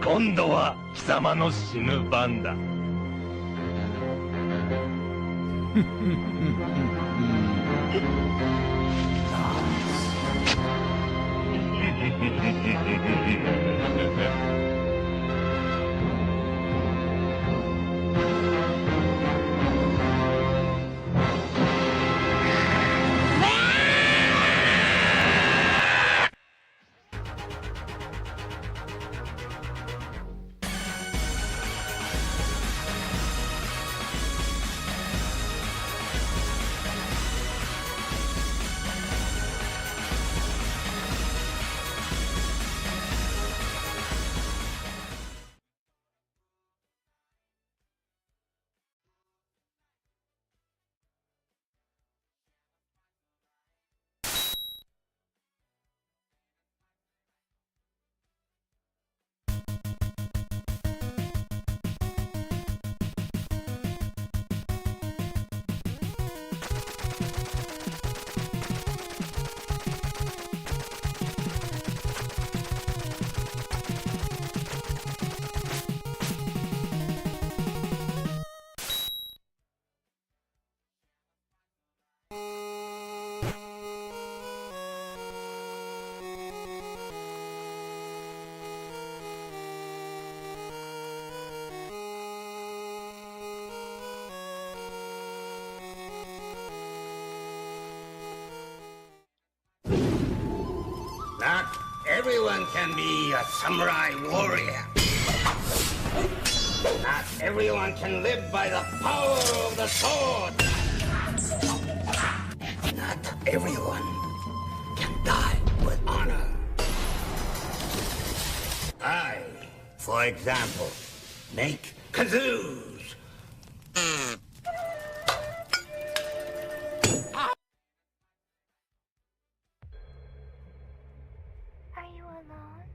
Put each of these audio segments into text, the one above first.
今度は貴様の死ぬ番だ。Not everyone can be a samurai warrior. Not everyone can live by the power of the sword. Not everyone can die with honor. I, for example, make kazoos. Are you alone?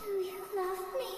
Do you love me?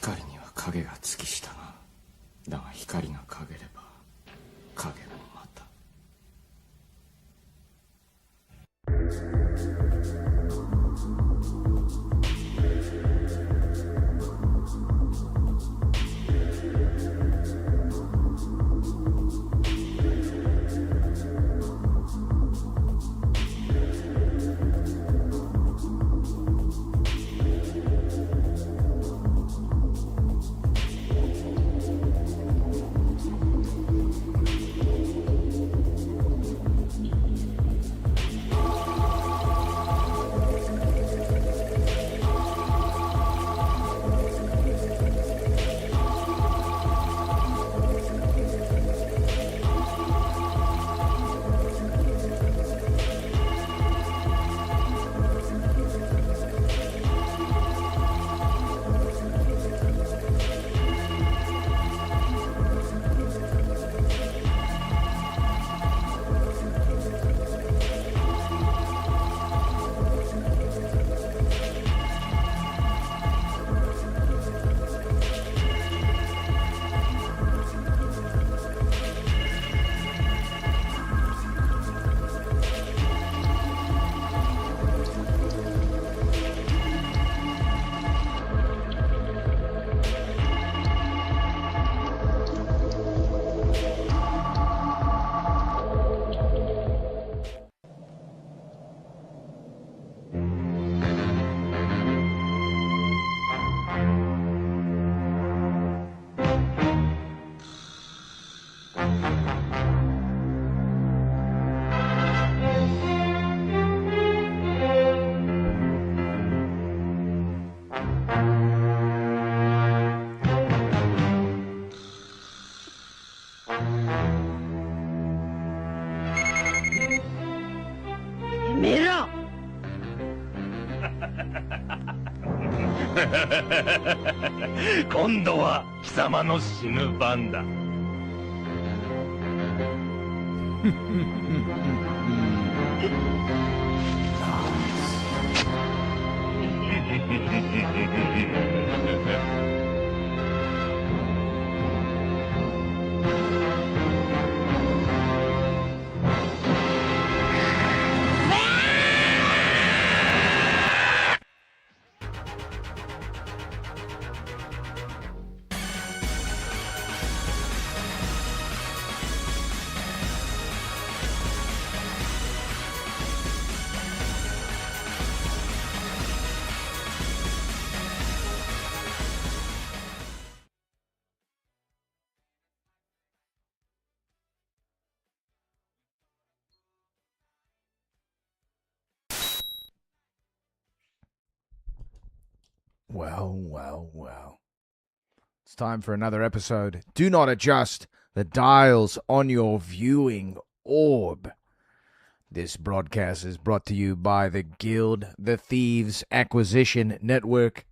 光には影が付きしたが、だが光が陰れば影もまた。今度は貴様の死ぬ番だ。Well. It's time for another episode. Do not adjust the dials on your viewing orb. This broadcast is brought to you by the Guild, the Thieves Acquisition Network.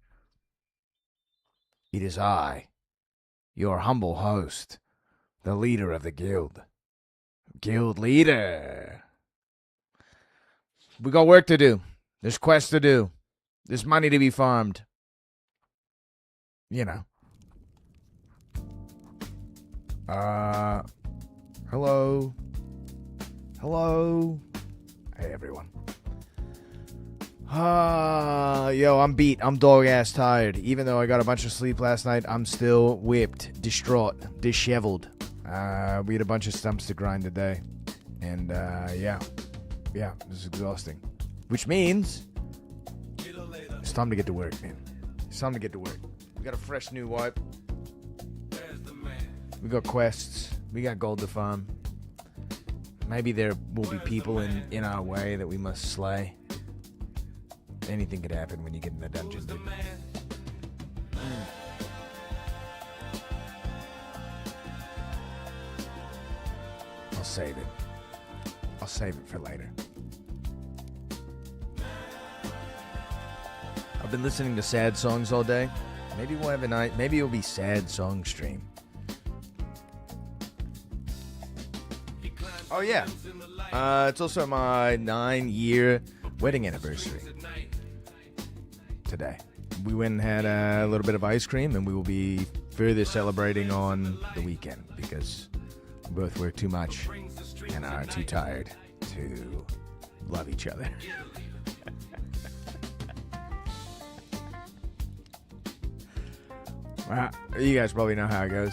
It is I, your humble host, the leader of the Guild. Guild leader. We got work to do. There's quests to do. There's money to be farmed. You know. Hello. Hey, everyone. Yo, I'm beat. I'm dog-ass tired. Even though I got a bunch of sleep last night, I'm still whipped, distraught, disheveled. We had a bunch of stumps to grind today. And, yeah, this is exhausting. Which means it's time to get to work, man. It's time to get to work. We got a fresh new wipe. We got quests. We got gold to farm. Maybe there will be people in our way that we must slay. Anything could happen when you get in the dungeon, dude. I'll save it. I'll save it for later. I've been listening to sad songs all day. Maybe we'll have a night. Maybe it'll be sad song stream. Oh yeah. It's also my 9-year wedding anniversary. Today. we went and had a little bit of ice cream, and we will be further celebrating on the weekend because we both work too much and are too tired to love each other. You guys probably know how it goes.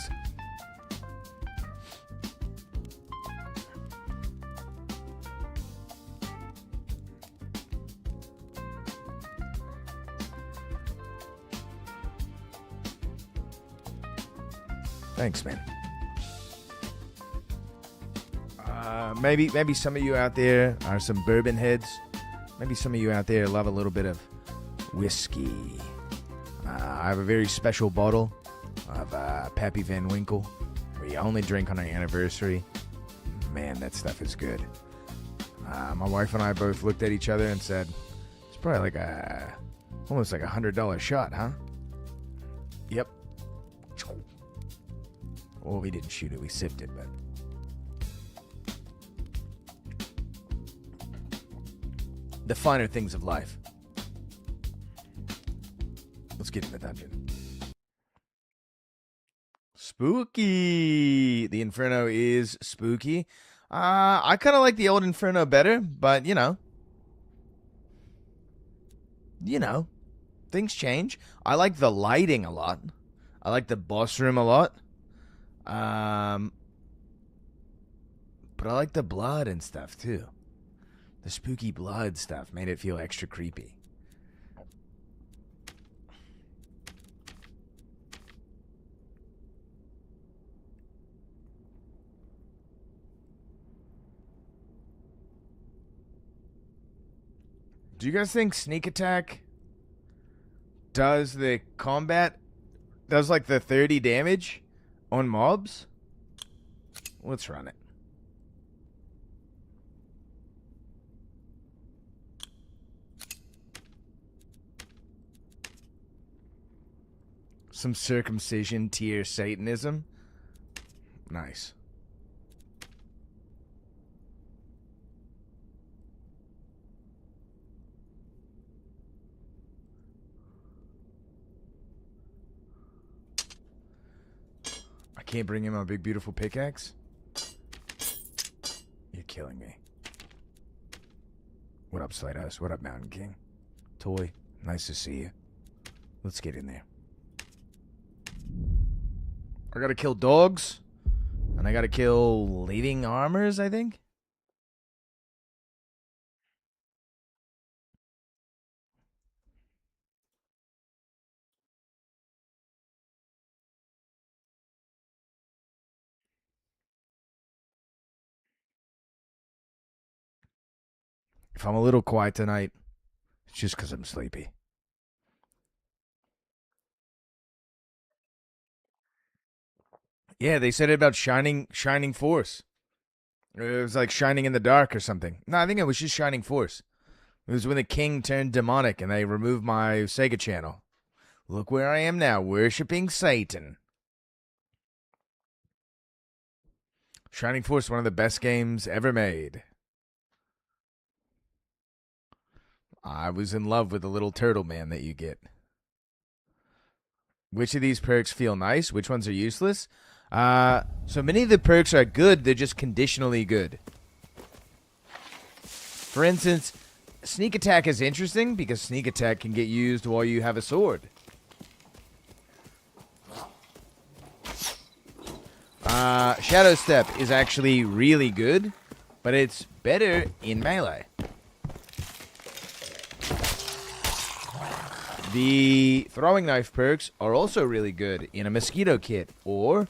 Thanks, man. Maybe some of you out there are some bourbon heads. Maybe some of you out there love a little bit of whiskey. I have a very special bottle of Pappy Van Winkle. We only drink on our anniversary. Man, that stuff is good. My wife and I both looked at each other and said, "It's probably like almost like $100 shot, huh?" Yep. Well, we didn't shoot it, we sipped it, but the finer things of life. Let's get in the dungeon. Spooky! The Inferno is spooky. I kind of like the old Inferno better, but you know, things change. I like the lighting a lot. I like the boss room a lot. But I like the blood and stuff too. The spooky blood stuff made it feel extra creepy. Do you guys think Sneak Attack does the combat, does like the 30 damage on mobs? Let's run it. Some circumcision tier Satanism. Nice. I can't bring in my big beautiful pickaxe? You're killing me. What up, Slidehouse? What up, Mountain King? Toy, nice to see you. Let's get in there. I gotta kill dogs. And I gotta kill leading armors, I think. If I'm a little quiet tonight, it's just because I'm sleepy. Yeah, they said it about Shining Force. It was like Shining in the Dark or something. No, I think it was just Shining Force. It was when the king turned demonic and they removed my Sega channel. Look where I am now, worshipping Satan. Shining Force, one of the best games ever made. I was in love with the little turtle man that you get. Which of these perks feel nice? Which ones are useless? So many of the perks are good, they're just conditionally good. For instance, Sneak Attack is interesting because Sneak Attack can get used while you have a sword. Shadow Step is actually really good, but it's better in melee. The throwing knife perks are also really good in a mosquito kit or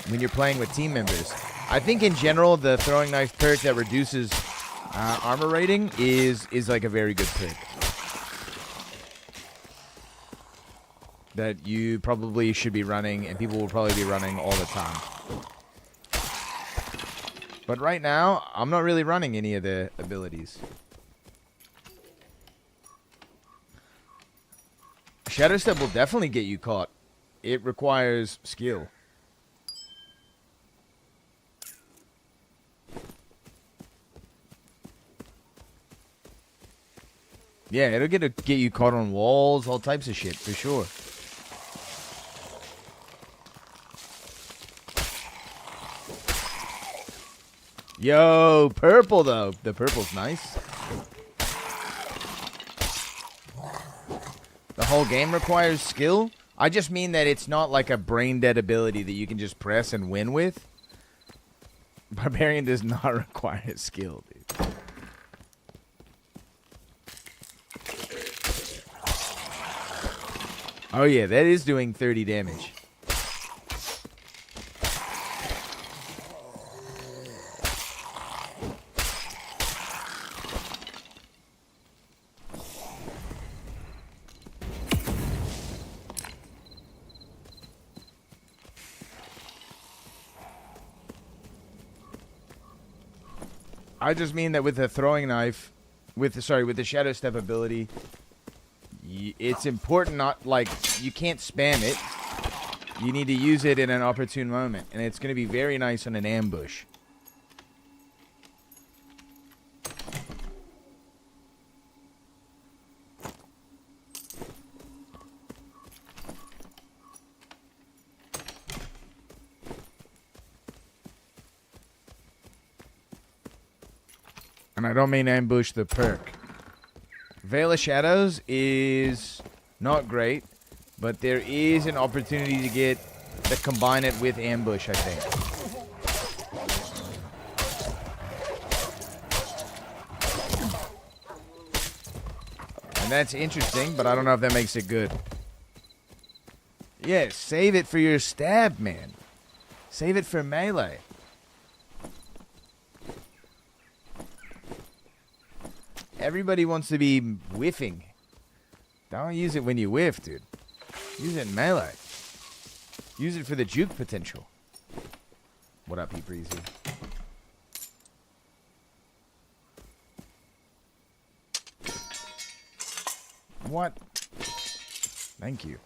when you're playing with team members. I think in general the throwing knife perk that reduces armor rating is like a very good perk that you probably should be running and people will probably be running all the time. But right now, I'm not really running any of the abilities. Shadow Step will definitely get you caught. It requires skill. Yeah, it'll get you caught on walls, all types of shit, for sure. Yo, purple, though. The purple's nice. The whole game requires skill? I just mean that it's not like a brain-dead ability that you can just press and win with. Barbarian does not require skill, dude. Oh yeah, that is doing 30 damage. I just mean that with the throwing knife, with the shadow step ability, it's important not, like, you can't spam it. You need to use it in an opportune moment, and it's going to be very nice on an ambush. And I don't mean ambush the perk. Veil of Shadows is not great, but there is an opportunity to combine it with ambush, I think. And that's interesting, but I don't know if that makes it good. Yeah, save it for your stab, man. Save it for melee. Everybody wants to be whiffing. Don't use it when you whiff, dude. Use it in melee. Use it for the juke potential. What up, Breezy? What? Thank you.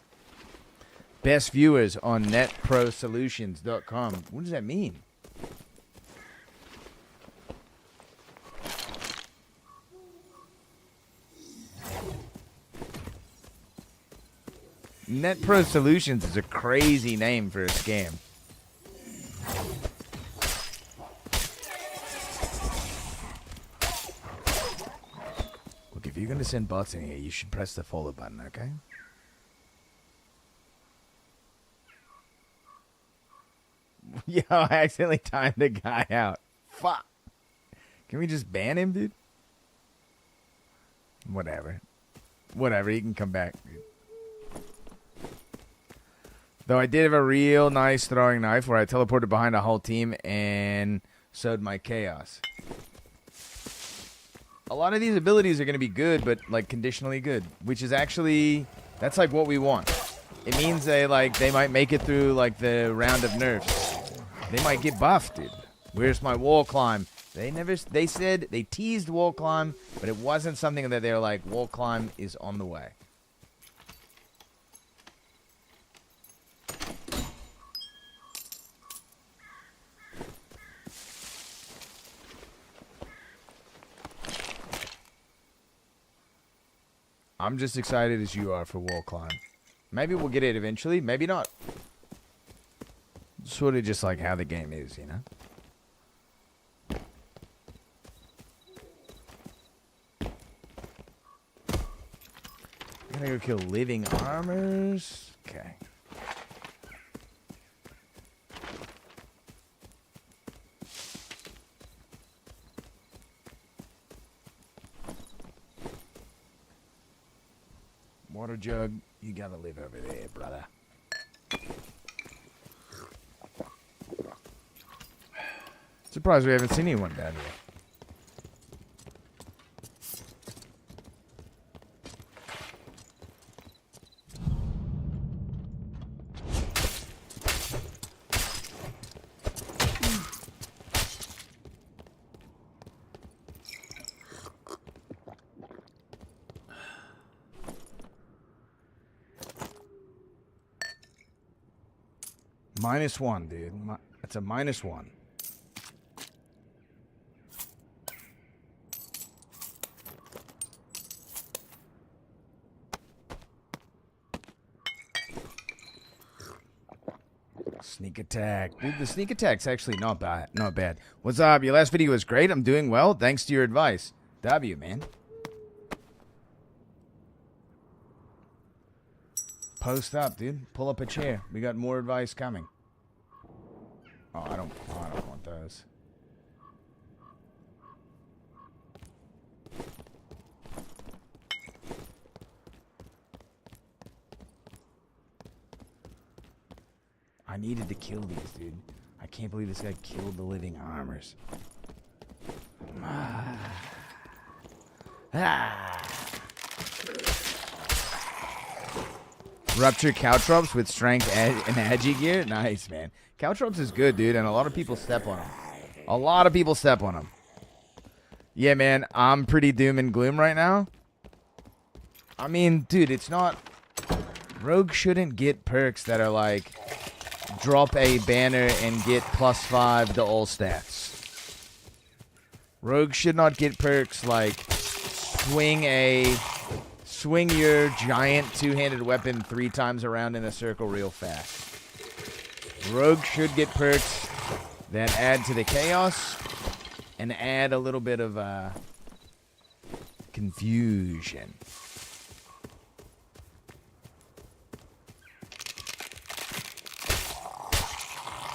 Best viewers on netprosolutions.com. What does that mean? NetPro Solutions is a crazy name for a scam. Look, if you're going to send bots in here, you should press the follow button, okay? Yo, I accidentally timed the guy out. Fuck. Can we just ban him, dude? Whatever. Whatever, he can come back, dude. Though I did have a real nice throwing knife where I teleported behind a whole team and sowed my chaos. A lot of these abilities are going to be good, but like conditionally good, which is actually, that's like what we want. It means they might make it through like the round of nerfs. They might get buffed, dude. Where's my wall climb? They said, they teased wall climb, but it wasn't something that they were like, wall climb is on the way. I'm just excited as you are for wall climb. Maybe we'll get it eventually, maybe not. Sort of just like how the game is, you know? I'm gonna go kill living armors. Okay. Water jug, you gotta live over there, brother. Surprised we haven't seen anyone down here. -1, dude. That's a -1. Sneak attack. Dude, the sneak attack's actually not bad. Not bad. What's up? Your last video was great. I'm doing well. Thanks to your advice. W, man. Post up, dude. Pull up a chair. We got more advice coming. Oh, I don't want those. I needed to kill these, dude. I can't believe this guy killed the living armors. Rupture caltrops with strength and agi gear? Nice, man. Caltrops is good, dude, and a lot of people step on them. Yeah, man, I'm pretty doom and gloom right now. I mean, dude, it's not... Rogue shouldn't get perks that are like... Drop a banner and get +5 to all stats. Rogue should not get perks like... Swing your giant two-handed weapon 3 times around in a circle real fast. Rogue should get perks that add to the chaos and add a little bit of confusion.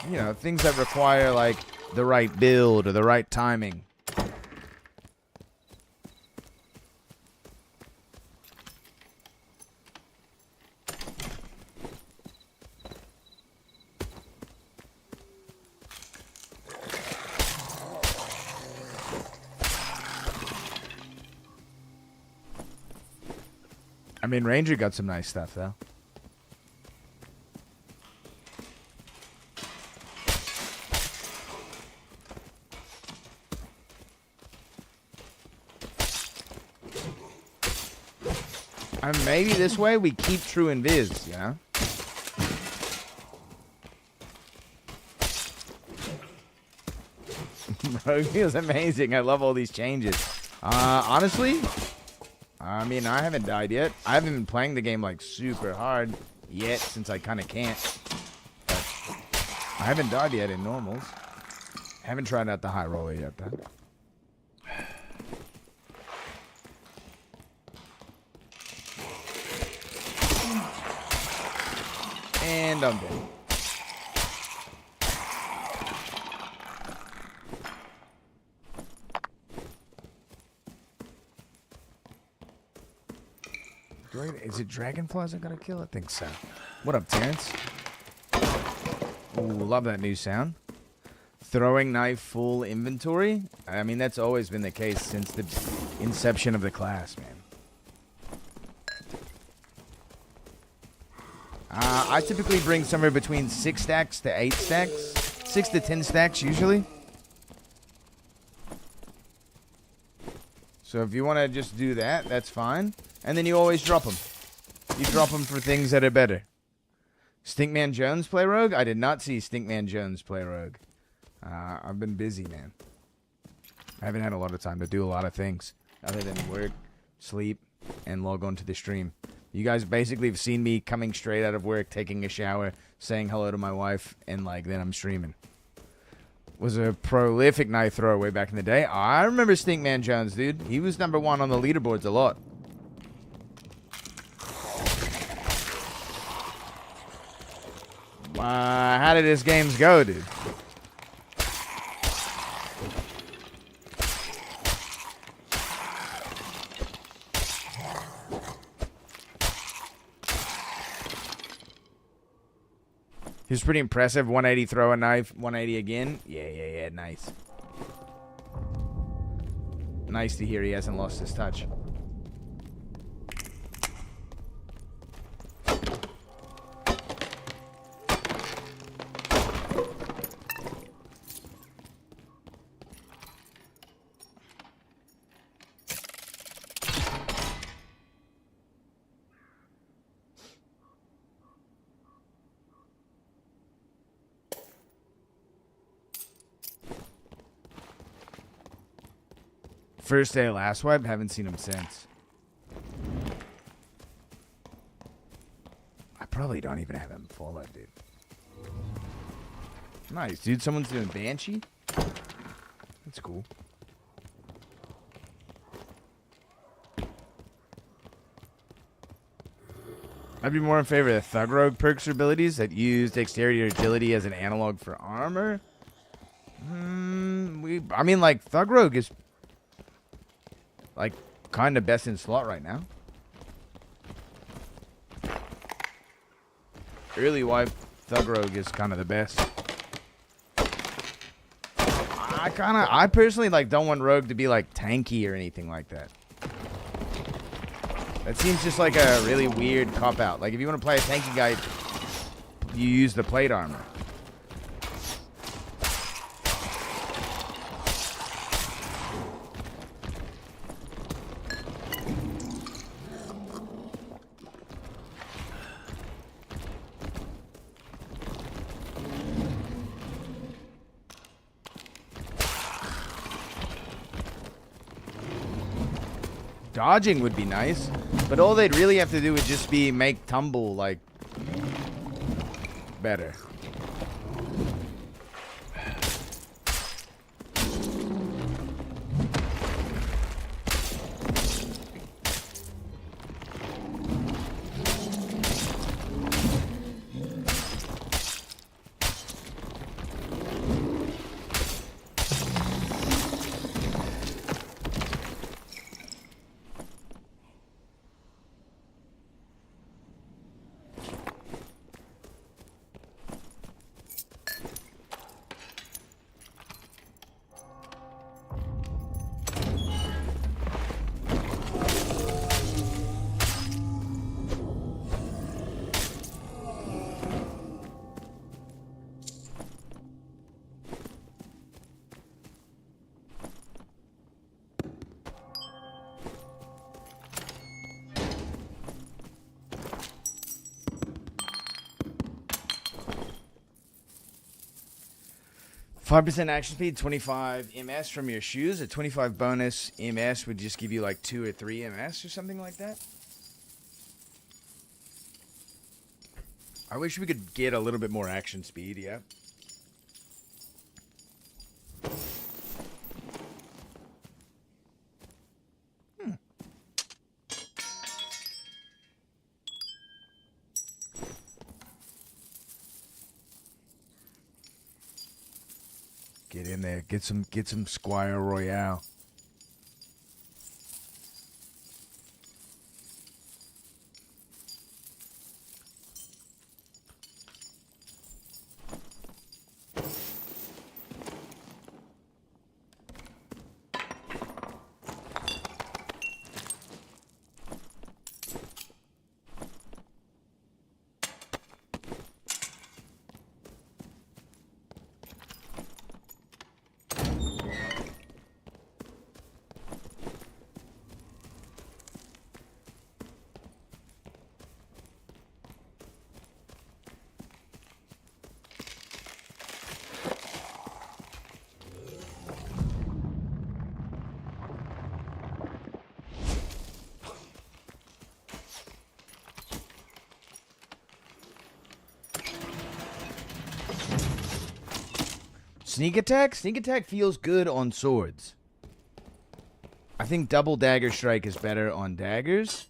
You know, things that require like the right build or the right timing. I mean, Ranger got some nice stuff, though. And maybe this way we keep true invis, you know? Rogue feels amazing. I love all these changes. Honestly... I mean, I haven't died yet. I haven't been playing the game, like, super hard yet, since I kind of can't. But I haven't died yet in normals. Haven't tried out the high roller yet, though. And I'm dead. Is it dragonflies I'm gonna kill? I think so. What up, Terrence? Ooh, love that new sound. Throwing knife full inventory? I mean, that's always been the case since the inception of the class, man. I typically bring somewhere between 6 stacks to 8 stacks. 6 to 10 stacks, usually. So if you want to just do that, that's fine. And then you always drop them. You drop them for things that are better. Stinkman Jones play Rogue? I did not see Stinkman Jones play Rogue. I've been busy, man. I haven't had a lot of time to do a lot of things other than work, sleep, and log on to the stream. You guys basically have seen me coming straight out of work, taking a shower, saying hello to my wife, and like then I'm streaming. Was a prolific knife thrower way back in the day. I remember Stinkman Jones, dude. He was #1 on the leaderboards a lot. How did this games go, dude? He was pretty impressive. 180 throw a knife, 180 again. Yeah, nice. Nice to hear he hasn't lost his touch. First day of last wipe, haven't seen him since. I probably don't even have him followed, dude. Nice, dude. Someone's doing Banshee. That's cool. I'd be more in favor of the Thug Rogue perks or abilities that use dexterity or agility as an analog for armor. I mean, like, Thug Rogue is, like, kind of best in slot right now. Early wipe, Thug Rogue is kind of the best. I personally, like, don't want Rogue to be, like, tanky or anything like that. That seems just like a really weird cop-out. Like, if you want to play a tanky guy, you use the plate armor. Dodging would be nice, but all they'd really have to do would just be make tumble, like, better. %, action speed, 25 MS from your shoes. A 25 bonus MS would just give you like 2 or 3 MS or something like that. I wish we could get a little bit more action speed, yeah. Get in there, get some Squire Royale. Sneak attack? Sneak attack feels good on swords. I think double dagger strike is better on daggers.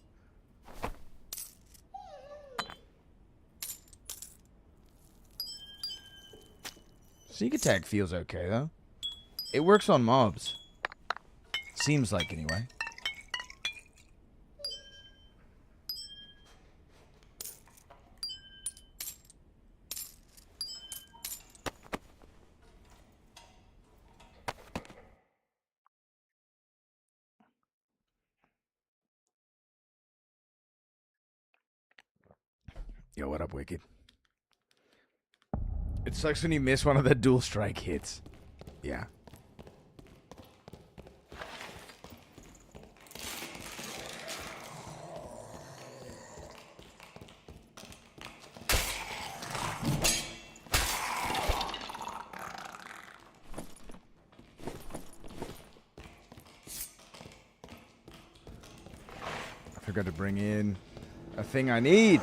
Sneak attack feels okay, though. It works on mobs. Seems like, anyway. Yo, what up, Wicked? It sucks when you miss one of the dual strike hits. Yeah. I forgot to bring in a thing I need.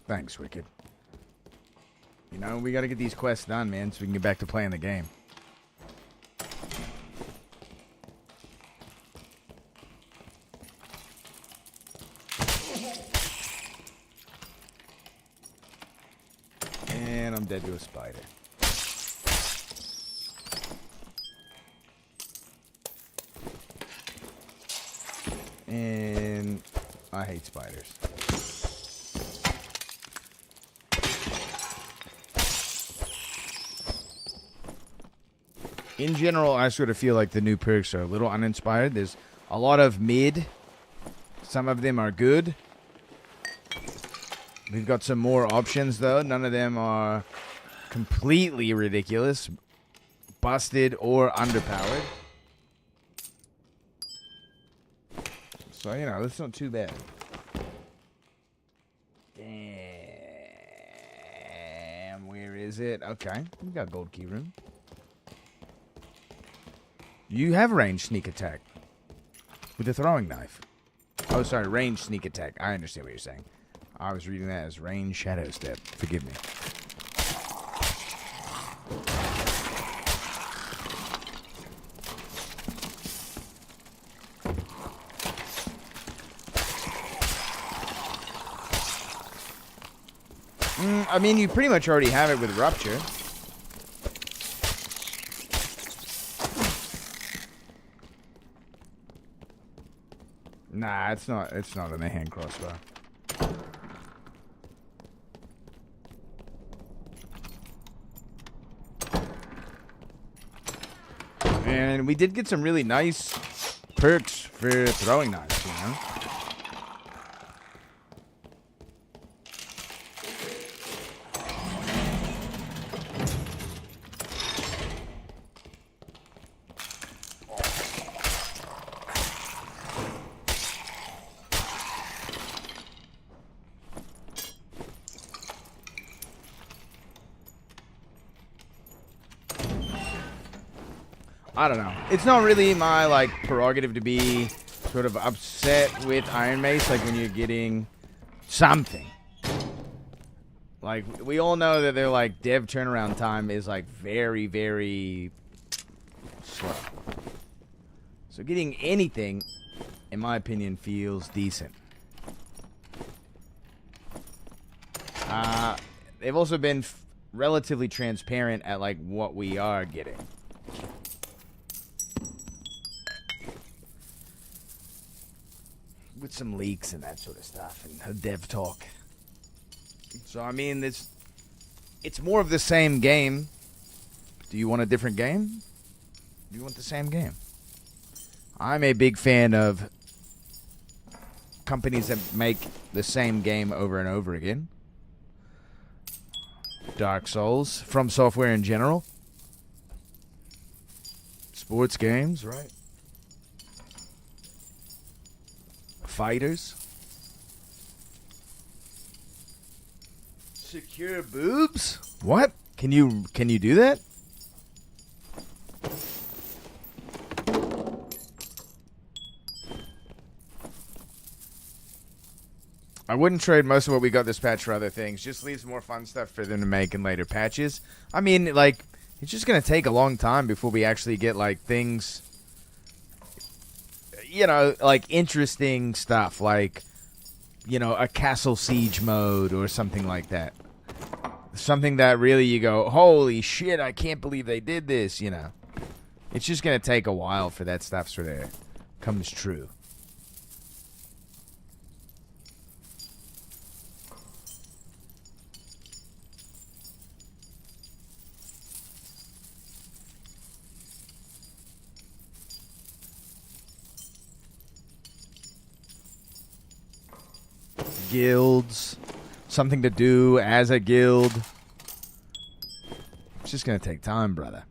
Thanks, Wicked. You know, we gotta get these quests done, man, so we can get back to playing the game. And I'm dead to a spider. And I hate spiders. In general, I sort of feel like the new perks are a little uninspired. There's a lot of mid. Some of them are good. We've got some more options, though. None of them are completely ridiculous, busted, or underpowered. So, you know, that's not too bad. Damn, where is it? Okay, we got gold key room. You have range sneak attack with a throwing knife. Oh, sorry, range sneak attack. I understand what you're saying. I was reading that as range shadow step. Forgive me. I mean, you pretty much already have it with Rupture. Nah, it's not in the hand crossbow. And we did get some really nice perks for throwing knives, you know? I don't know. It's not really my, like, prerogative to be sort of upset with Iron Mace, like, when you're getting something. Like, we all know that they're, like, dev turnaround time is, like, very, very slow. So getting anything, in my opinion, feels decent. They've also been relatively transparent at, like, what we are getting. With some leaks and that sort of stuff and dev talk. So, I mean, it's more of the same game. Do you want a different game? Do you want the same game? I'm a big fan of companies that make the same game over and over again. Dark Souls, From Software in general. Sports games, right? Fighters. Secure boobs? What? Can you do that? I wouldn't trade most of what we got this patch for other things. Just leaves more fun stuff for them to make in later patches. I mean, like, it's just going to take a long time before we actually get, like, things... You know, like, interesting stuff, like, you know, a castle siege mode or something like that. Something that really you go, holy shit, I can't believe they did this, you know. It's just going to take a while for that stuff sort of comes true. Guilds, something to do as a guild. It's just gonna take time, brother.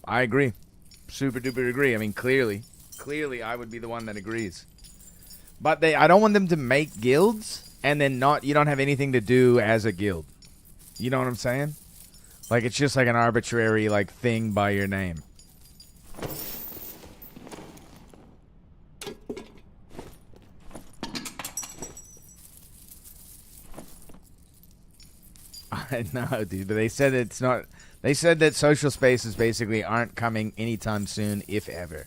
I agree. Super duper agree. I mean, clearly I would be the one that agrees. But I don't want them to make guilds and then you don't have anything to do as a guild. You know what I'm saying? Like, it's just like an arbitrary, like, thing by your name. No, dude, but they said it's not. They said that social spaces basically aren't coming anytime soon, if ever.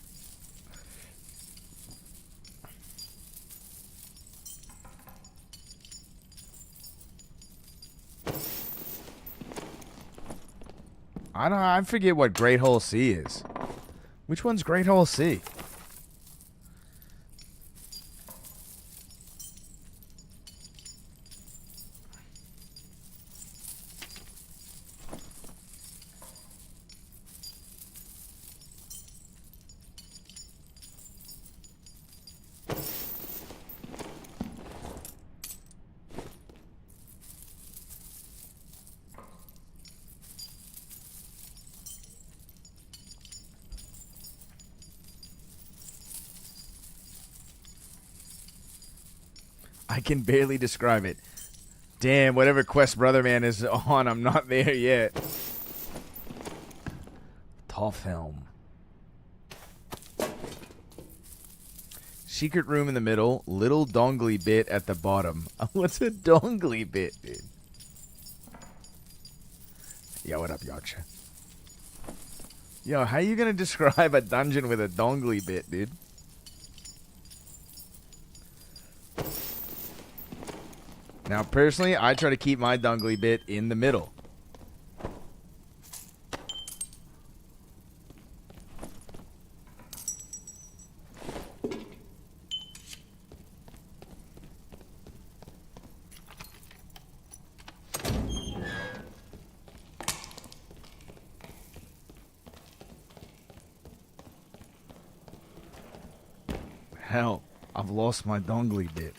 I forget what Great Hall C is. Which one's Great Hall C? I can barely describe it. Damn, whatever quest Brother Man is on, I'm not there yet. Tough Helm. Secret room in the middle, little dongly bit at the bottom. What's a dongly bit, dude? Yo, what up, Yaksha? Yo, how you gonna describe a dungeon with a dongly bit, dude? Now, personally, I try to keep my dongly bit in the middle. Hell, I've lost my dongly bit.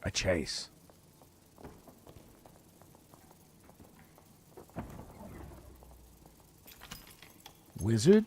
A chase. Wizard?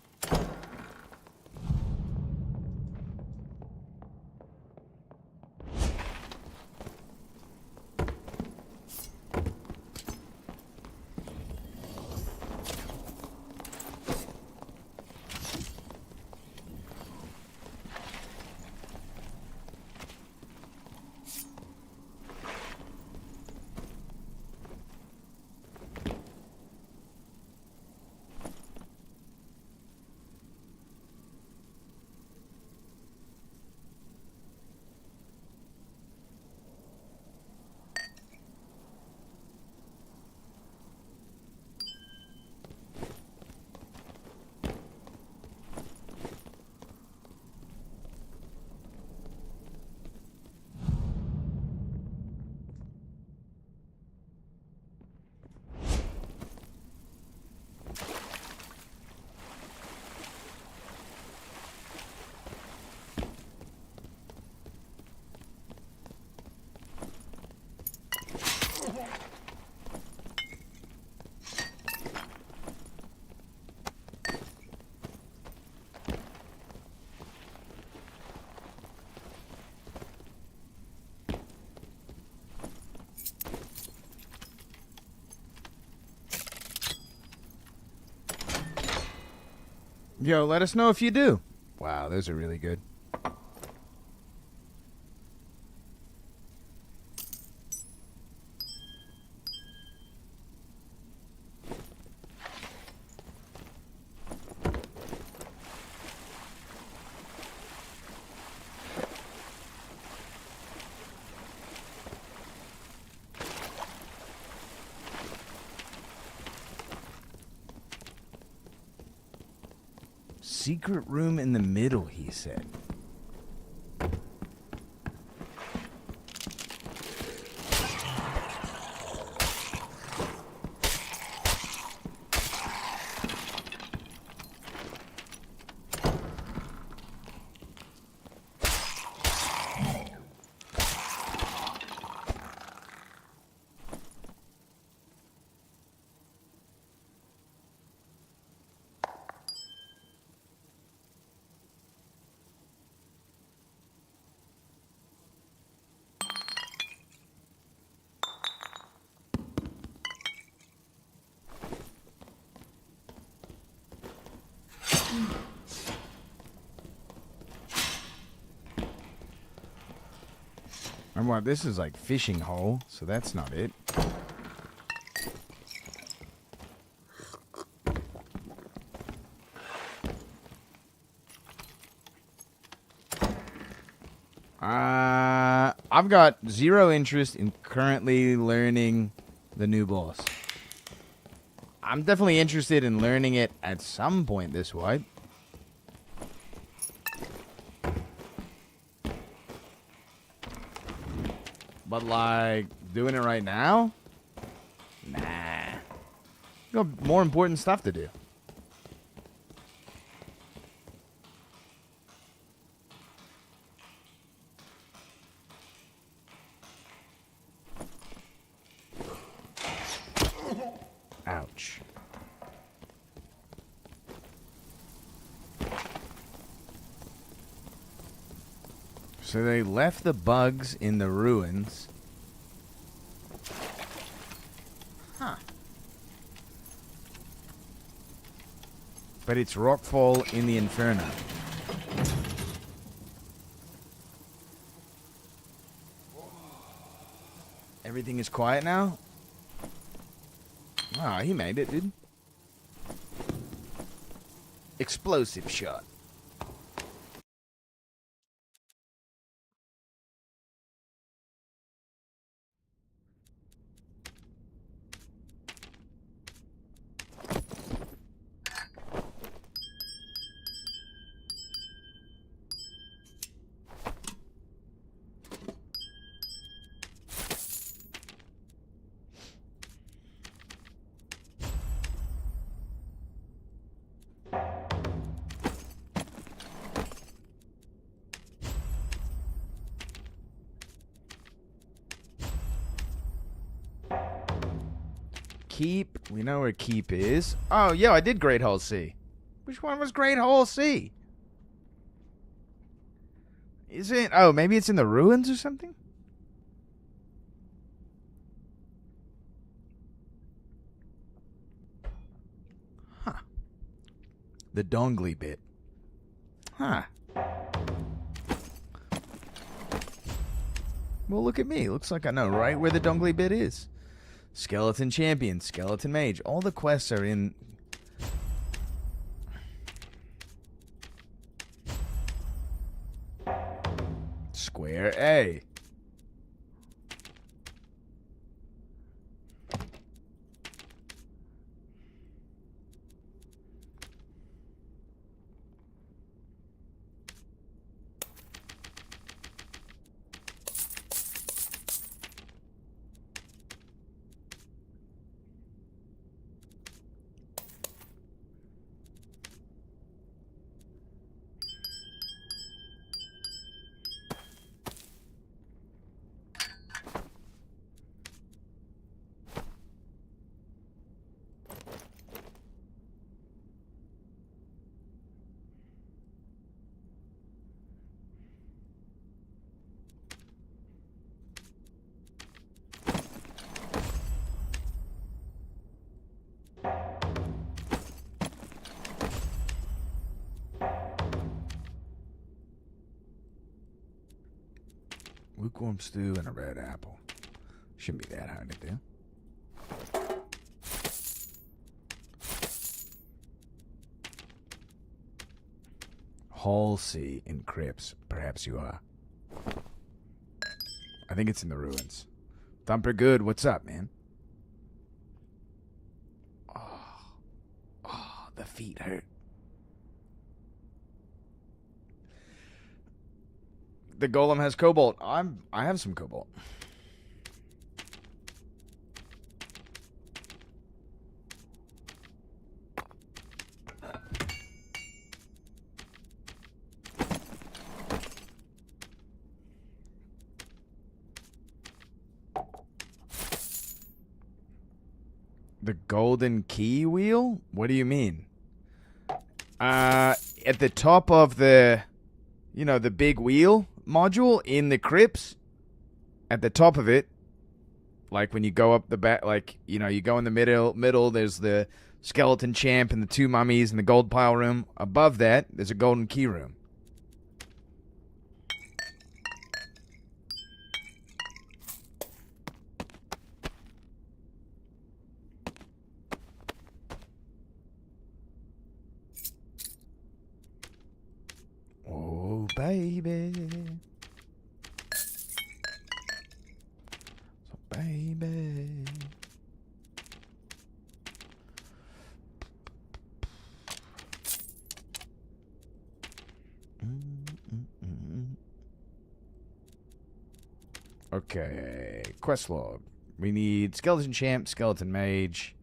Yo, let us know if you do. Wow, those are really good. Secret room in the middle, he said. And what, this is like fishing hole, so that's not it. I've got zero interest in currently learning the new boss. I'm definitely interested in learning it at some point this way. But, like, doing it right now? Nah. Got more important stuff to do. Ouch. So they left the bugs in the ruins. Huh. But it's rockfall in the Inferno. Everything is quiet now? Ah, he made it, dude. Explosive shot. Keep. We know where Keep is. Oh, yo, I did Great Hall C. Which one was Great Hall C? Is it? Oh, maybe it's in the ruins or something? Huh. The dongly bit. Huh. Well, look at me. Looks like I know right where the dongly bit is. Skeleton Champion, Skeleton Mage. All the quests are in... Square A. Lukewarm stew and a red apple. Shouldn't be that hard to do. Hall C in Crypts. Perhaps you are. I think it's in the ruins. Thumper Good, what's up, man? Oh, the feet hurt. The golem has cobalt. I have some cobalt. The golden key wheel? What do you mean? At the top of the, you know, the big wheel module in the crypts, at the top of it, like when you go up the back, like, you know, you go in the middle, there's the skeleton champ and the 2 mummies in the gold pile room. Above that, there's a golden key room. Oh, baby. So, baby. Okay, quest log. We need skeleton champ, skeleton mage.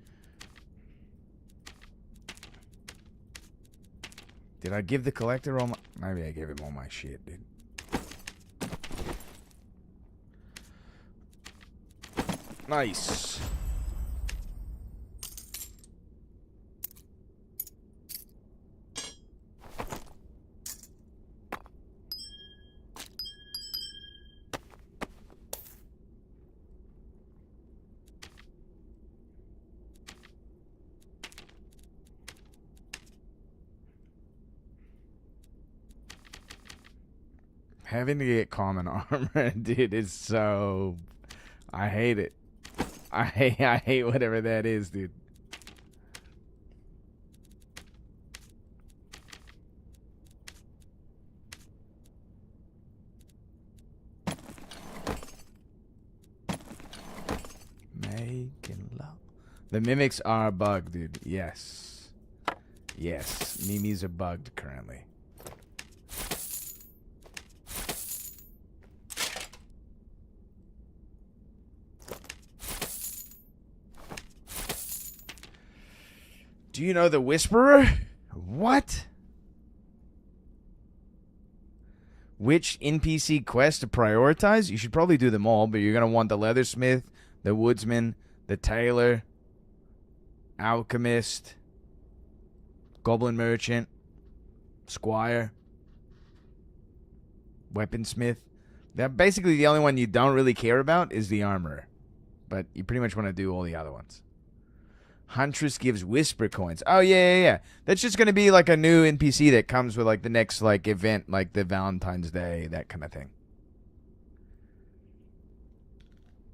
Did I give the collector all my... Maybe I gave him all my shit, dude. Nice. Having to get common armor, dude, is so... I hate it. I hate whatever that is, dude. Making love. The mimics are bugged, dude. Yes. Yes. Mimis are bugged currently. Do you know the Whisperer? What? Which NPC quest to prioritize? You should probably do them all, but you're going to want the Leathersmith, the Woodsman, the Tailor, Alchemist, Goblin Merchant, Squire, Weaponsmith. That basically the only one you don't really care about is the Armorer. But you pretty much want to do all the other ones. Huntress gives Whisper coins. Oh, yeah. That's just going to be like a new NPC that comes with like the next like event, like the Valentine's Day, that kind of thing.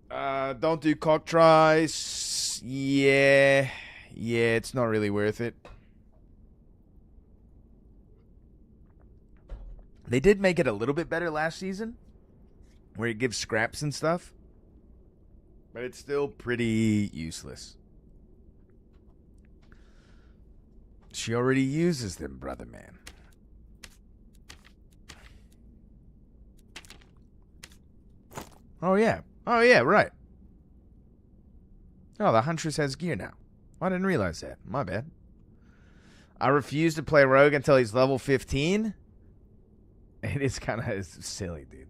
Don't do cock tries. Yeah, it's not really worth it. They did make it a little bit better last season, where it gives scraps and stuff. But it's still pretty useless. She already uses them, brother man. Oh, yeah, right. Oh, the Huntress has gear now. I didn't realize that. My bad. I refuse to play Rogue until he's level 15. It is kind of silly, dude.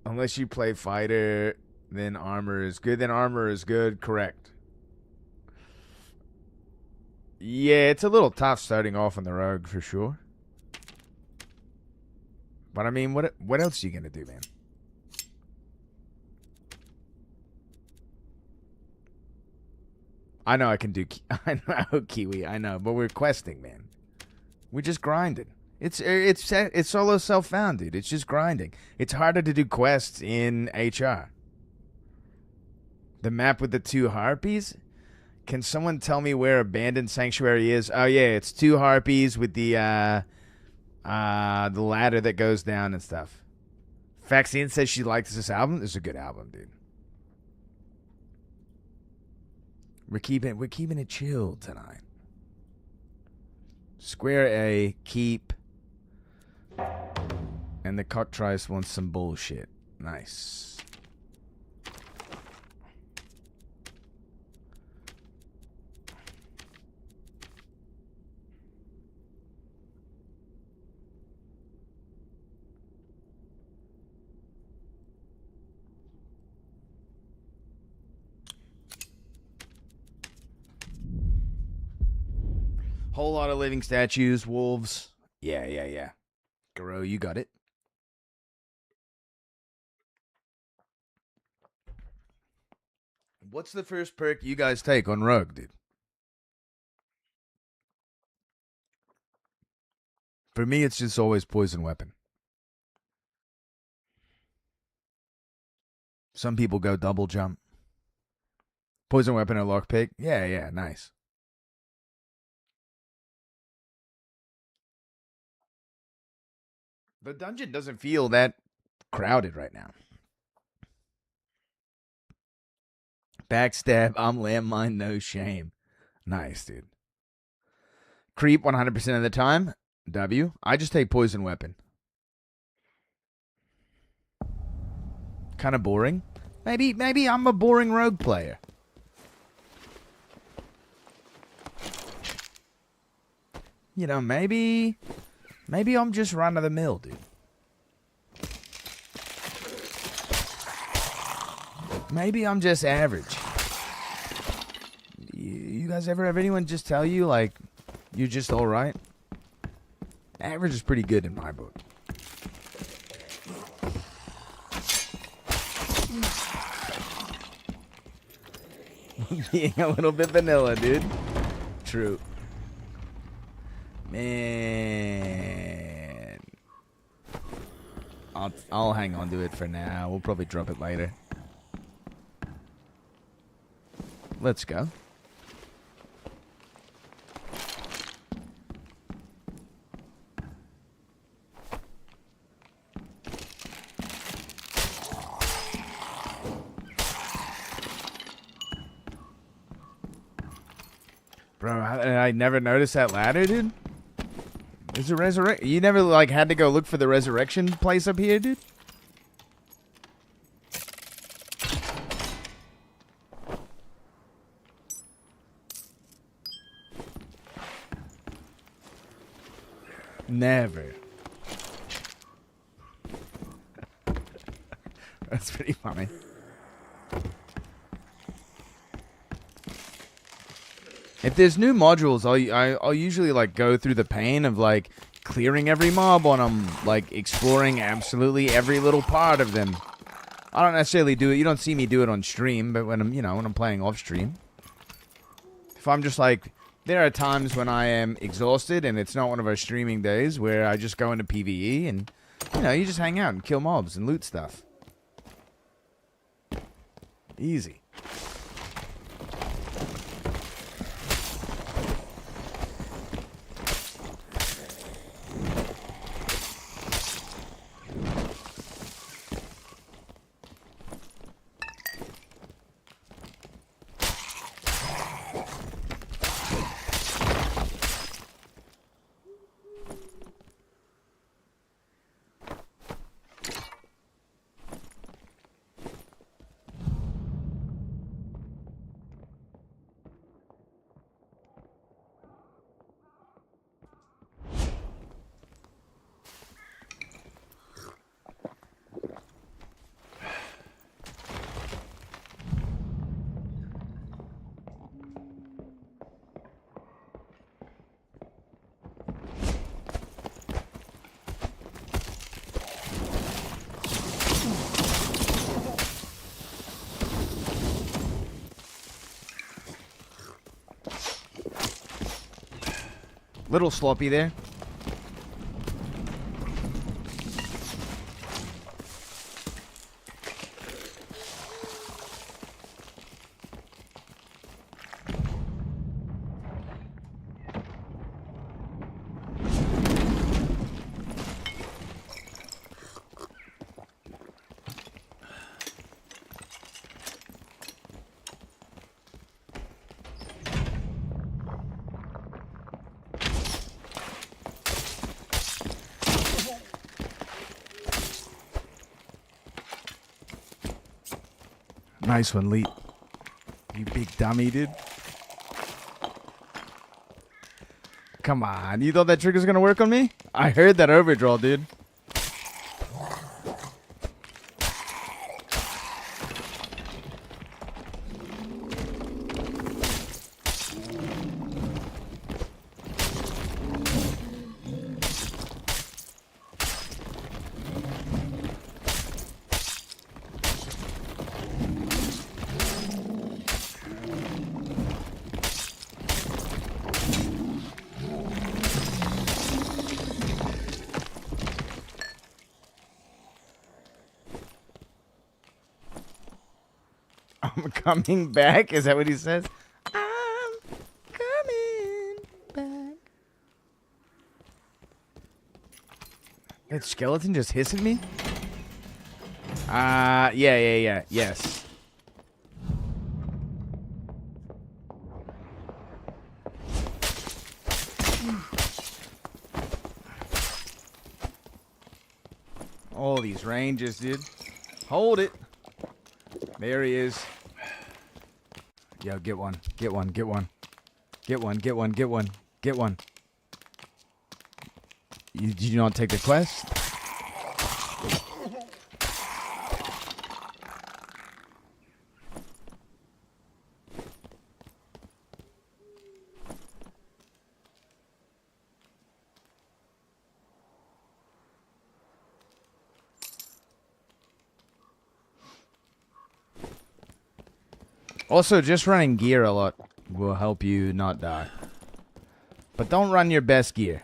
Unless you play Fighter... Then armor is good. Correct. Yeah, it's a little tough starting off on the Rogue for sure. But I mean, what else are you gonna do, man? I know I can do. I know Kiwi. I know, but we're questing, man. We're just grinding. It's solo self-found, dude. It's just grinding. It's harder to do quests in HR. The map with the 2 harpies? Can someone tell me where Abandoned Sanctuary is? Oh, yeah, it's 2 harpies with the ladder that goes down and stuff. Faxine says she likes this album. This is a good album, dude. We're keeping it chill tonight. Square A, keep. And the Coctrice wants some bullshit. Nice. Whole lot of living statues, wolves. Yeah. Garo, you got it. What's the first perk you guys take on Rogue, dude? For me, it's just always poison weapon. Some people go double jump. Poison weapon or lockpick? Yeah, nice. The dungeon doesn't feel that crowded right now. Backstab, I'm landmine, no shame. Nice, dude. Creep 100% of the time. W. I just take poison weapon. Kind of boring. Maybe I'm a boring rogue player. You know, maybe I'm just run of the mill, dude. Maybe I'm just average. You guys ever have anyone just tell you, like, you're just alright? Average is pretty good in my book. Being a little bit vanilla, dude. True. Man. I'll hang on to it for now. We'll probably drop it later. Let's go. Bro, I never noticed that ladder, dude. There's a resurrect. You never, like, had to go look for the resurrection place up here, dude? Never. That's pretty funny. If there's new modules, I'll usually, like, go through the pain of, like, clearing every mob on them, like, exploring absolutely every little part of them. I don't necessarily do it. You don't see me do it on stream, but when I'm playing off stream. If I'm just like, there are times when I am exhausted and it's not one of our streaming days where I just go into PvE and, you just hang out and kill mobs and loot stuff. Easy. Little sloppy there. Nice one, Leet. You big dummy, dude. Come on. You thought that trigger's gonna work on me? I heard that overdraw, dude. I'm coming back. Is that what he says? I'm coming back. That skeleton just hissing me? Yeah. Yes. All these ranges, dude. Hold it. There he is. Yo, get one. Get one. Get one. Get one. Get one. Get one. Get one. Did you not take the quest? Also, just running gear a lot will help you not die. But don't run your best gear.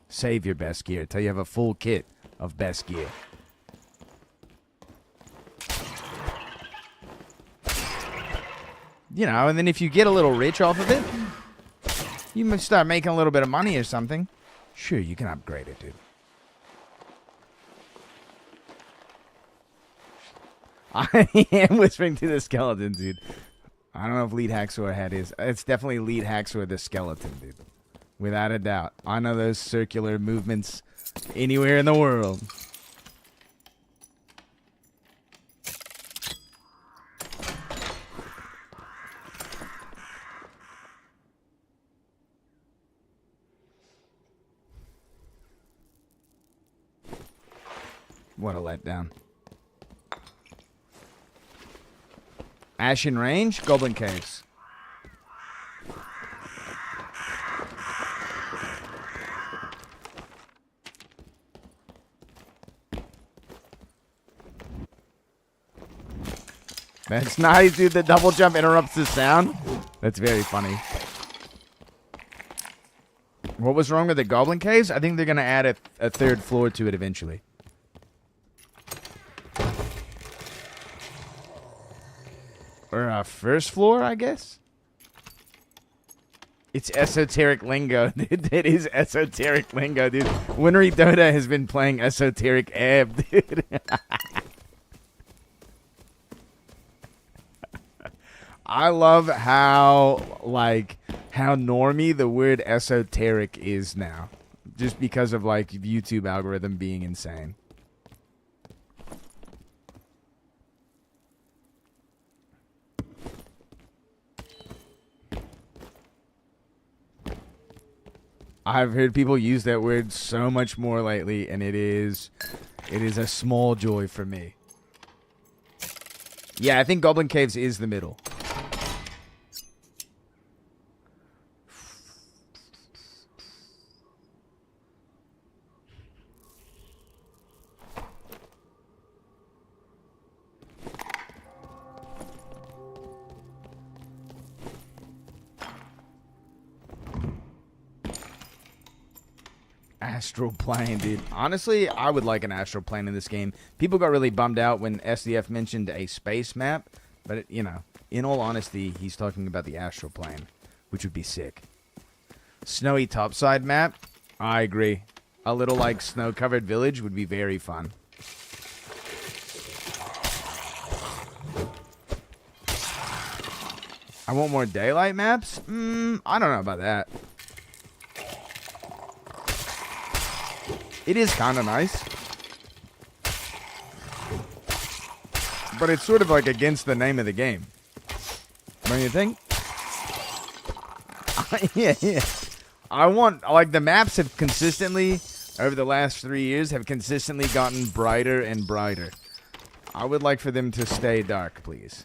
Save your best gear till you have a full kit of best gear. You know, and then if you get a little rich off of it, you might start making a little bit of money or something. Sure, you can upgrade it, dude. I am whispering to the skeleton, dude. I don't know if Lead Hacksaw had his. It's definitely Lead Hacksaw the skeleton, dude. Without a doubt. I know those circular movements anywhere in the world. What a letdown. Ashen Range, Goblin Caves. That's nice, dude. The double jump interrupts the sound. That's very funny. What was wrong with the Goblin Caves? I think they're going to add a third floor to it eventually. Or a first floor, I guess? It's esoteric lingo, dude. It is esoteric lingo, dude. Winry Dota has been playing esoteric ab, dude. I love how normie the word esoteric is now. Just because of, like, YouTube algorithm being insane. I've heard people use that word so much more lately, and it is a small joy for me. Yeah, I think Goblin Caves is the middle. Astral plane, dude. Honestly, I would like an astral plane in this game. People got really bummed out when SDF mentioned a space map, but, you know, in all honesty, he's talking about the astral plane, which would be sick. Snowy topside map? I agree. A little, like, snow-covered village would be very fun. I want more daylight maps? I don't know about that. It is kind of nice. But it's sort of like against the name of the game. Don't you think? Yeah. I want, like, the maps have consistently, over the last 3 years, have consistently gotten brighter and brighter. I would like for them to stay dark, please.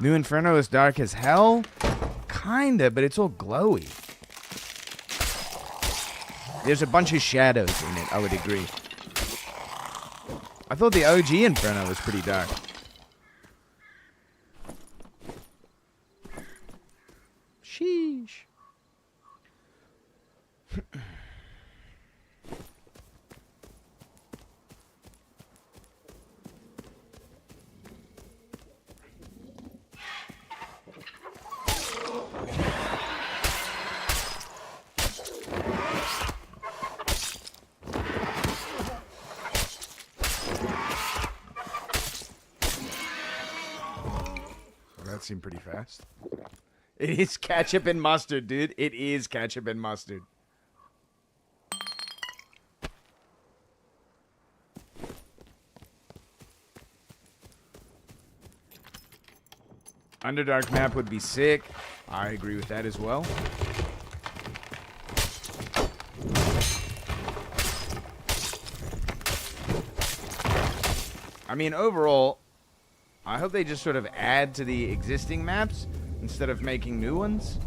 New Inferno is dark as hell? Kinda, but it's all glowy. There's a bunch of shadows in it, I would agree. I thought the OG Inferno was pretty dark. seem pretty fast. It is ketchup and mustard, dude. It is ketchup and mustard. Underdark map would be sick. I agree with that as well. I mean, overall, I hope they just sort of add to the existing maps instead of making new ones.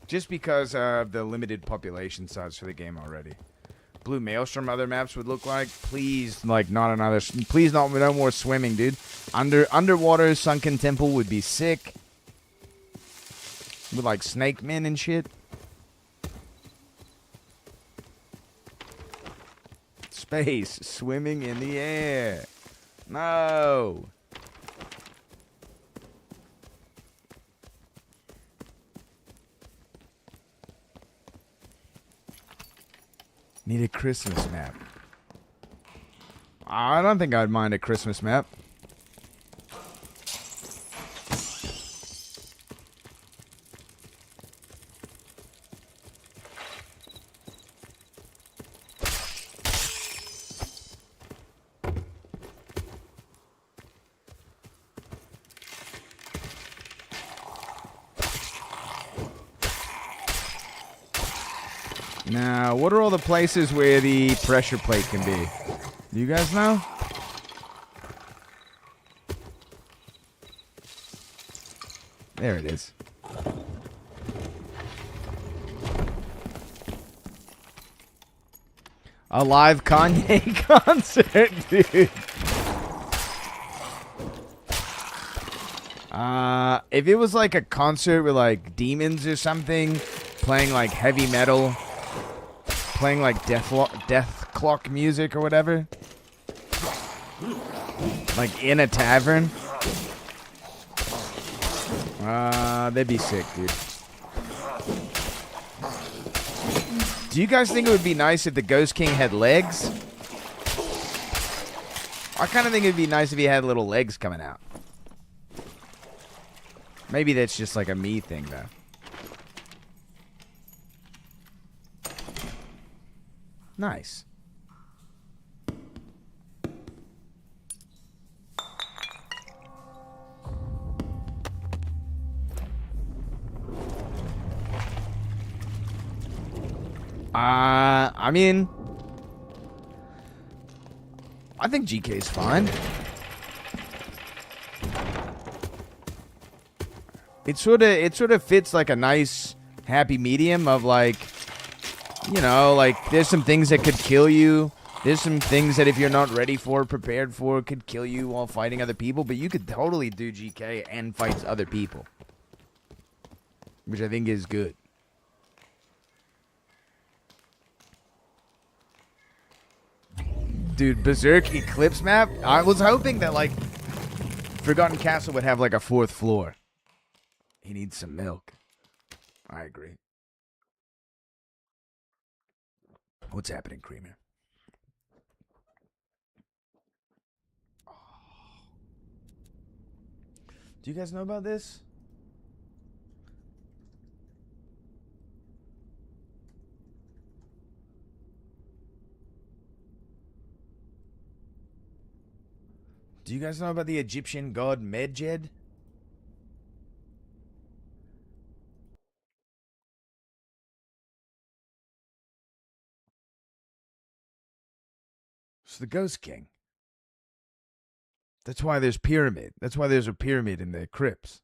Just because of the limited population size for the game already. Blue Maelstrom other maps would look like. Please, like, not another. Please, no more swimming, dude. Underwater Sunken Temple would be sick. With, like, snake men and shit. Space. Swimming in the air. No. Need a Christmas map. I don't think I'd mind a Christmas map. Now, what are all the places where the pressure plate can be? Do you guys know? There it is. A live Kanye concert, dude. If it was like a concert with like demons or something, playing like heavy metal, playing like death clock music or whatever, like in a tavern, they'd be sick, dude. Do you guys think it would be nice if the Ghost King had legs? I kind of think it'd be nice if he had little legs coming out. Maybe that's just like a me thing, though. Nice. I mean, I think GK's fine. It sort of fits like a nice happy medium of like, you know, like there's some things that could kill you. There's some things that if you're not ready for, prepared for, could kill you while fighting other people. But you could totally do GK and fight other people, which I think is good. Dude, Berserk Eclipse map? I was hoping that, like, Forgotten Castle would have, like, a fourth floor. He needs some milk. I agree. What's happening, Creamer? Do you guys know about this? Do you guys know about the Egyptian god Medjed? It's the Ghost King. That's why there's pyramid. That's why there's a pyramid in the crypts.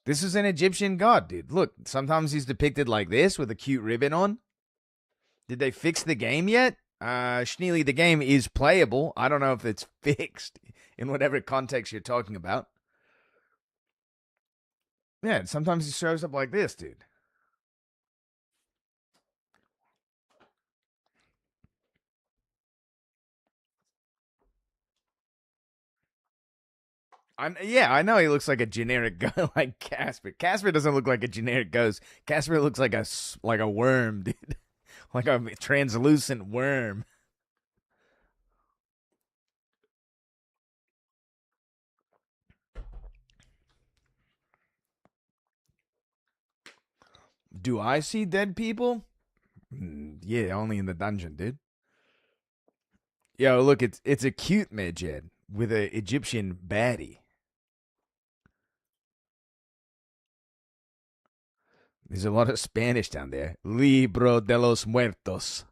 This is an Egyptian god, dude. Look, sometimes he's depicted like this with a cute ribbon on. Did they fix the game yet? Schneely, the game is playable. I don't know if it's fixed in whatever context you're talking about. Yeah, sometimes he shows up like this, dude. I know he looks like a generic ghost, like Casper. Casper doesn't look like a generic ghost. Casper looks like a worm, dude. Like a translucent worm. Do I see dead people? Yeah, only in the dungeon, dude. Yo, look, it's a cute midget with a Egyptian baddie. There's a lot of Spanish down there. Libro de los Muertos.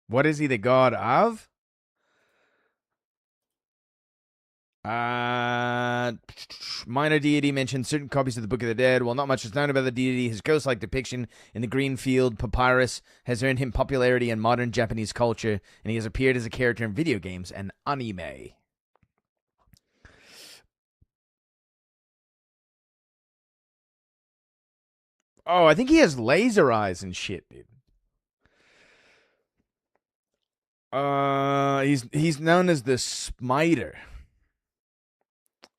What is he the god of? Minor deity mentions certain copies of the Book of the Dead. While not much is known about the deity, his ghost-like depiction in the Greenfield Papyrus has earned him popularity in modern Japanese culture, and he has appeared as a character in video games and anime. Oh, I think he has laser eyes and shit, dude. He's known as the Smiter.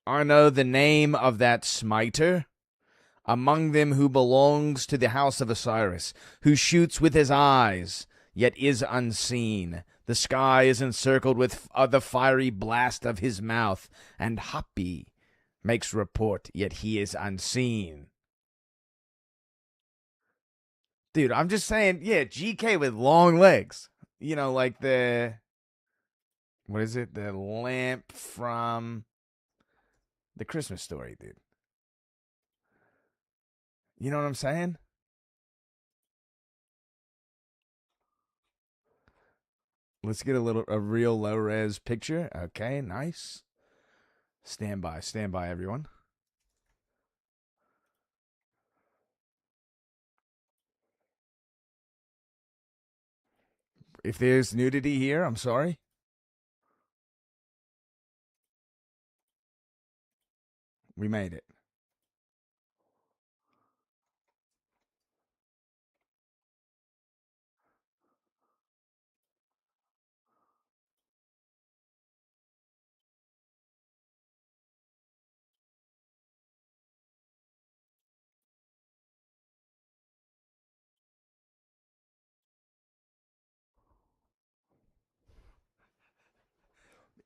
I know the name of that smiter. Among them who belongs to the house of Osiris, who shoots with his eyes, yet is unseen. The sky is encircled with the fiery blast of his mouth, and Hapi makes report, yet he is unseen. Dude, I'm just saying, yeah, GK with long legs. You know, like the... What is it? The lamp from... The Christmas Story, dude. You know what I'm saying? Let's get a real low res picture. Okay, nice. Stand by, everyone. If there's nudity here, I'm sorry. We made it.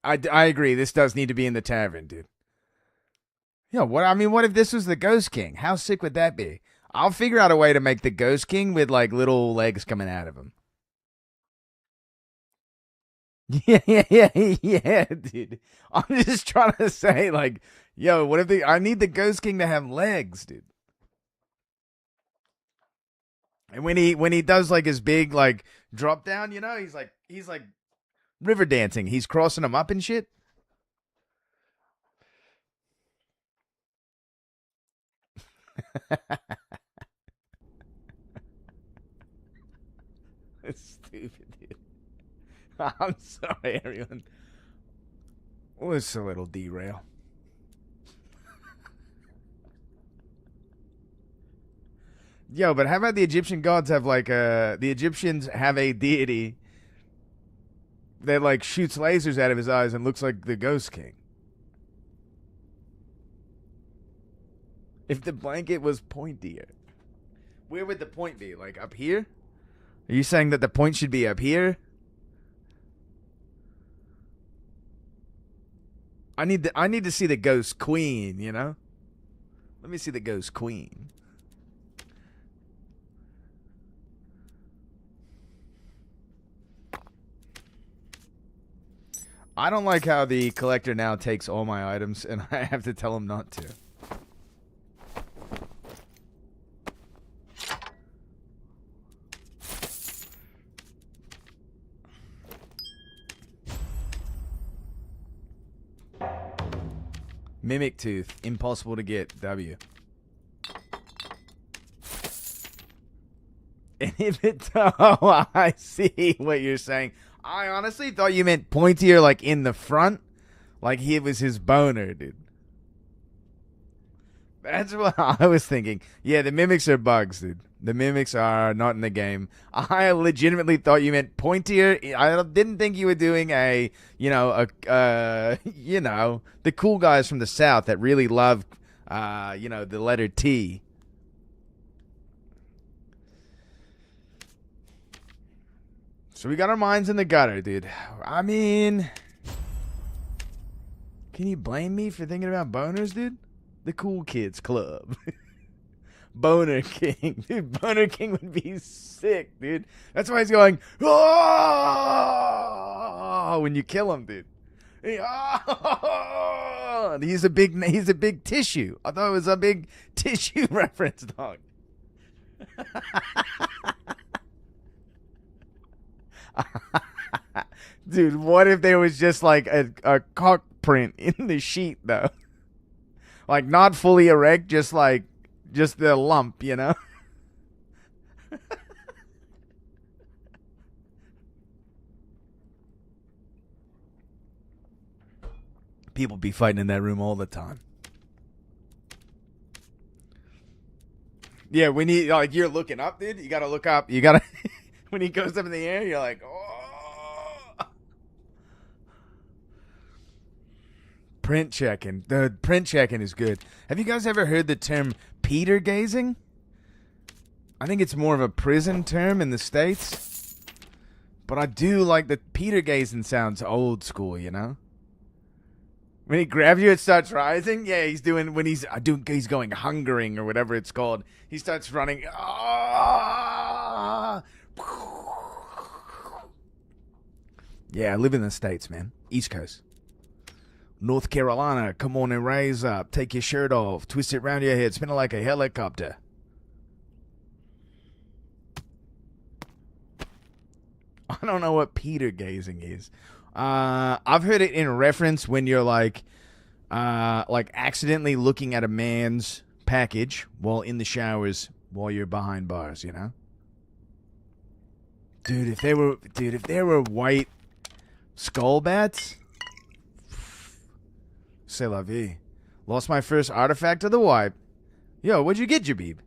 I agree. This does need to be in the tavern, dude. Yo, what if this was the Ghost King? How sick would that be? I'll figure out a way to make the Ghost King with like little legs coming out of him. Yeah, dude. I'm just trying to say, like, yo, what if I need the Ghost King to have legs, dude. And when he does like his big like drop down, you know, he's like river dancing. He's crossing them up and shit. It's stupid, dude. I'm sorry, everyone. Well, it's a little derail. Yo, but how about the Egyptian gods have like the Egyptians have a deity that like shoots lasers out of his eyes and looks like the Ghost King. If the blanket was pointier, where would the point be? Like up here? Are you saying that the point should be up here? I need to see the Ghost Queen, you know? Let me see the Ghost Queen. I don't like how the collector now takes all my items and I have to tell him not to. Mimic Tooth, impossible to get. W. And if it, oh, I see what you're saying. I honestly thought you meant pointier, like in the front, like he was his boner, dude. That's what I was thinking. Yeah, the mimics are bugs, dude. The mimics are not in the game. I legitimately thought you meant pointier. I didn't think you were doing the cool guys from the South that really love, the letter T. So we got our minds in the gutter, dude. I mean, can you blame me for thinking about boners, dude? The Cool Kids Club. Boner King. Dude, Boner King would be sick, dude. That's why he's going, oh, when you kill him, dude. Oh, he's a big tissue. I thought it was a big tissue reference, dog. Dude, what if there was just like a cock print in the sheet, though? Like, not fully erect, just the lump, you know? People be fighting in that room all the time. Yeah, when you, like, you're looking up, dude, you gotta look up. You gotta, when he goes up in the air, you're like, oh. Print checking. The print checking is good. Have you guys ever heard the term Peter gazing? I think it's more of a prison term in the States. But I do like the Peter gazing sounds old school, you know? When he grabs you, it starts rising. Yeah, he's doing, when he's going hungering or whatever it's called. He starts running. Ah! Yeah, I live in the States, man. East Coast. North Carolina, come on and raise up. Take your shirt off. Twist it around your head. Spin it like a helicopter. I don't know what Peter gazing is. I've heard it in reference when you're like accidentally looking at a man's package while in the showers while you're behind bars, you know? Dude, if there were white skull bats, c'est la vie. Lost my first artifact of the wipe. Yo, what'd you get, Jabib?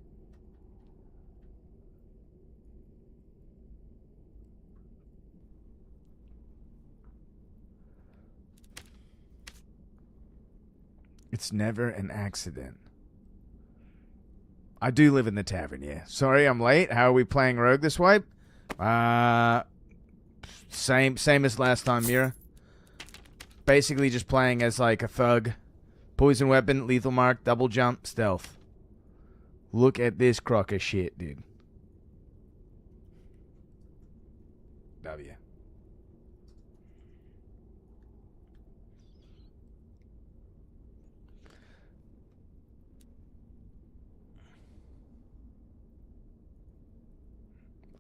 It's never an accident. I do live in the tavern, yeah. Sorry, I'm late. How are we playing Rogue this wipe? Same as last time, Mira. Basically just playing as like a thug. Poison weapon, lethal mark, double jump, stealth. Look at this crock of shit, dude. W.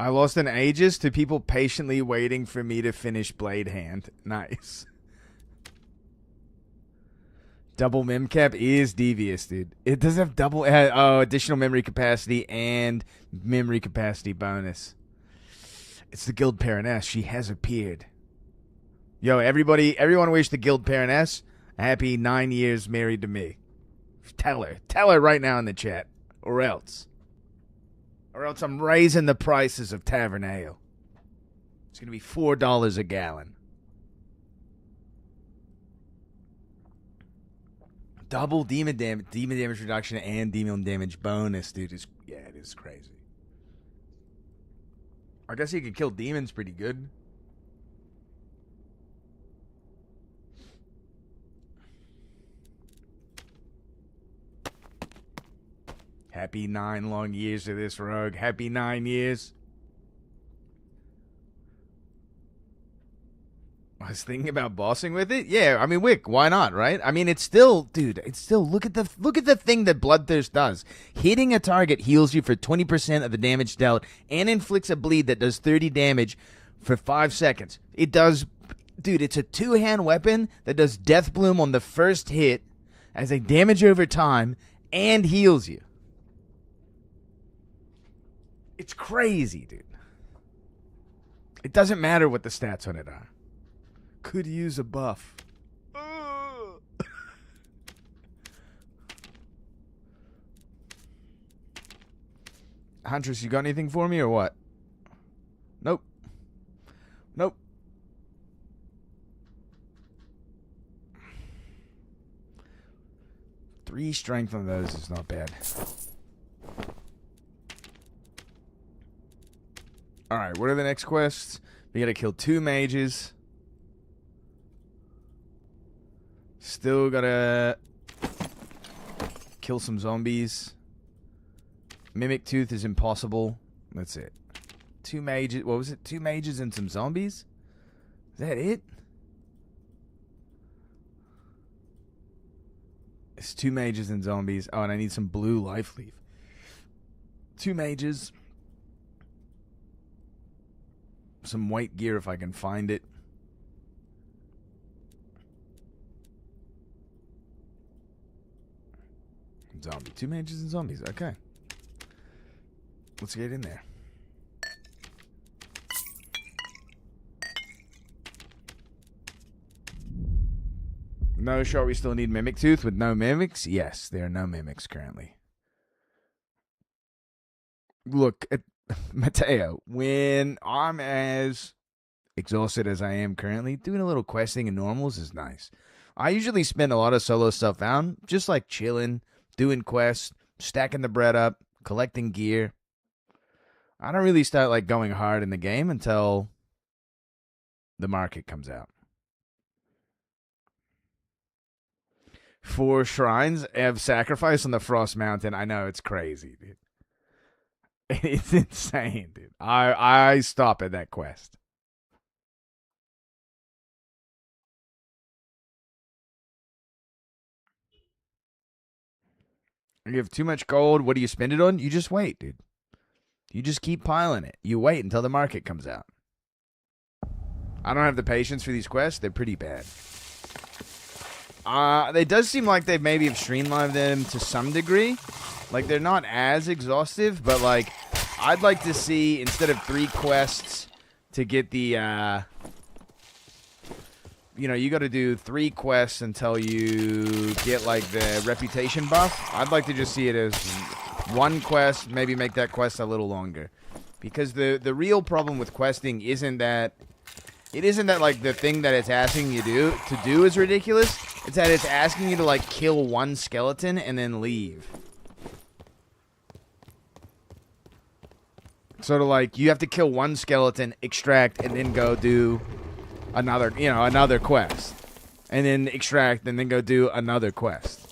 I lost an Aegis to people patiently waiting for me to finish Blade Hand. Nice. Double mem cap is devious, dude. It does have double additional memory capacity and memory capacity bonus. It's the Guild Baroness. She has appeared. Yo, everyone wish the Guild Baroness a happy 9 years married to me. Tell her right now in the chat, or else I'm raising the prices of tavern ale. It's gonna be $4 a gallon. Double demon damage reduction, and demon damage bonus, dude. It is crazy. I guess you can kill demons pretty good. Happy 9 long years to this rogue. Happy 9 years. I was thinking about bossing with it. Yeah, I mean, Wick, why not, right? I mean, it's still, dude, look at the thing that Bloodthirst does. Hitting a target heals you for 20% of the damage dealt and inflicts a bleed that does 30 damage for 5 seconds. It does, dude, it's a 2-hand weapon that does Death Bloom on the first hit as a damage over time and heals you. It's crazy, dude. It doesn't matter what the stats on it are. Could use a buff. Huntress, you got anything for me or what? Nope. Nope. Three strength on those is not bad. Alright, what are the next quests? We gotta kill 2 mages. Still gotta kill some zombies. Mimic Tooth is impossible. That's it. 2 mages. What was it? 2 mages and some zombies? Is that it? It's 2 mages and zombies. Oh, and I need some blue life leaf. 2 mages. Some white gear if I can find it. Zombie. 2 mages and zombies. Okay. Let's get in there. No shot, we still need Mimic Tooth with no mimics? Yes, there are no mimics currently. Look, Mateo, when I'm as exhausted as I am currently, doing a little questing in normals is nice. I usually spend a lot of solo stuff out, just like chilling, doing quests, stacking the bread up, collecting gear. I don't really start like going hard in the game until the market comes out. 4 shrines have sacrifice on the Frost Mountain. I know, it's crazy, dude. It's insane, dude. I stop at that quest. You have too much gold. What do you spend it on? You just wait, dude. You just keep piling it. You wait until the market comes out. I don't have the patience for these quests. They're pretty bad. It does seem like they maybe have streamlined them to some degree. Like, they're not as exhaustive, but, like, I'd like to see, instead of 3 quests to get the, you know, you got to do 3 quests until you get, like, the reputation buff. I'd like to just see it as 1 quest, maybe make that quest a little longer. Because the real problem with questing isn't that, like, the thing that it's asking you to do is ridiculous. It's that it's asking you to, like, kill 1 skeleton and then leave. Sort of like, you have to kill 1 skeleton, extract, and then go do another, you know, another quest. And then extract, and then go do another quest.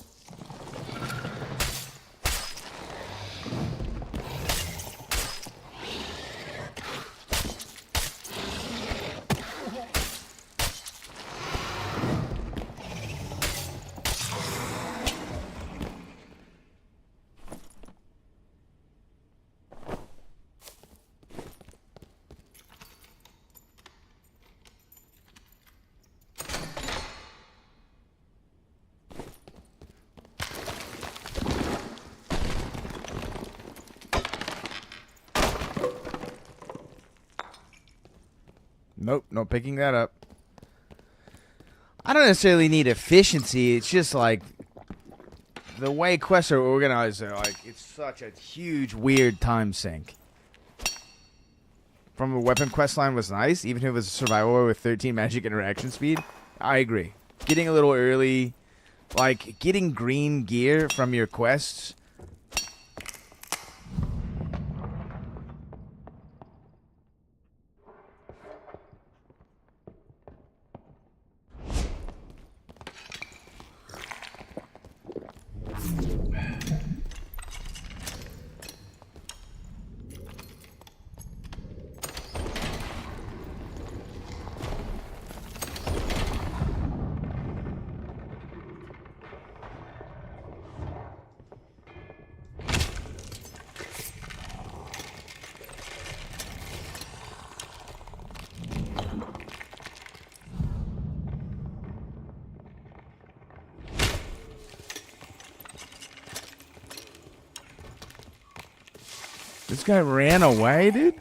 Nope, not picking that up. I don't necessarily need efficiency. It's just like the way quests are organized are like, it's such a huge, weird time sink. From a weapon quest line was nice, even if it was a survival with 13 magic interaction speed. I agree. Getting a little early, like getting green gear from your quests. This guy ran away, dude?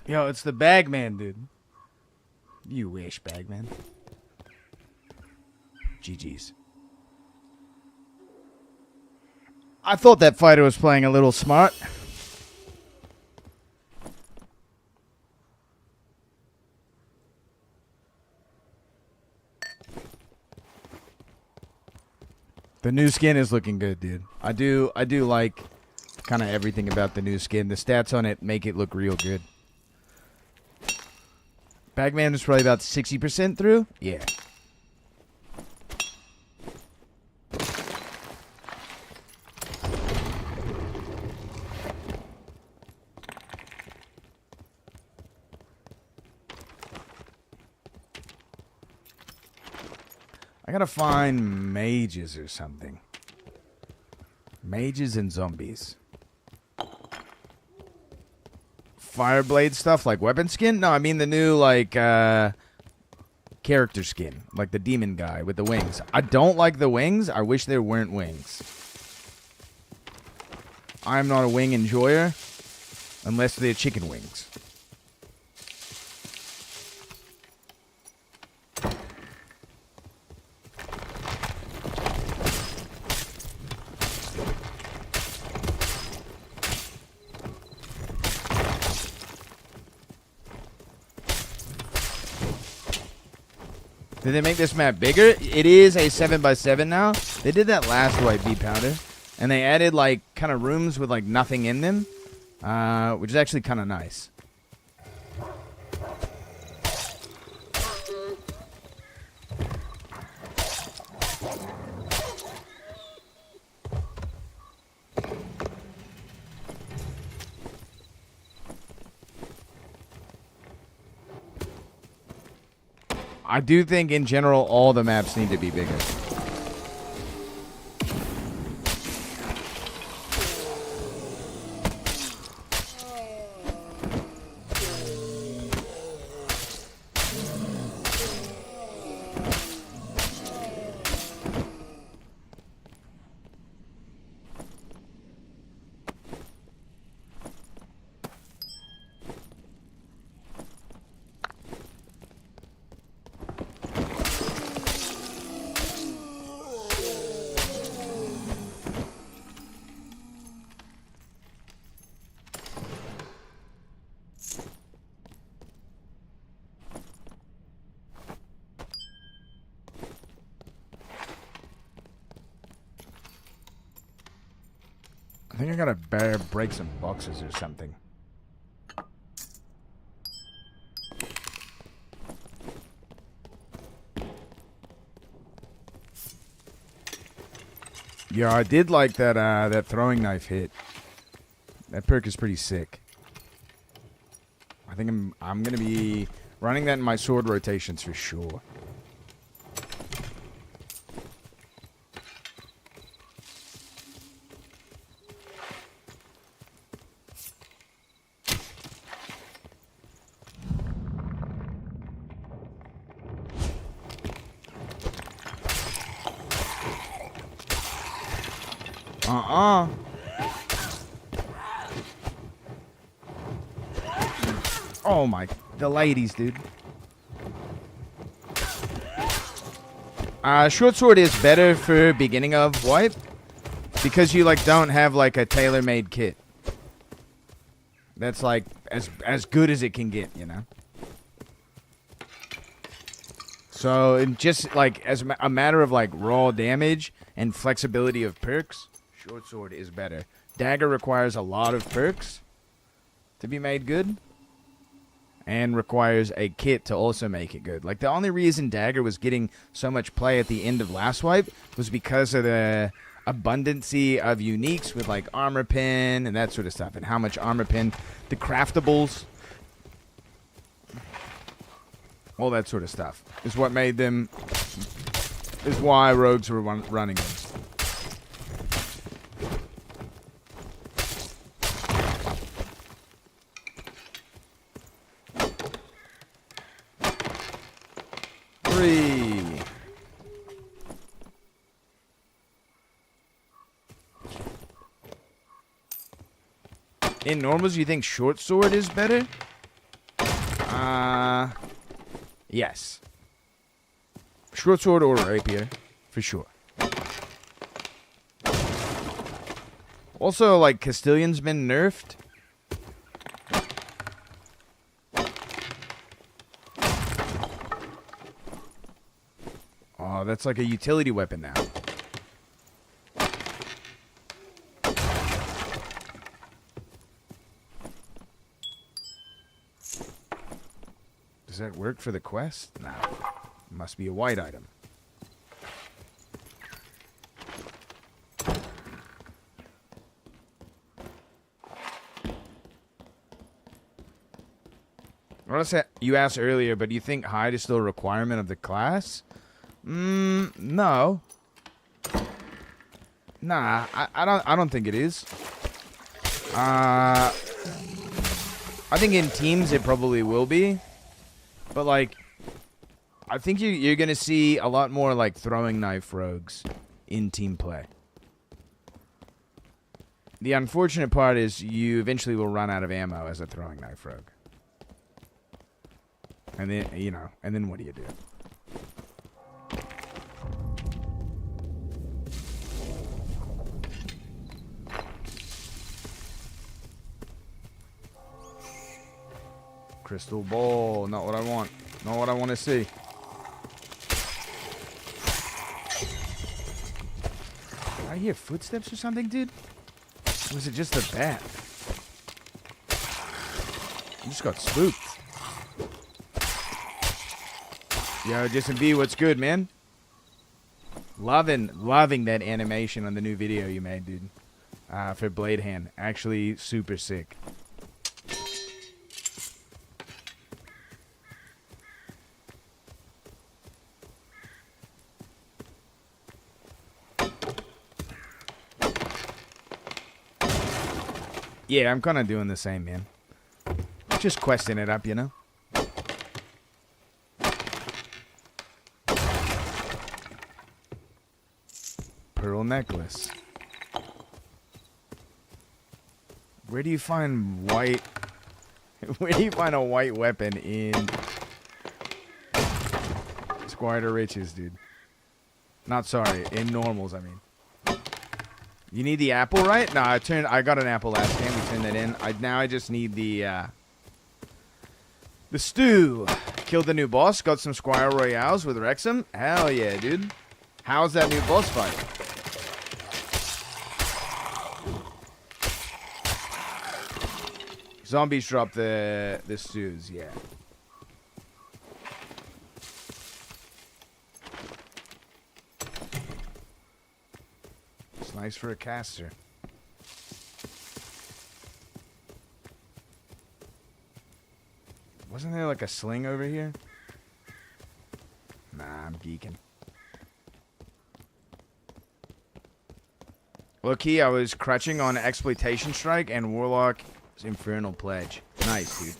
Yo, it's the Bagman, dude. You wish, Bagman. GG's. I thought that fighter was playing a little smart. The new skin is looking good, dude. I do like kind of everything about the new skin. The stats on it make it look real good. Bagman is probably about 60% through? Yeah. I gotta find mages or something. Mages and zombies. Fireblade stuff like weapon skin? No, I mean the new like character skin, like the demon guy with the wings. I don't like the wings. I wish there weren't wings. I'm not a wing enjoyer unless they're chicken wings. Did they make this map bigger? It is a 7x7 now. They did that last wipe, Beat Powder. And they added, like, kind of rooms with, like, nothing in them. Which is actually kind of nice. I do think, in general, all the maps need to be bigger. I think I gotta break some boxes or something. Yeah, I did like that that throwing knife hit. That perk is pretty sick. I think I'm gonna be running that in my sword rotations for sure. Oh my, the ladies, dude. Short sword is better for beginning of wipe because you like don't have like a tailor-made kit. That's like as good as it can get, you know. So it just like as a matter of like raw damage and flexibility of perks, short sword is better. Dagger requires a lot of perks to be made good. And requires a kit to also make it good. Like, the only reason Dagger was getting so much play at the end of last wipe was because of a abundancy of uniques with like armor pin and that sort of stuff, and how much armor pin, the craftables, all that sort of stuff is what made them, is why rogues were running them. In normals, you think short sword is better? Yes. Short sword or rapier, for sure. Also, like, Castillion's been nerfed. Oh, that's like a utility weapon now. Does that work for the quest? Nah. Must be a white item. Honestly, you asked earlier, but do you think hide is still a requirement of the class? No. Nah, I don't think it is. I think in teams it probably will be. But, like, I think you're going to see a lot more, like, throwing knife rogues in team play. The unfortunate part is you eventually will run out of ammo as a throwing knife rogue. And then, you know, and then what do you do? Crystal ball, not what I want. Not what I want to see. Did I hear footsteps or something, dude? Or was it just a bat? I just got spooked. Yo, Jason B, what's good, man? Loving that animation on the new video you made, dude. For Blade Hand. Actually, super sick. Yeah, I'm kind of doing the same, man. Just questing it up, you know? Pearl necklace. Where do you find white... Where do you find a white weapon in... Squire to Riches, dude? Not sorry, in normals, I mean. You need the apple, right? No, I got an apple last game. We turned that in. Now I just need the stew. Killed the new boss. Got some Squire Royales with Wrexham. Hell yeah, dude. How's that new boss fight? Zombies drop the stews, yeah. Nice for a caster. Wasn't there like a sling over here? Nah, I'm geeking. Low-key, I was crutching on Exploitation Strike and Warlock's Infernal Pledge. Nice, dude.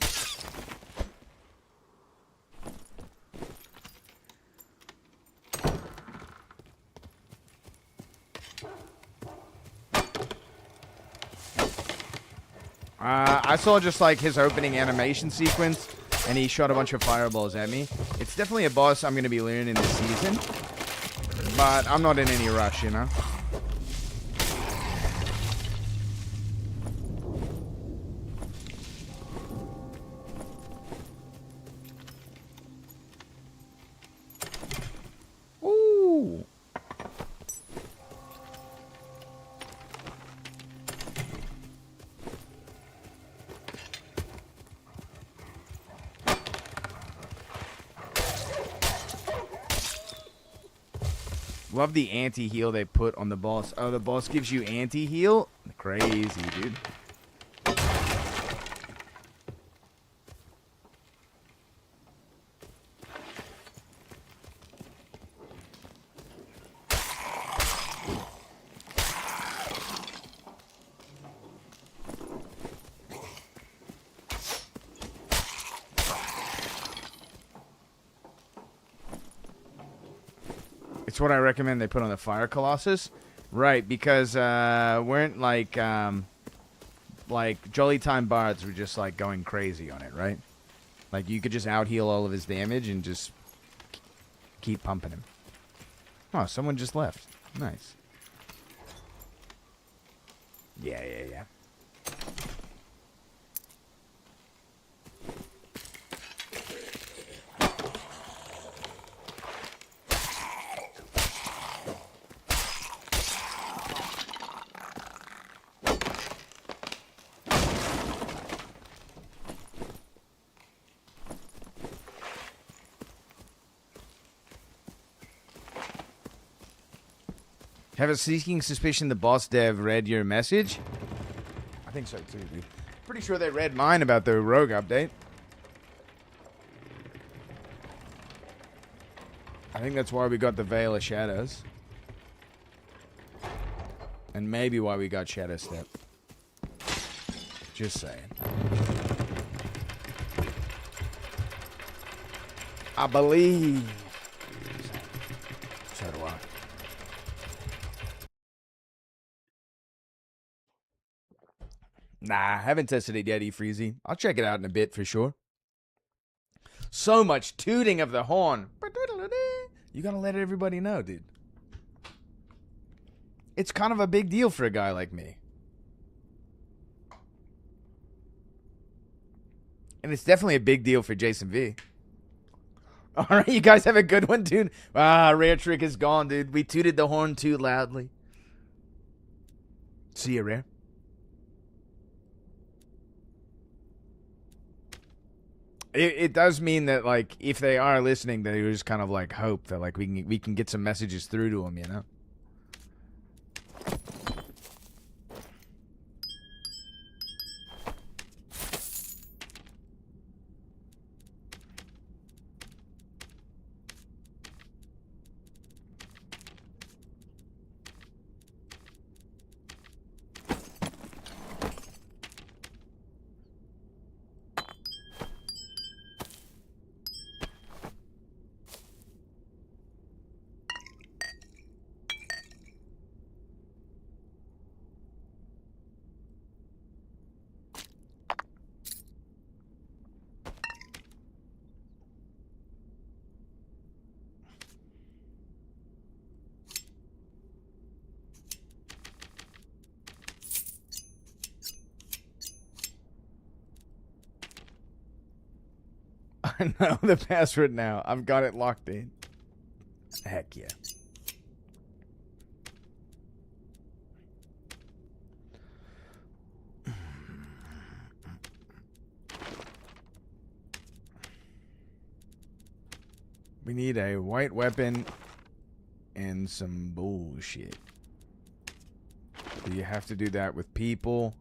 I saw just like his opening animation sequence, and he shot a bunch of fireballs at me. It's definitely a boss I'm going to be learning this season, but I'm not in any rush, you know? Ooh. Love the anti-heal they put on the boss. Oh, the boss gives you anti-heal? Crazy, dude. It's what I recommend they put on the Fire Colossus. Right, because weren't like Jolly Time Bards were just like going crazy on it, right? Like you could just out heal all of his damage and just keep pumping him. Oh, someone just left. Nice. Yeah. Have a sneaking suspicion the boss dev read your message? I think so too, dude. Pretty sure they read mine about the Rogue update. I think that's why we got the Veil of Shadows. And maybe why we got Shadow Step. Just saying. I believe. So do I. Nah, I haven't tested it yet, E-Freezy. I'll check it out in a bit for sure. So much tooting of the horn. You gotta let everybody know, dude. It's kind of a big deal for a guy like me. And it's definitely a big deal for Jason V. Alright, you guys have a good one, dude. Ah, Rare Trick is gone, dude. We tooted the horn too loudly. See you, Rare. It does mean that, like, if they are listening, they just kind of, like, hope that, like, we can get some messages through to them, you know? I know the password now. I've got it locked in. Heck yeah. We need a white weapon and some bullshit. Do you have to do that with people?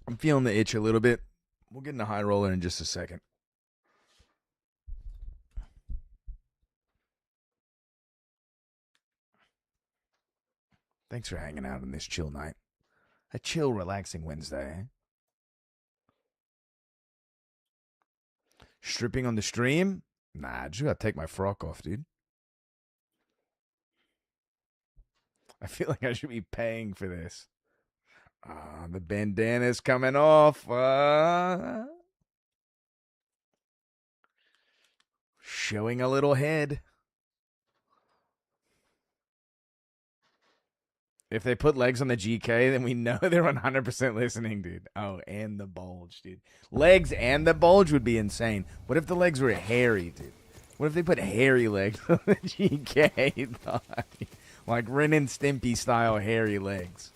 I'm feeling the itch a little bit. We'll get in a high roller in just a second. Thanks for hanging out on this chill night. A chill, relaxing Wednesday, eh? Stripping on the stream? Nah, I just gotta take my frock off, dude. I feel like I should be paying for this. The bandana's coming off. Showing a little head. If they put legs on the GK, then we know they're 100% listening, dude. Oh, and the bulge, dude. Legs and the bulge would be insane. What if the legs were hairy, dude? What if they put hairy legs on the GK? Like Ren and Stimpy style hairy legs.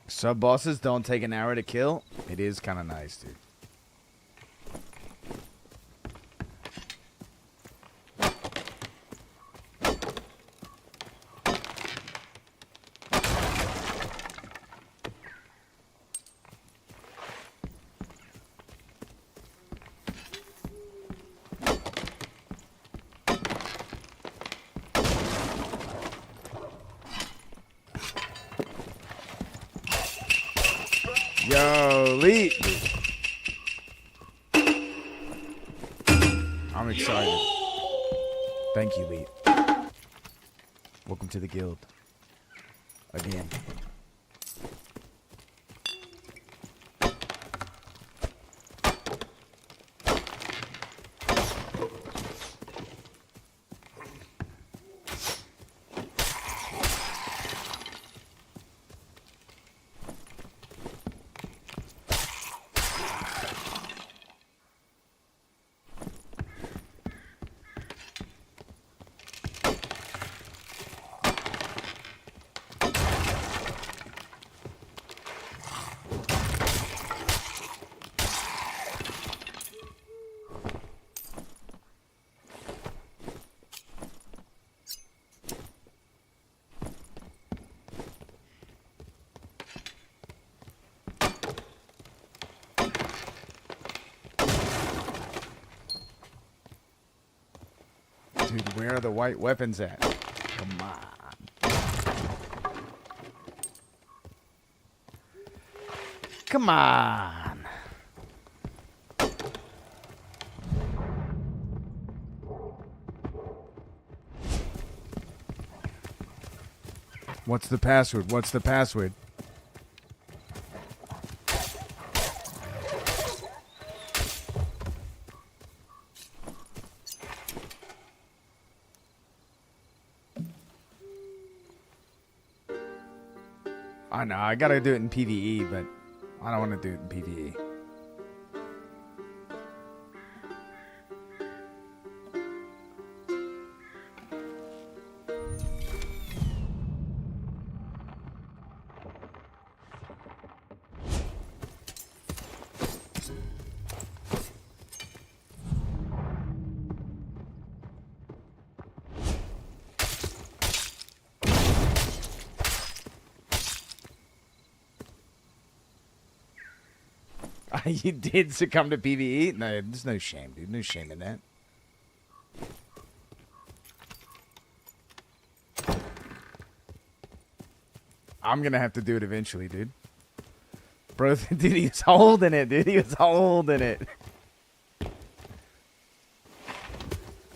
Sub bosses don't take an hour to kill. It is kind of nice, dude. Yo, Leet. I'm excited. Thank you, Leet. Welcome to the guild. Again. Dude, where are the white weapons at? Come on. Come on. What's the password? What's the password? I know, I gotta do it in PvE, but I don't want to do it in PvE. You did succumb to PvE? No, there's no shame, dude. No shame in that. I'm gonna have to do it eventually, dude. Bro, dude, he was holding it, dude. He was holding it.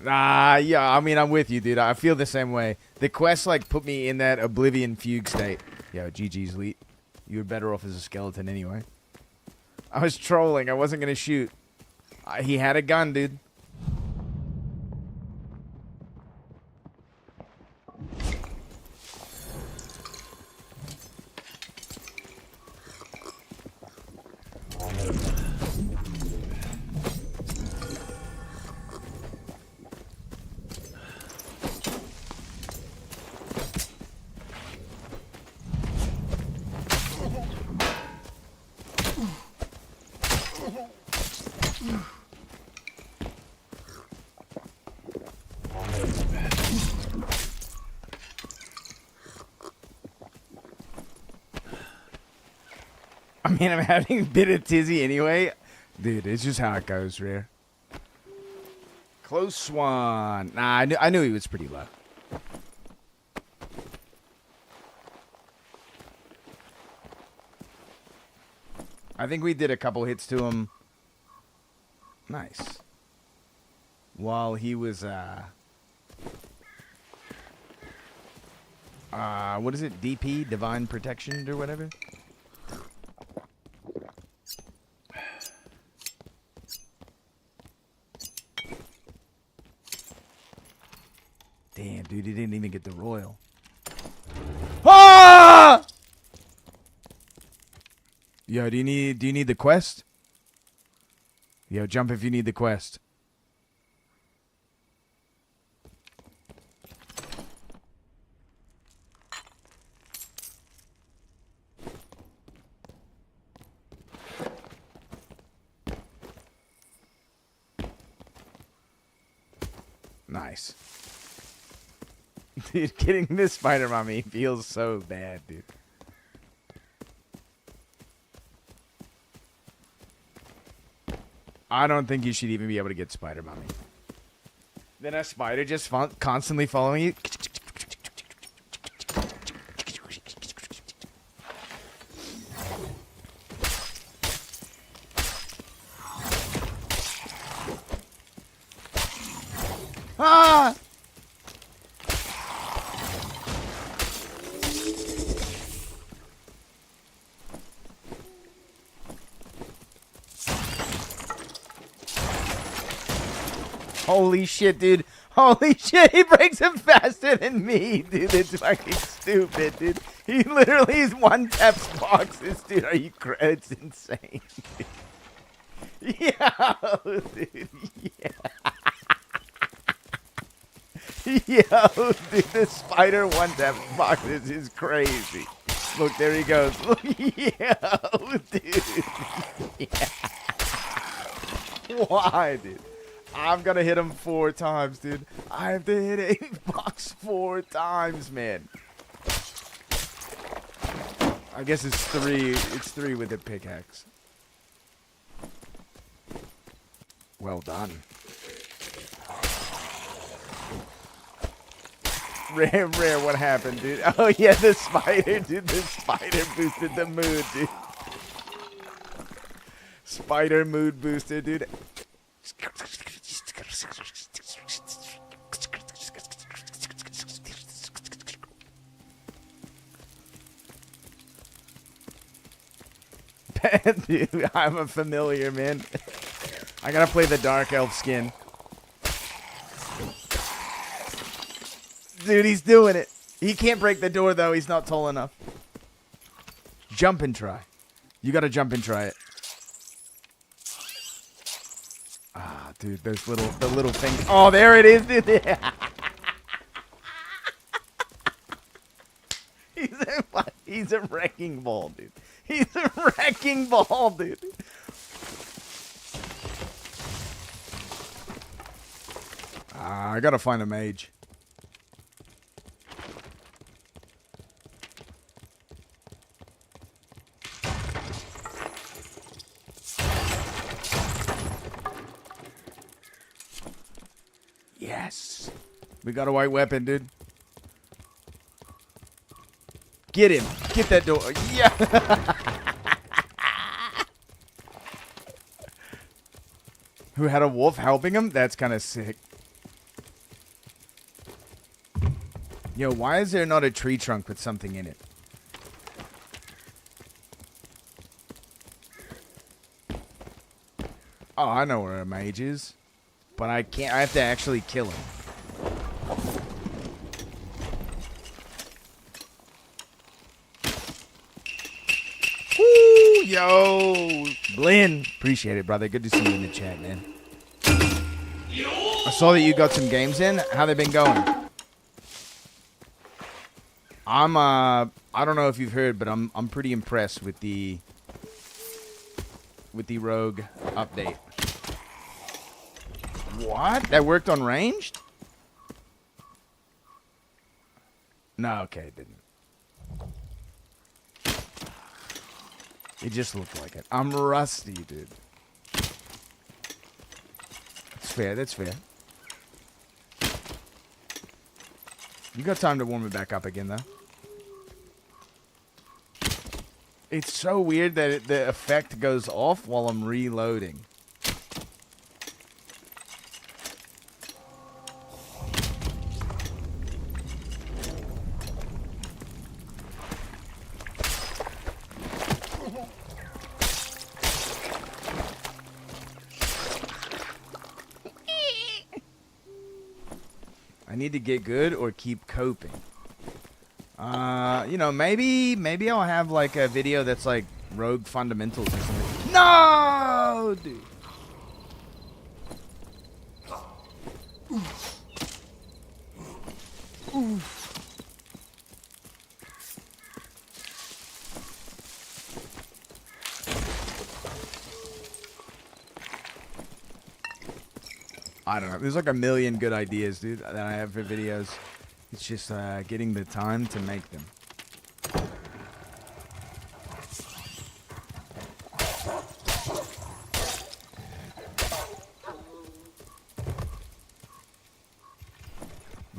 Nah, yeah, I mean, I'm with you, dude. I feel the same way. The quest, like, put me in that oblivion fugue state. Yo, GG's, Leet. You were better off as a skeleton anyway. I was trolling. I wasn't going to shoot. He had a gun, dude. I mean, I'm having a bit of tizzy anyway. Dude, it's just how it goes, Rare. Close one. Nah, I knew he was pretty low. I think we did a couple hits to him. Nice. While he was, what is it? DP? Divine Protection or whatever? Damn, dude, he didn't even get the royal. Ah! Yo, do you need the quest? Yo, jump if you need the quest. Nice. Dude, getting this spider mommy feels so bad, dude. I don't think you should even be able to get spider mommy. Then a spider just constantly following you. Ah! Holy shit, dude. Holy shit, he breaks him faster than me, dude. It's fucking stupid, dude. He literally is one taps boxes, dude. Are you crazy? It's insane. Dude. Yeah, dude. Yeah. Yo, dude, the spider one tap boxes is crazy. Look, there he goes. Look, yo, dude. Yeah. Why, dude? I'm gonna hit him 4 times, dude. I have to hit a box 4 times, man. I guess it's 3. It's 3 with a pickaxe. Well done. Rare, what happened, dude? Oh, yeah, the spider, dude. The spider boosted the mood, dude. Spider mood booster, dude. Dude, I'm a familiar, man. I gotta play the Dark Elf skin. Dude, he's doing it. He can't break the door, though. He's not tall enough. Jump and try. You gotta jump and try it. Ah, dude, the little thing. Oh, there it is, dude. He's a wrecking ball, dude. He's a wrecking ball, dude. I gotta find a mage. Yes. We got a white weapon, dude. Get him. Get that door. Yeah. Who had a wolf helping him? That's kind of sick. Yo, why is there not a tree trunk with something in it? Oh, I know where a mage is. But I can't. I have to actually kill him. Woo, yo, Blinn. Appreciate it, brother. Good to see you in the chat, man. I saw that you got some games in. How they been going? I don't know if you've heard, but I'm pretty impressed with the rogue update. What? That worked on ranged? No, okay, it didn't. It just looked like it. I'm rusty, dude. That's fair. That's fair. You got time to warm it back up again, though. It's so weird that the effect goes off while I'm reloading. I need to get good or keep coping. You know, maybe I'll have like a video that's like Rogue Fundamentals or something. No, dude. Oof. I don't know. There's like a million good ideas, dude, that I have for videos. It's just getting the time to make them.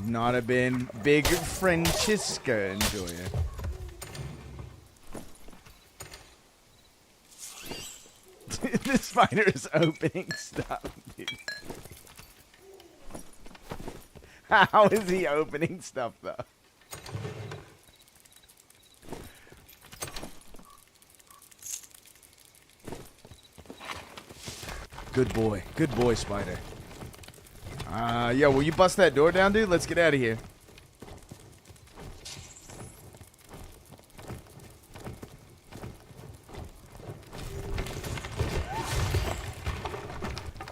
Not a big Francisca enjoyer. The spider is opening stuff, dude. How is he opening stuff, though? Good boy, Spider. Yo, will you bust that door down, dude? Let's get out of here.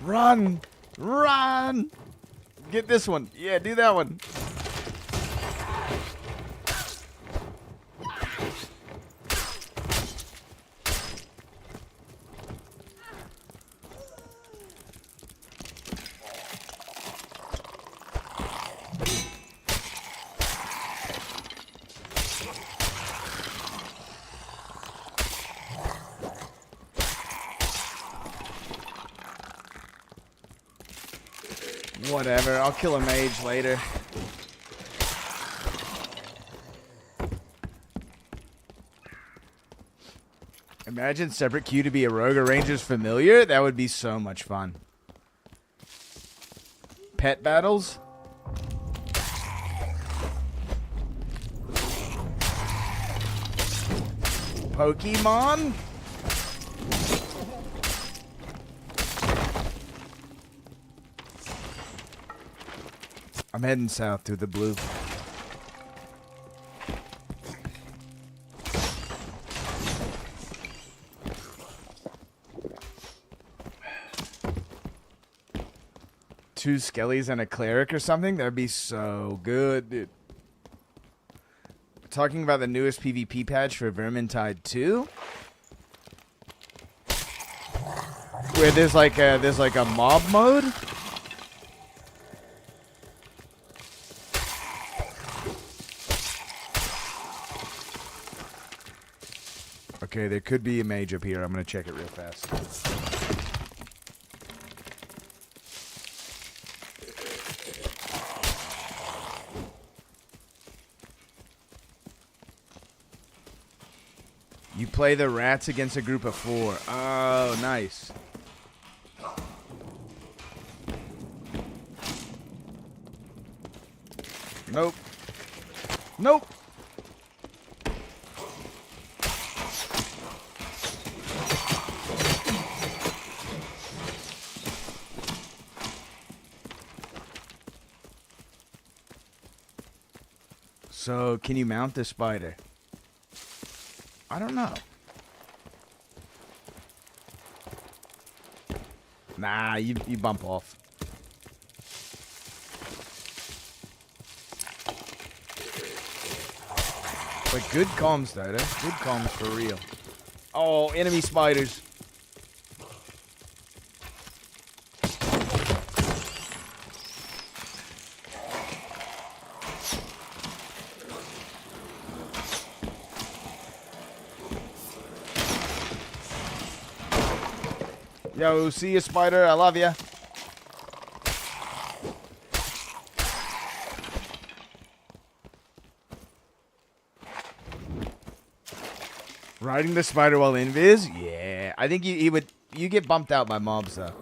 Run! Run! Get this one. Yeah, do that one. Whatever, I'll kill a mage later. Imagine separate queue to be a Rogue or Ranger's familiar. That would be so much fun. Pet battles? Pokemon? I'm heading south through the blue. Two skellies and a cleric or something? That'd be so good, dude. We're talking about the newest PvP patch for Vermintide 2? Where there's like a mob mode? Okay, there could be a mage up here. I'm gonna check it real fast. You play the rats against a group of 4. Oh, nice. Nope. Nope. So, can you mount the spider? I don't know. Nah, you bump off. But good comms, though. Good comms for real. Oh, enemy spiders. Yo, see you, Spider. I love you. Riding the spider while invis? Yeah. I think he would. You get bumped out by mobs, though.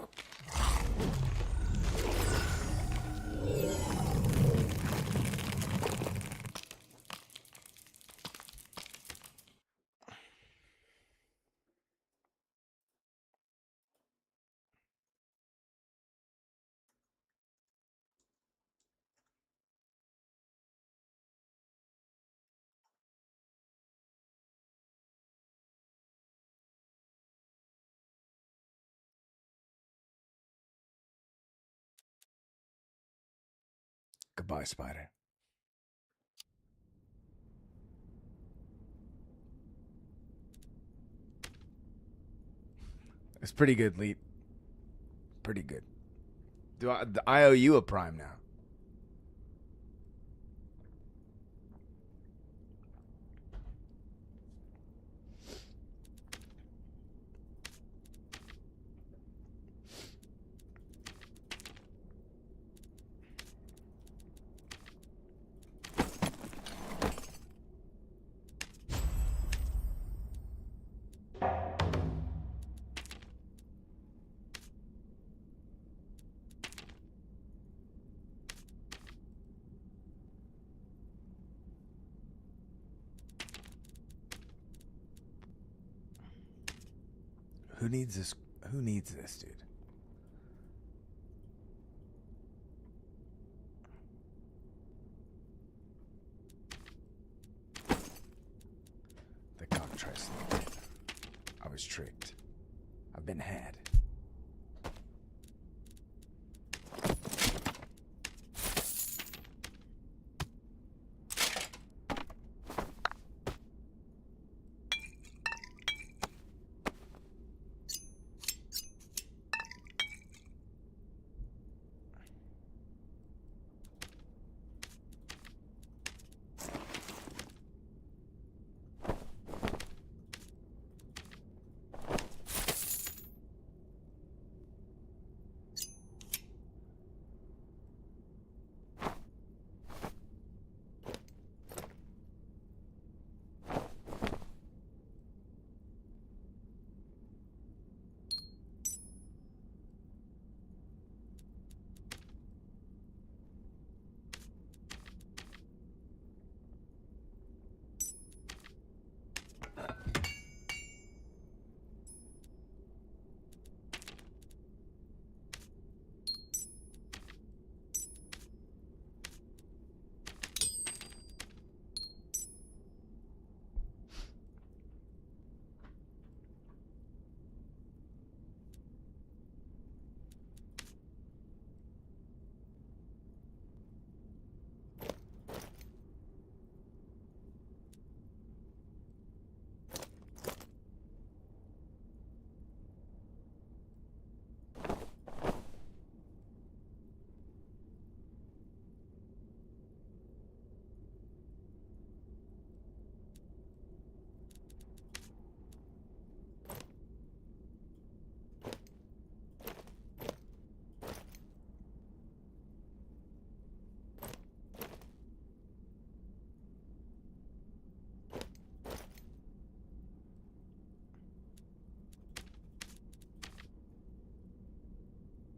Goodbye, spider. It's pretty good, Leap. Pretty good. I owe you a prime now. Who needs this? Who needs this, dude? The cockatrice. I was tricked. I've been had.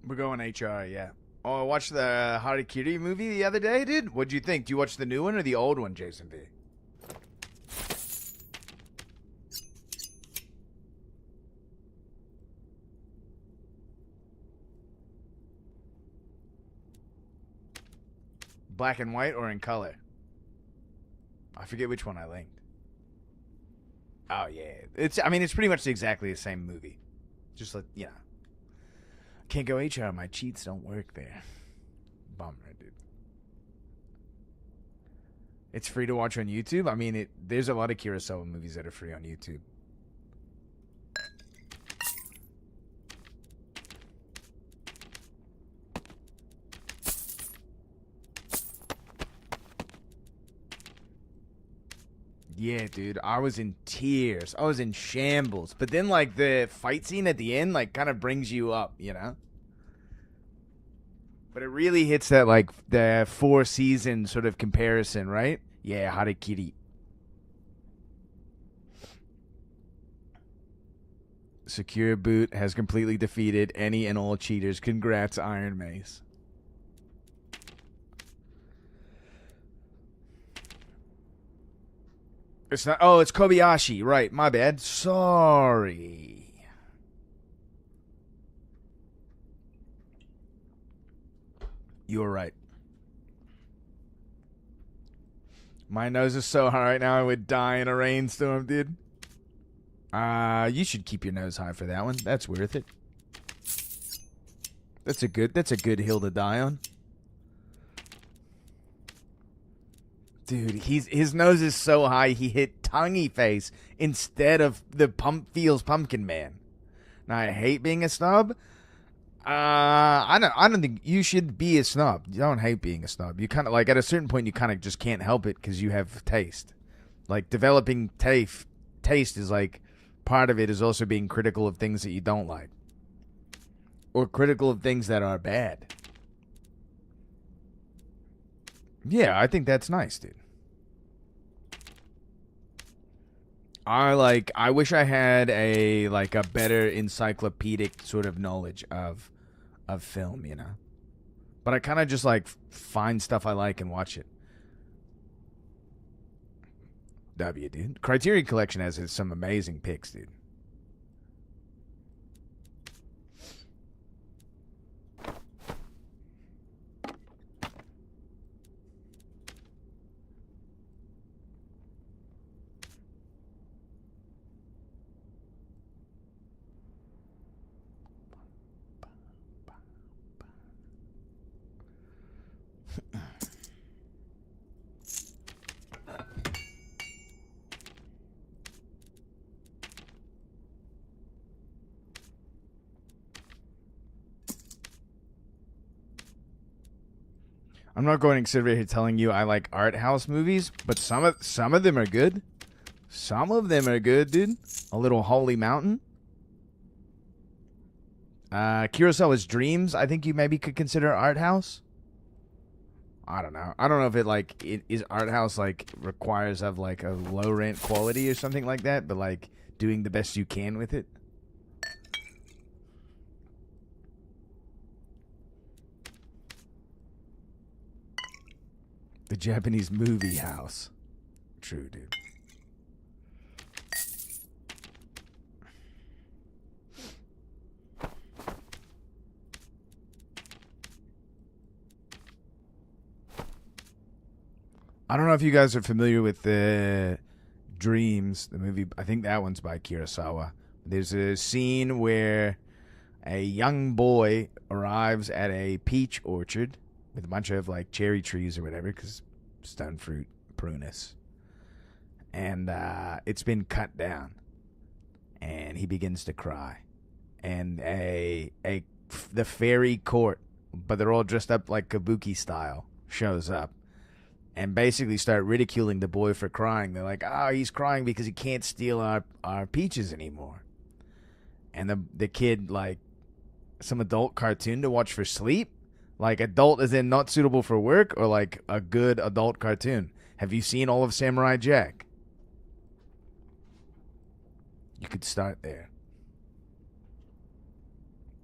We're going HR, yeah. Oh, I watched the Harikiri movie the other day, dude. What'd you think? Do you watch the new one or the old one, Jason B? Black and white or in color? I forget which one I linked. Oh yeah, I mean it's pretty much exactly the same movie. Just like, you know. Can't go HR, my cheats don't work there. Bummer, dude. It's free to watch on YouTube? I mean, there's a lot of Kurosawa movies that are free on YouTube. Yeah, dude, I was in tears. I was in shambles. But then, like, the fight scene at the end, like, kind of brings you up, you know? But it really hits that, like, the 4 season sort of comparison, right? Yeah, Harakiri. Secure Boot has completely defeated any and all cheaters. Congrats, Iron Mace. It's not. Oh, it's Kobayashi. Right. My bad. Sorry. You were right. My nose is so high right now I would die in a rainstorm, dude. You should keep your nose high for that one. That's worth it. That's a good hill to die on. Dude, his nose is so high he hit Tonguey Face instead of the Feels Pumpkin Man. Now I hate being a snob. I don't think you should be a snob. You don't hate being a snob. You kind of like at a certain point you kind of just can't help it because you have taste. Like developing taste is like part of it is also being critical of things that you don't like or critical of things that are bad. Yeah, I think that's nice, dude. I wish I had a better encyclopedic sort of knowledge of film, you know. But I kind of just like find stuff I like and watch it. W, dude. Criterion Collection has some amazing picks, dude. I'm not going to sit right here telling you I like art house movies, but some of them are good. Some of them are good, dude. A little Holy Mountain. Kurosawa's Dreams, I think you maybe could consider art house. I don't know. I don't know if it is art house like requires of like a low rent quality or something like that, but like doing the best you can with it. The Japanese movie house. True, dude. I don't know if you guys are familiar with the Dreams, the movie. I think that one's by Kurosawa. There's a scene where a young boy arrives at a peach orchard with a bunch of like cherry trees or whatever, because stone fruit, prunus, and it's been cut down, and he begins to cry, and the fairy court, but they're all dressed up like kabuki style, shows up and basically start ridiculing the boy for crying. They're like, "Oh, he's crying because he can't steal our peaches anymore," and the kid like some adult cartoon to watch for sleep. Like adult as in not suitable for work, or like a good adult cartoon. Have you seen all of Samurai Jack? You could start there.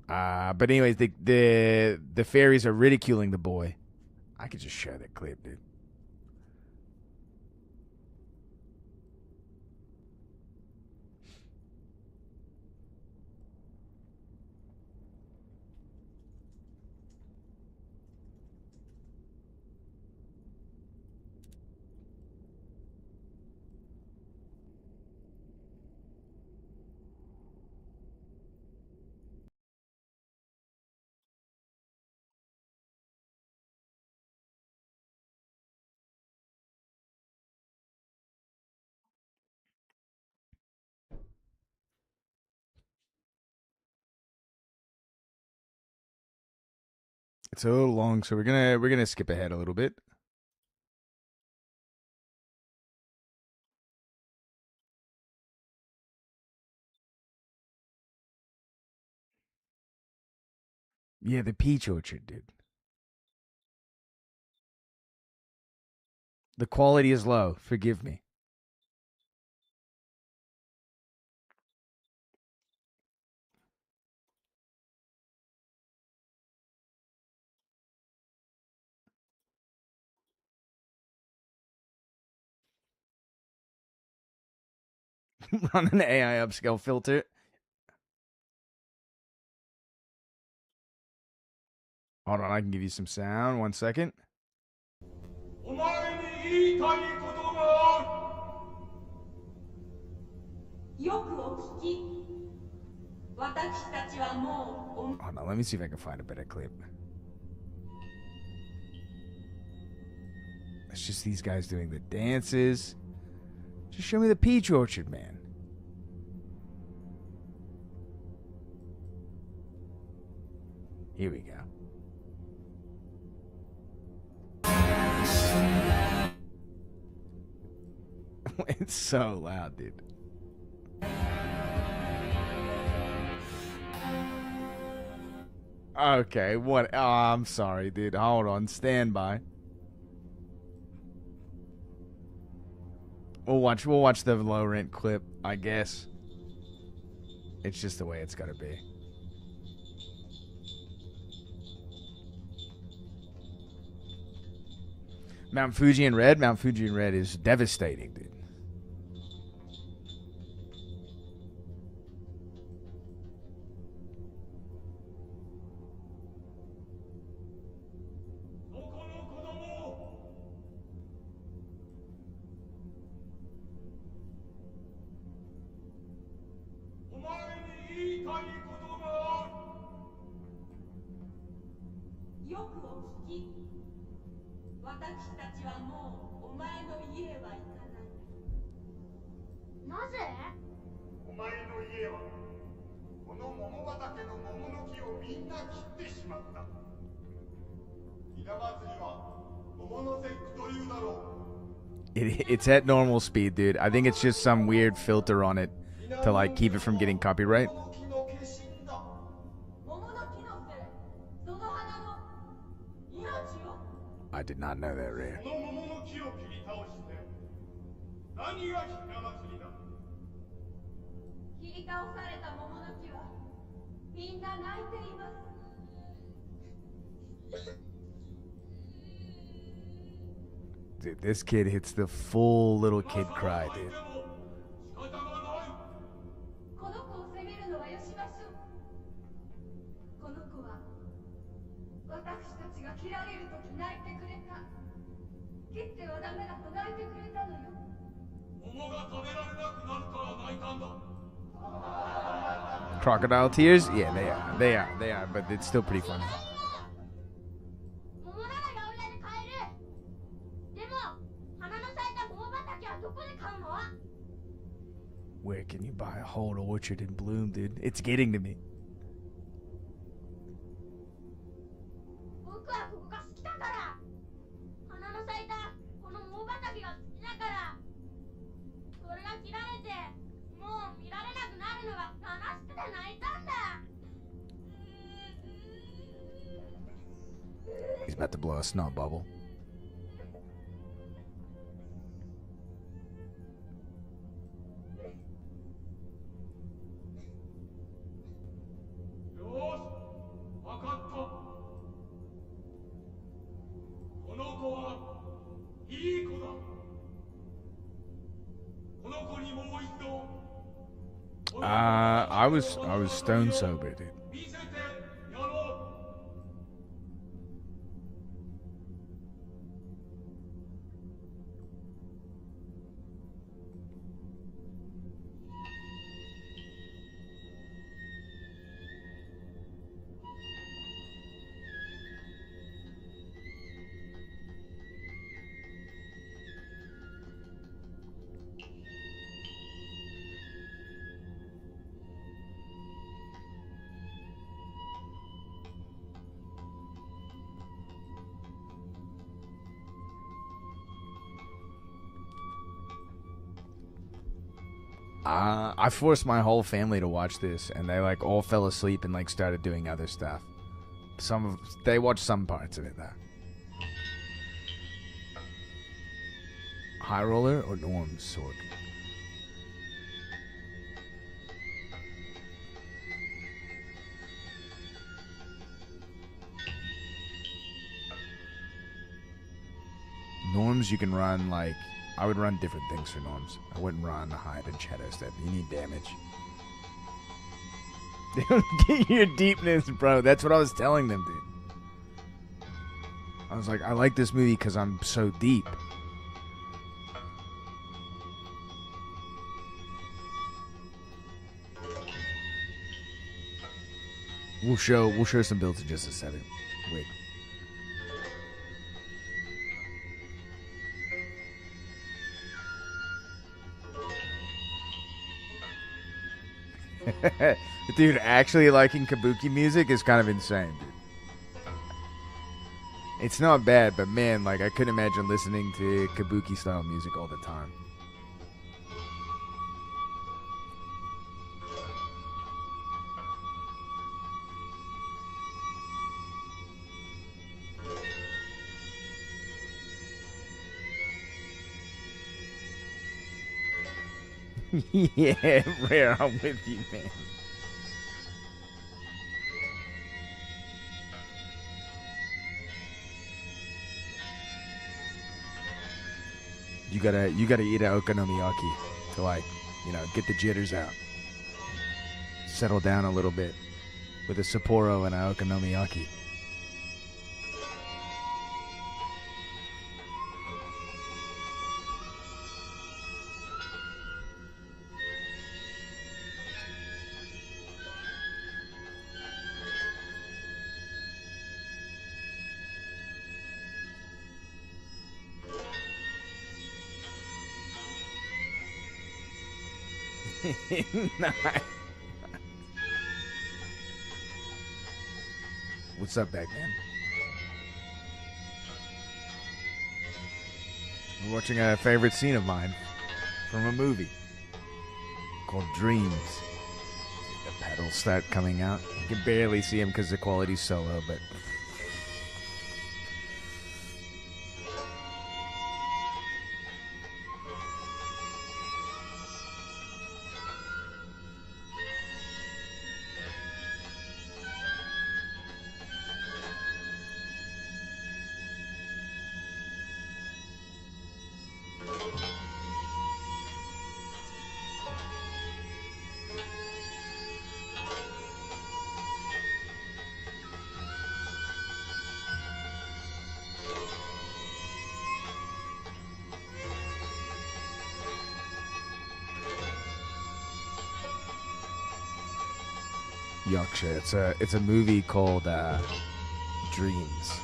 But anyways, the fairies are ridiculing the boy. I could just share that clip, dude. It's a little long, so we're gonna skip ahead a little bit. Yeah, the peach orchard, dude. The quality is low. Forgive me. Run an AI upscale filter. Hold on, I can give you some sound. 1 second. お前に言いたいことがある。よくお聞き。私たちはもう Hold on, let me see if I can find a better clip. It's just these guys doing the dances. Just show me the peach orchard, man. Here we go. It's so loud, dude. Okay, what? Oh, I'm sorry, dude. Hold on. Stand by. We'll watch the low rent clip, I guess. It's just the way it's gotta be. Mount Fuji in red? Mount Fuji in red is devastating, dude. It's at normal speed, dude. I think it's just some weird filter on it to like keep it from getting copyright. I did not know that, Rare. 切り倒された桃の木はみんな泣いています。 Dude, this kid hits the full little kid cry, dude. この子を責めるのはよしましょう。この子は私たちが切られるとき泣いてくれた。切ってはダメだと泣いてくれたのよ。桃が食べられなくなるから泣いたんだ。 Crocodile tears? Yeah, they are, but it's still pretty funny. Where can you buy a whole orchard in bloom, dude? It's getting to me. He's about to blow a snot bubble. I was stone sober, dude. I forced my whole family to watch this, and they like all fell asleep and like started doing other stuff. They watched some parts of it though. High Roller or Norm's Sword? Norms you can run like I would run different things for Norms. I wouldn't run Hide and Shadow Step. You need damage. Get your deepness, bro. That's what I was telling them, dude. I was like, I like this movie because I'm so deep. We'll show some builds in just a second. Wait. Dude, actually liking kabuki music is kind of insane, dude. It's not bad, but man, like I couldn't imagine listening to kabuki style music all the time. Yeah, Rare, I'm with you, man. You gotta eat an okonomiyaki to like, get the jitters out. Settle down a little bit with a Sapporo and an okonomiyaki. Nice. What's up, Bagman? We're watching a favorite scene of mine from a movie called Dreams. The pedals start coming out. You can barely see them because the quality's so low, but... Yaksha. It's a movie called Dreams.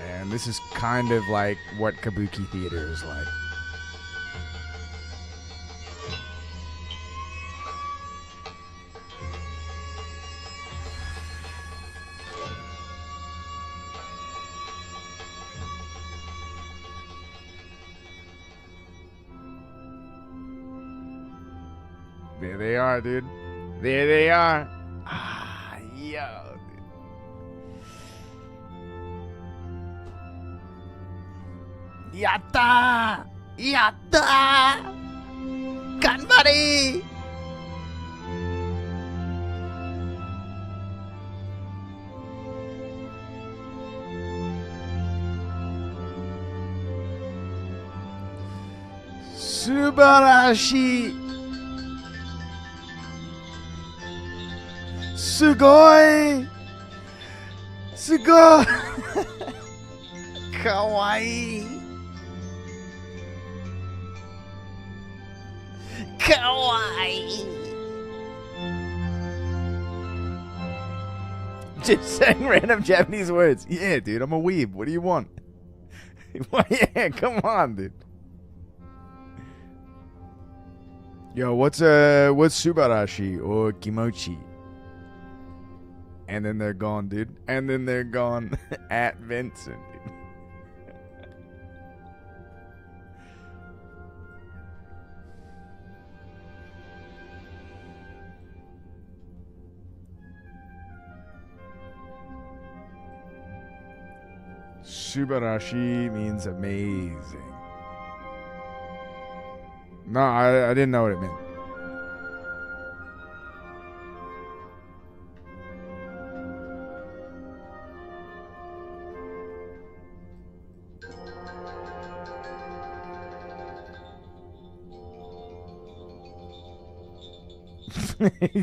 And this is kind of like what kabuki theater is like. There they are, dude. There they are. Ah, yo, dude. Yatta! Yatta! Ganbare! Subarashi! Sugoi! Sugoi! Kawaii! Kawaii! Just saying random Japanese words. Yeah, dude, I'm a weeb. What do you want? Yeah, come on, dude. Yo, what's Subarashi or Kimochi? And then they're gone, dude. And then they're gone at Vincent, dude. Subarashi means amazing. No, I didn't know what it meant.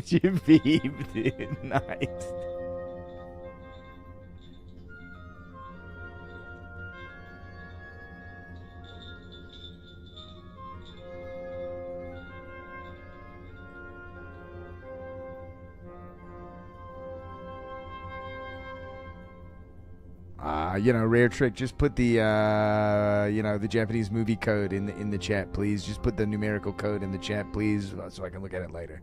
You beeped it. Nice. Rare trick. Just put the, the Japanese movie code in the chat, please. Just put the numerical code in the chat, please, so I can look at it later.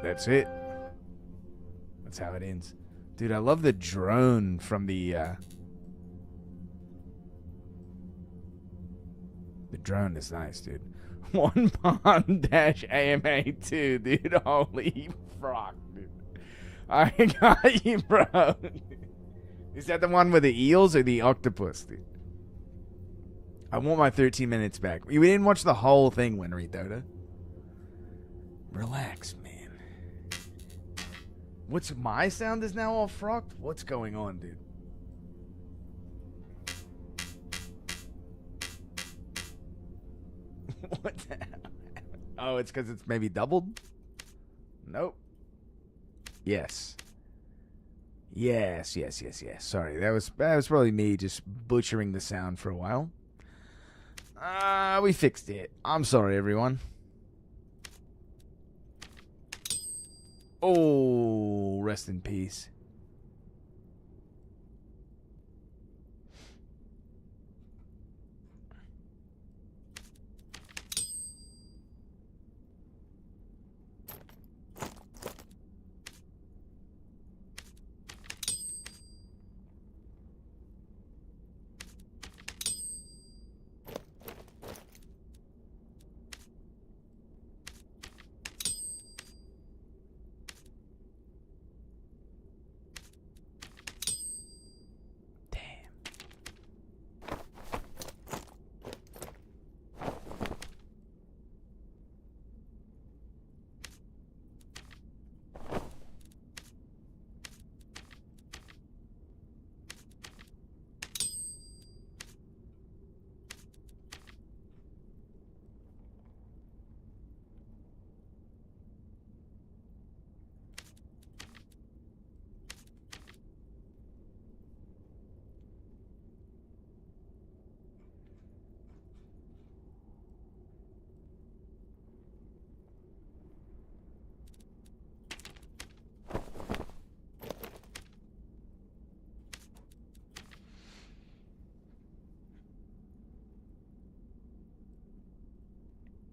That's it. That's how it ends. Dude, I love the drone from the drone is nice, dude. 1 pond dash AMA 2, dude. Holy fuck, dude. I got you, bro. Is that the one with the eels or the octopus, dude? I want my 13 minutes back. We didn't watch the whole thing, Winry Dota. Relax, man. What's my sound is now all frocked? What's going on, dude? What the hell? Oh, it's because it's maybe doubled? Nope. Yes. Yes. Sorry, that was probably me just butchering the sound for a while. We fixed it. I'm sorry, everyone. Oh, rest in peace.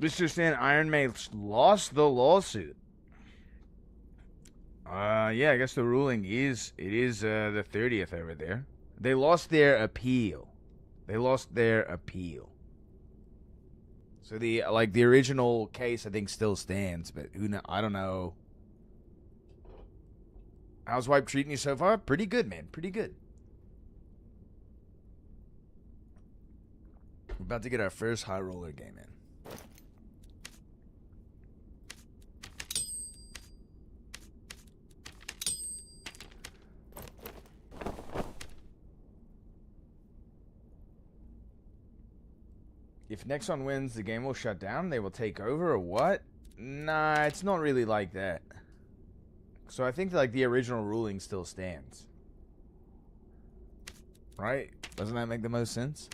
Mr. Stan, Iron Man lost the lawsuit. Yeah, I guess the ruling is the 30th over there. They lost their appeal. So the original case I think still stands, but I don't know. How's Wipe treating you so far? Pretty good, man. Pretty good. We're about to get our first high roller game in. If Nexon wins, the game will shut down? They will take over or what? Nah, it's not really like that. So I think the original ruling still stands. Right? Doesn't that make the most sense?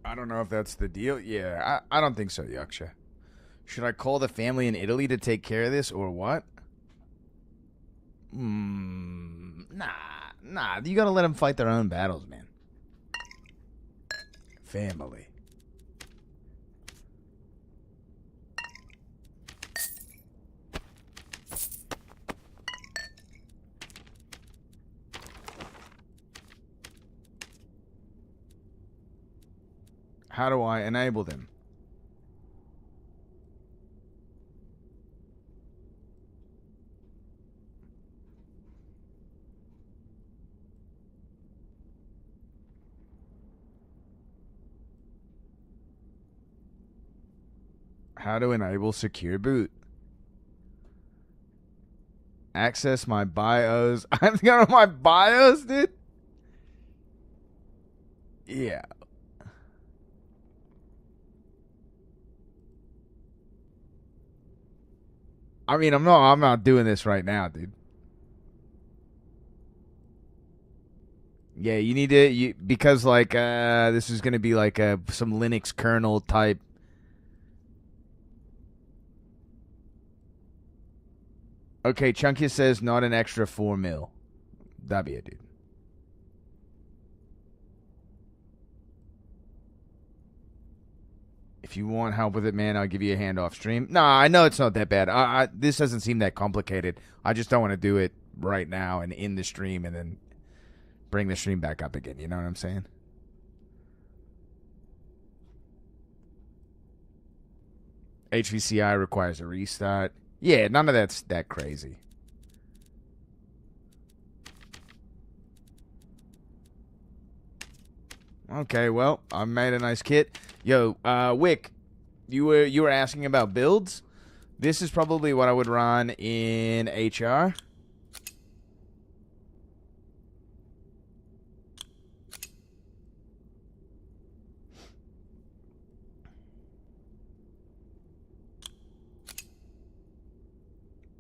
I don't know if that's the deal. Yeah, I don't think so, Yaksha. Should I call the family in Italy to take care of this or what? Nah. You gotta let them fight their own battles, man. Family. How do I enable them? How to enable secure boot. Access my BIOS. I'm going to my BIOS, dude? Yeah. I mean, I'm not doing this right now, dude. Yeah, you need to because like this is going to be like some Linux kernel type. Okay, Chunky says not an extra 4 mil. That'd be it, dude. If you want help with it, man, I'll give you a hand off stream. Nah, I know it's not that bad. This doesn't seem that complicated. I just don't want to do it right now and in the stream and then bring the stream back up again. You know what I'm saying? HVCI requires a restart. Yeah, none of that's that crazy. Okay, well, I made a nice kit. Yo, Wick, you were asking about builds. This is probably what I would run in HR.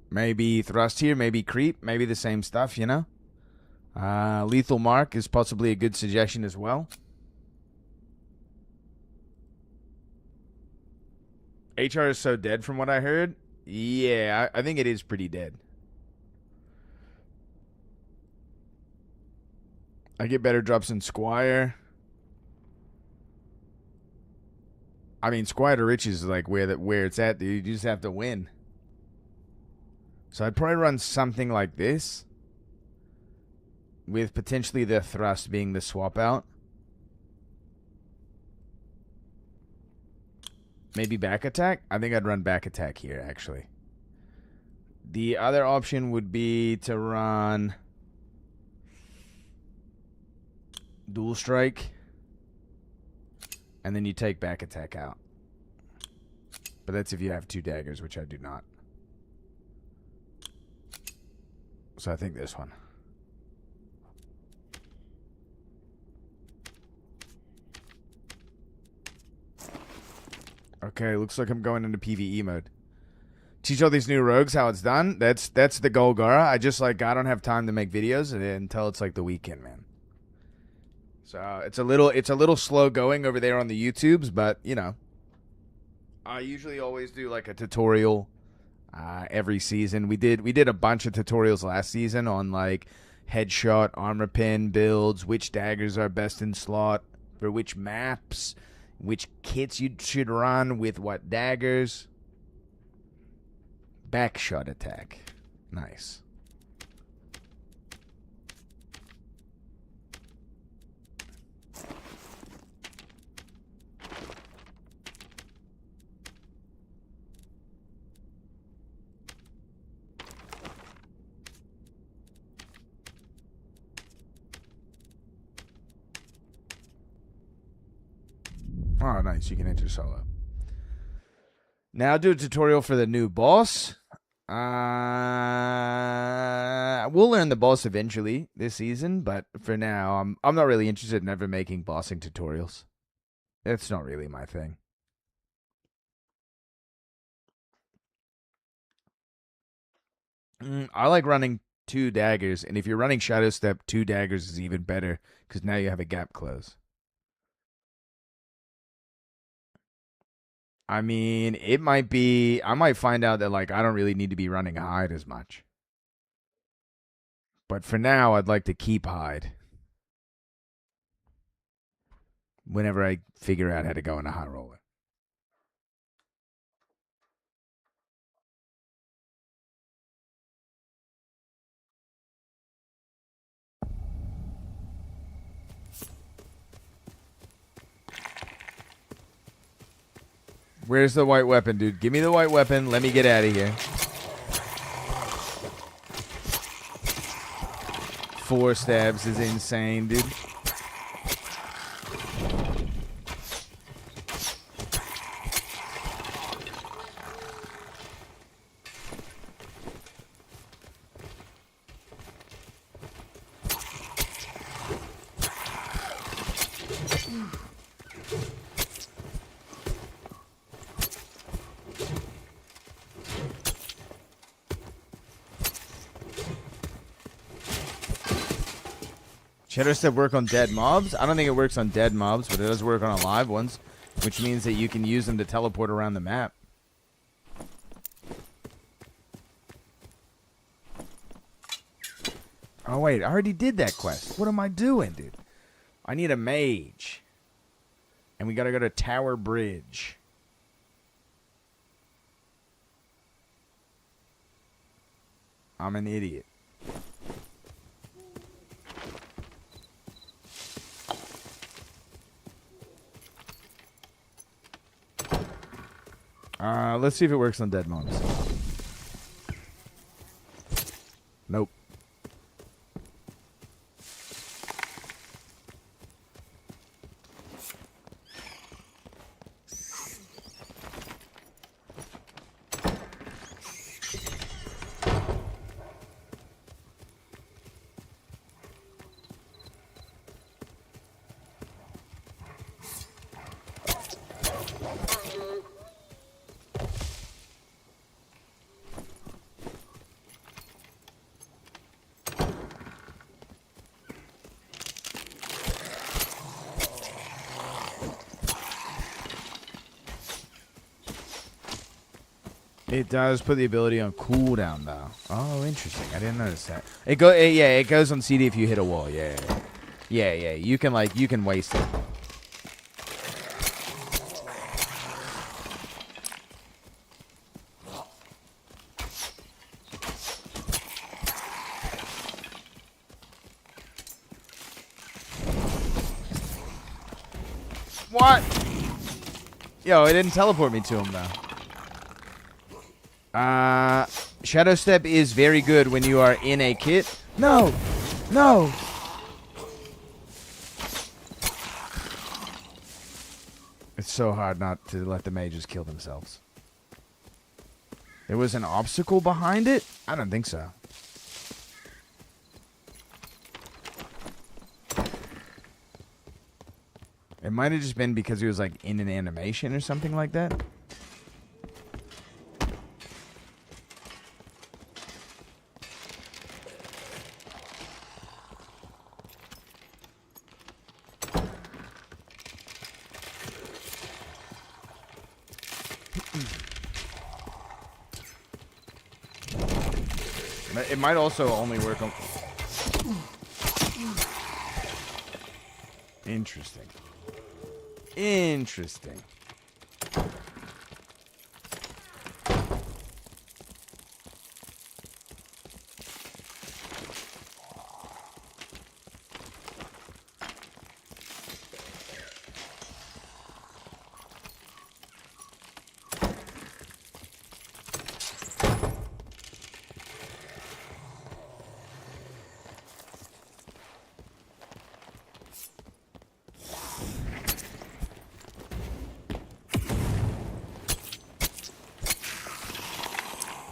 Maybe thrust here, maybe creep, maybe the same stuff, you know? Lethal Mark is possibly a good suggestion as well. HR is so dead from what I heard. Yeah, I think it is pretty dead. I get better drops in Squire. I mean, Squire to Rich is like where it's at, dude. You just have to win. So I'd probably run something like this, with potentially the thrust being the swap out. Maybe back attack? I think I'd run back attack here, actually. The other option would be to run dual strike, and then you take back attack out. But that's if you have 2 daggers, which I do not. So I think this one. Okay, looks like I'm going into PvE mode. Teach all these new rogues how it's done. That's the goal, Gara. I don't have time to make videos until it's like the weekend, man. So it's a little slow going over there on the YouTubes, but you know, I usually always do like a tutorial every season. We did a bunch of tutorials last season on like headshot, armor pin builds, which daggers are best in slot for which maps, which kits you should run with what daggers. Backshot attack. Nice. Oh, nice. You can enter solo. Now do a tutorial for the new boss. We'll learn the boss eventually this season, but for now, I'm not really interested in ever making bossing tutorials. That's not really my thing. I like running 2 daggers, and if you're running Shadow Step, 2 daggers is even better, because now you have a gap close. I mean, it might be... I might find out that, like, I don't really need to be running hide as much. But for now, I'd like to keep hide. Whenever I figure out how to go in a high roller. Where's the white weapon, dude? Give me the white weapon. Let me get out of here. 4 stabs is insane, dude. Shadow Step work on dead mobs? I don't think it works on dead mobs, but it does work on alive ones, which means that you can use them to teleport around the map. Oh, wait. I already did that quest. What am I doing, dude? I need a mage. And we gotta go to Tower Bridge. I'm an idiot. Let's see if it works on dead mobs. Nope. It does put the ability on cooldown, though. Oh, interesting. I didn't notice that. It goes on CD if you hit a wall. Yeah. You can waste it. What? Yo, it didn't teleport me to him, though. Shadow Step is very good when you are in a kit. No! It's so hard not to let the mages kill themselves. There was an obstacle behind it? I don't think so. It might have just been because he was like in an animation or something like that. It might also only work on... Interesting.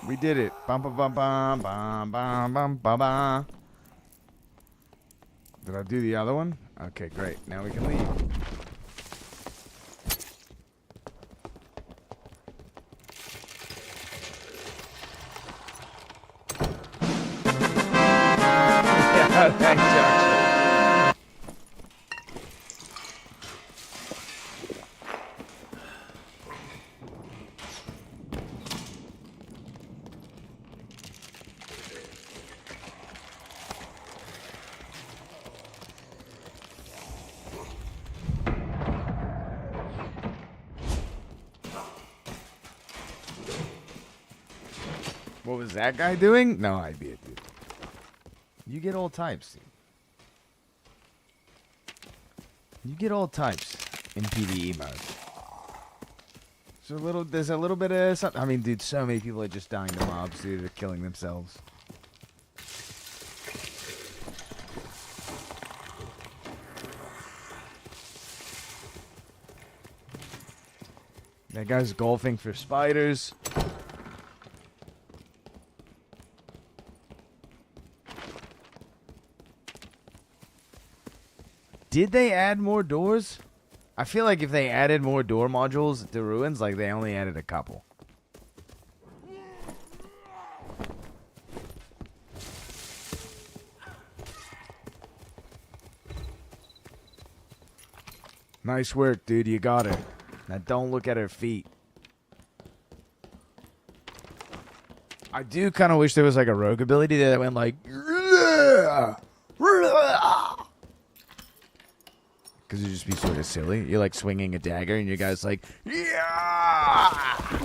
We did it. Bum, bum, bum, bum, bum, bum, bum, bum, bum. Did I do the other one? Okay, great. Now we can leave. Yeah, thanks, Josh. What was that guy doing? No idea, dude. You get all types, dude. You get all types in PvE mode. There's a little bit of something. I mean, dude, so many people are just dying to mobs, dude. They're killing themselves. That guy's golfing for spiders. Did they add more doors? I feel like if they added more door modules to Ruins, like they only added a couple. Nice work, dude. You got her. Now don't look at her feet. I do kind of wish there was like a rogue ability that went like... Because it'd just be sort of silly. You're like swinging a dagger and your guy's like... Yeah!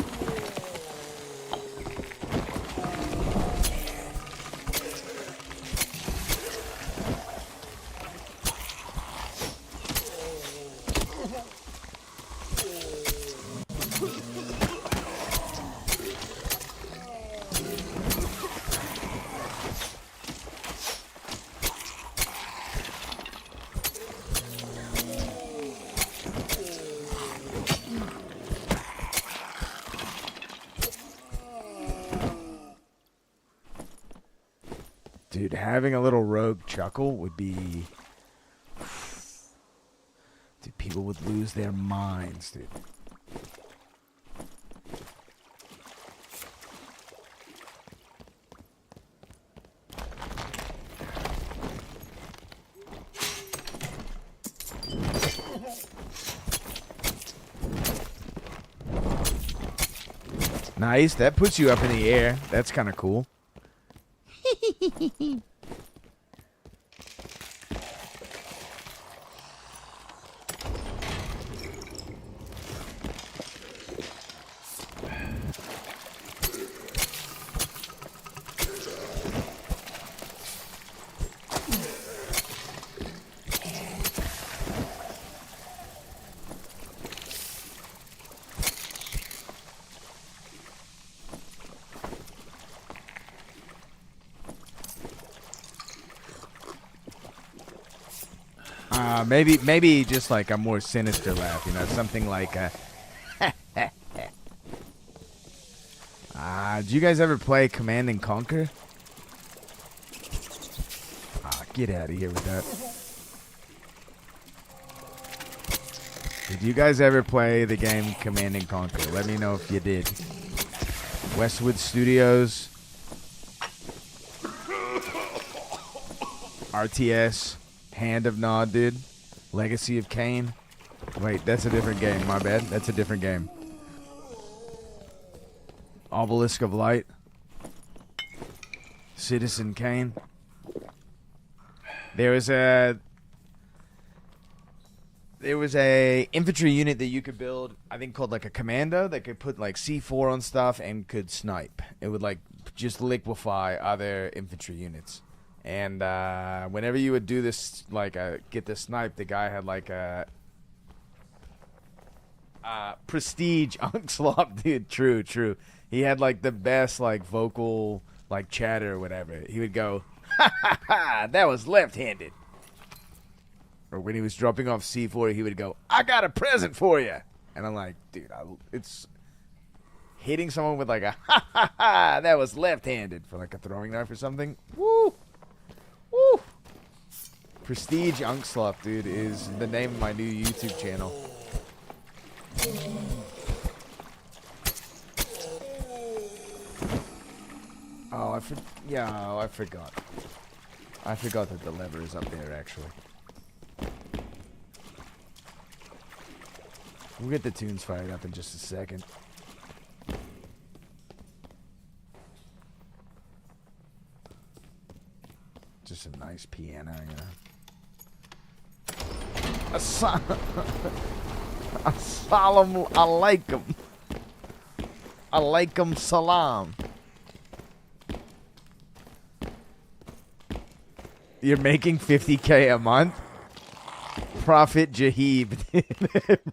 Dude, having a little rogue chuckle would be... Dude, people would lose their minds, dude. Nice, that puts you up in the air. That's kind of cool. Maybe just like a more sinister laugh, you know, something like a... Did you guys ever play Command and Conquer? Get out of here with that. Did you guys ever play the game Command and Conquer? Let me know if you did. Westwood Studios. RTS. Hand of Nod, dude. Legacy of Kain. Wait, that's a different game. My bad. That's a different game. Obelisk of Light. Citizen Kane. There was a infantry unit that you could build, I think called like a commando, that could put like C4 on stuff and could snipe. It would like just liquefy other infantry units. And whenever you would do this, like get the snipe, the guy had like a prestige onslaught, dude. True. He had like the best like vocal like chatter or whatever. He would go, "Ha ha ha! That was left-handed." Or when he was dropping off C4, he would go, "I got a present for you." And I'm like, dude, it's hitting someone with like a "ha ha ha! That was left-handed" for like a throwing knife or something. Woo! Woo! Prestige Unksluff, dude, is the name of my new YouTube channel. Oh, I forgot. I forgot that the lever is up there, actually. We'll get the tunes fired up in just a second. Just a nice piano, you know. Assalamu alaikum. Alaikum salam. You're making 50K a month? Prophet Jahib.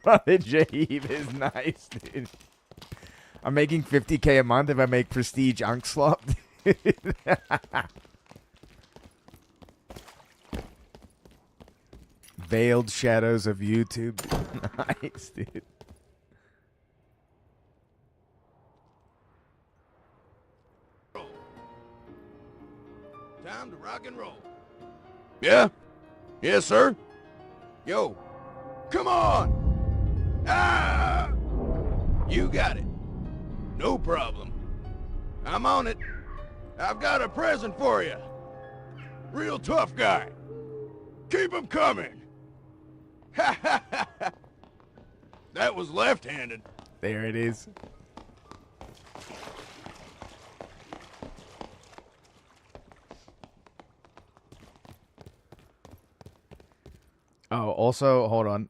Prophet Jahib is nice, dude. I'm making 50K a month if I make Prestige Unkslop. Veiled shadows of YouTube. Nice, dude. Time to rock and roll. Yeah? Yes, sir? Yo, come on! Ah! You got it. No problem. I'm on it. I've got a present for you. Real tough guy. Keep 'em coming. Ha ha ha ha. That was left-handed. There it is. Oh, also, hold on.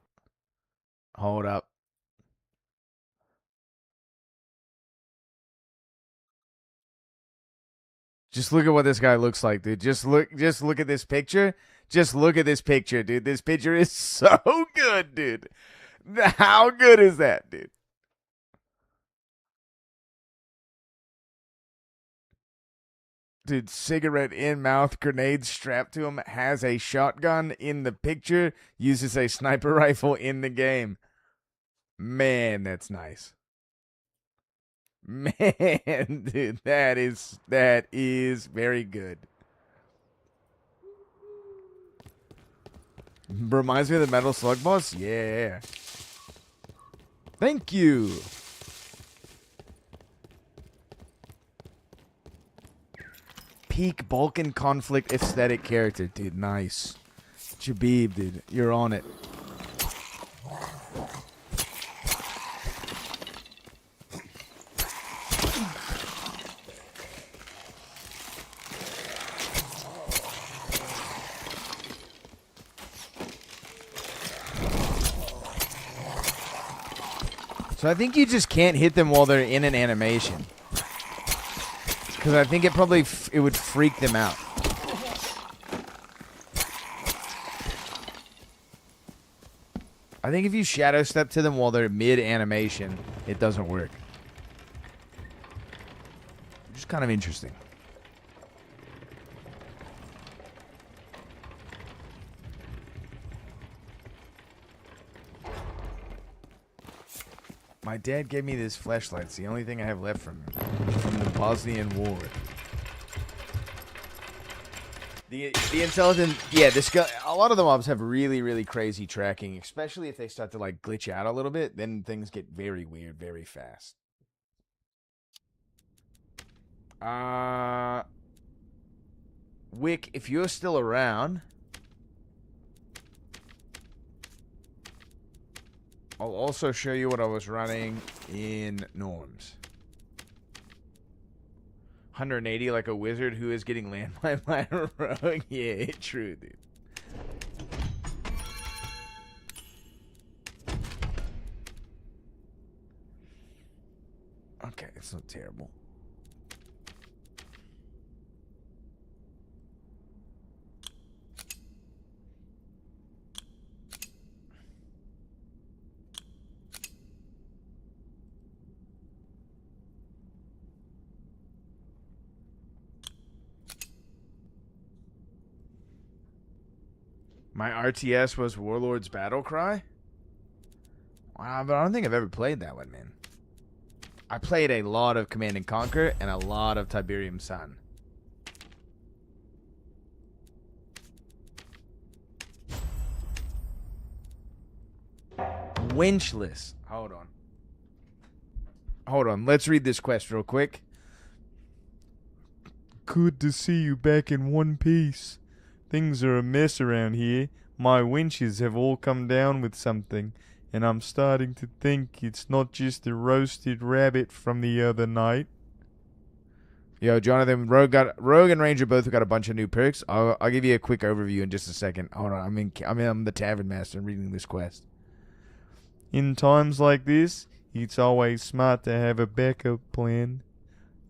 Hold up. Just look at what this guy looks like, dude. Just look at this picture. Just look at this picture, dude. This picture is so good, dude. How good is that, dude? Dude, cigarette in mouth, grenade strapped to him, has a shotgun in the picture, uses a sniper rifle in the game. Man, that's nice. Man, dude, that is very good. Reminds me of the Metal Slug boss? Yeah. Thank you. Peak Balkan conflict aesthetic character, dude. Nice. Jabib, dude. You're on it. So I think you just can't hit them while they're in an animation. Because I think it would freak them out. I think if you shadow step to them while they're mid-animation, it doesn't work. Which is kind of interesting. My dad gave me this flashlight. It's the only thing I have left from him. From the Bosnian War. The intelligent... Yeah, this guy... A lot of the mobs have really, really crazy tracking. Especially if they start to, like, glitch out a little bit. Then things get very weird very fast. Wick, if you're still around... I'll also show you what I was running in Norms. 180 like a wizard who is getting landmine line rogue. Yeah, true, dude. Okay, it's not terrible. My RTS was Warlord's Battle Cry? Wow, but I don't think I've ever played that one, man. I played a lot of Command and Conquer and a lot of Tiberium Sun. Winchless. Hold on. Hold on. Let's read this quest real quick. Good to see you back in one piece. Things are a mess around here. My winches have all come down with something, and I'm starting to think it's not just the roasted rabbit from the other night. Yo, Jonathan, Rogue and Ranger both got a bunch of new perks. I'll give you a quick overview in just a second. Hold on, I'm the Tavern Master and reading this quest. In times like this, it's always smart to have a backup plan.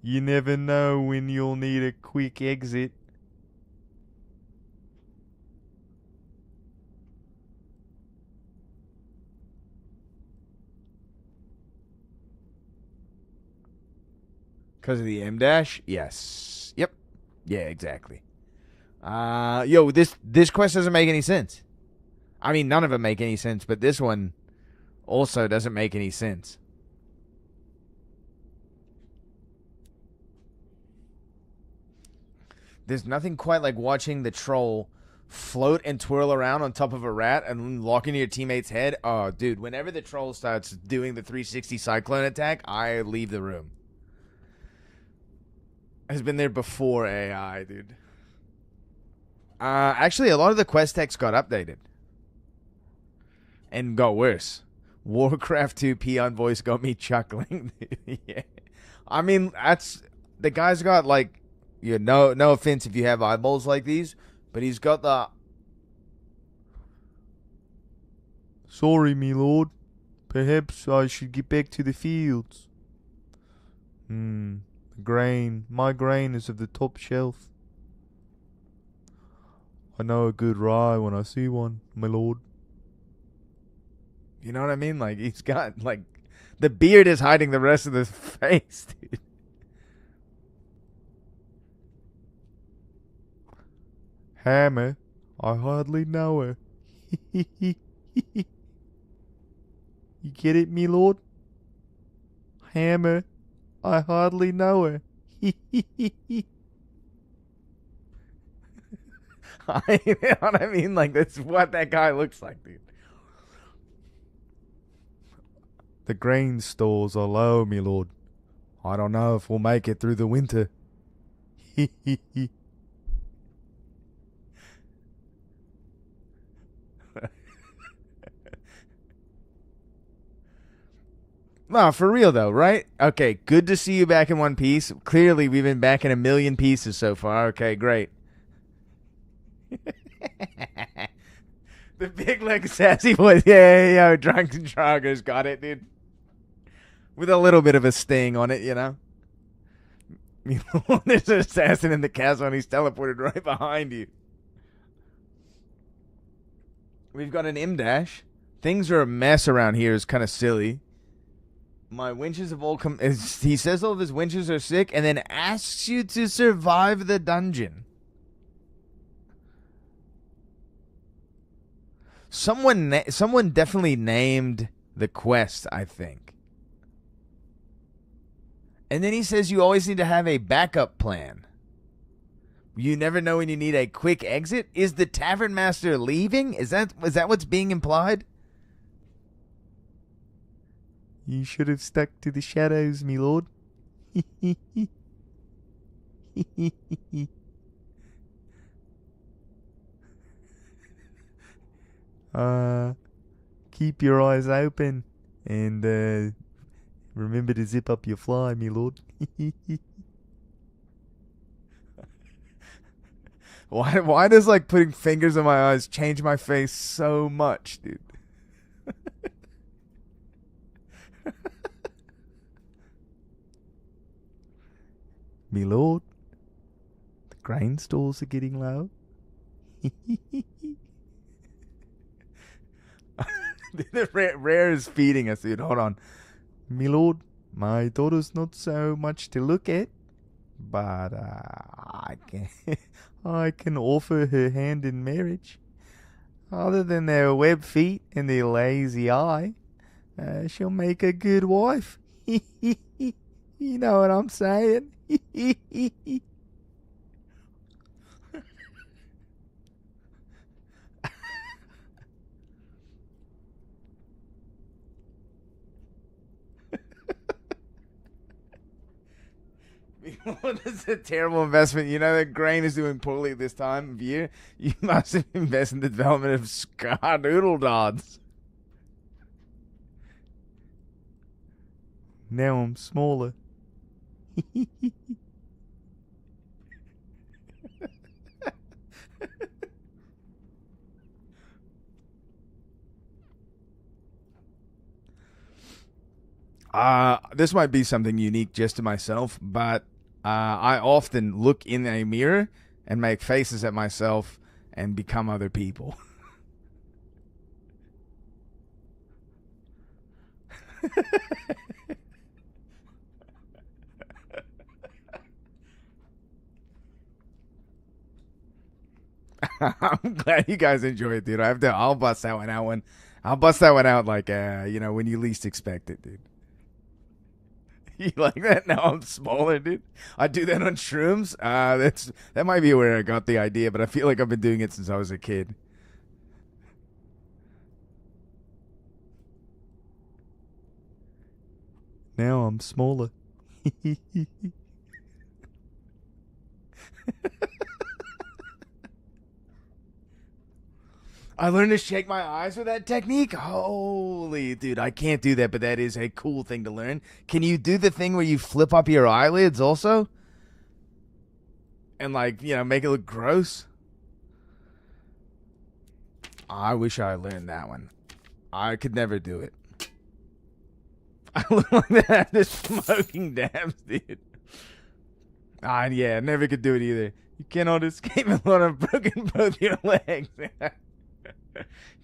You never know when you'll need a quick exit. Because of the M dash? Yes. Yep. Yeah, exactly. Yo, this quest doesn't make any sense. I mean, none of them make any sense, but this one also doesn't make any sense. There's nothing quite like watching the troll float and twirl around on top of a rat and lock into your teammate's head. Oh, dude, whenever the troll starts doing the 360 cyclone attack, I leave the room. Has been there before AI, dude. Actually, a lot of the quest text got updated. And got worse. Warcraft 2 Peon voice got me chuckling. Yeah. I mean, that's... The guy's got, like... Yeah, no offense if you have eyeballs like these, but he's got the... Sorry, me lord. Perhaps I should get back to the fields. Grain. My grain is of the top shelf. I know a good rye when I see one, my lord. You know what I mean? Like, he's got, like... The beard is hiding the rest of the face, dude. Hammer, I hardly know her. You get it, me lord? Hammer, I hardly know her. You know what I mean? Like, that's what that guy looks like, dude. The grain stores are low, me lord. I don't know if we'll make it through the winter. No, for real though, right? Okay, good to see you back in one piece. Clearly, we've been back in a million pieces so far. Okay, great. The big leg sassy voice. Yeah, Drunken Trogger's got it, dude. With a little bit of a sting on it, you know? There's an assassin in the castle and he's teleported right behind you. We've got an M-dash. Things are a mess around here. It's kind of silly. My winches have all come... He says all of his winches are sick and then asks you to survive the dungeon. Someone definitely named the quest, I think. And then he says you always need to have a backup plan. You never know when you need a quick exit. Is the tavern master leaving? Is that what's being implied? You should have stuck to the shadows, me lord. Keep your eyes open and remember to zip up your fly, me lord. Why does like putting fingers in my eyes change my face so much, dude? Me lord, the grain stores are getting low. The rare is feeding us, dude. Hold on. Me lord, my daughter's not so much to look at, but I can offer her hand in marriage. Other than their web feet and their lazy eye, she'll make a good wife. You know what I'm saying? This is a terrible investment. You know that grain is doing poorly this time of year. You must have invested in the development of Scar-Doodle Dods. Now I'm smaller. This might be something unique just to myself, but I often look in a mirror and make faces at myself and become other people. I'm glad you guys enjoy it, dude. I'll bust that one out I'll bust that one out like when you least expect it, dude. You like that? Now I'm smaller, dude. I do that on shrooms. That might be where I got the idea, but I feel like I've been doing it since I was a kid. Now I'm smaller. I learned to shake my eyes with that technique. Holy, dude, I can't do that, but that is a cool thing to learn. Can you do the thing where you flip up your eyelids also? And make it look gross? I wish I learned that one. I could never do it. I look like that after smoking dabs, dude. Yeah, never could do it either. You cannot escape until I've broken both your legs.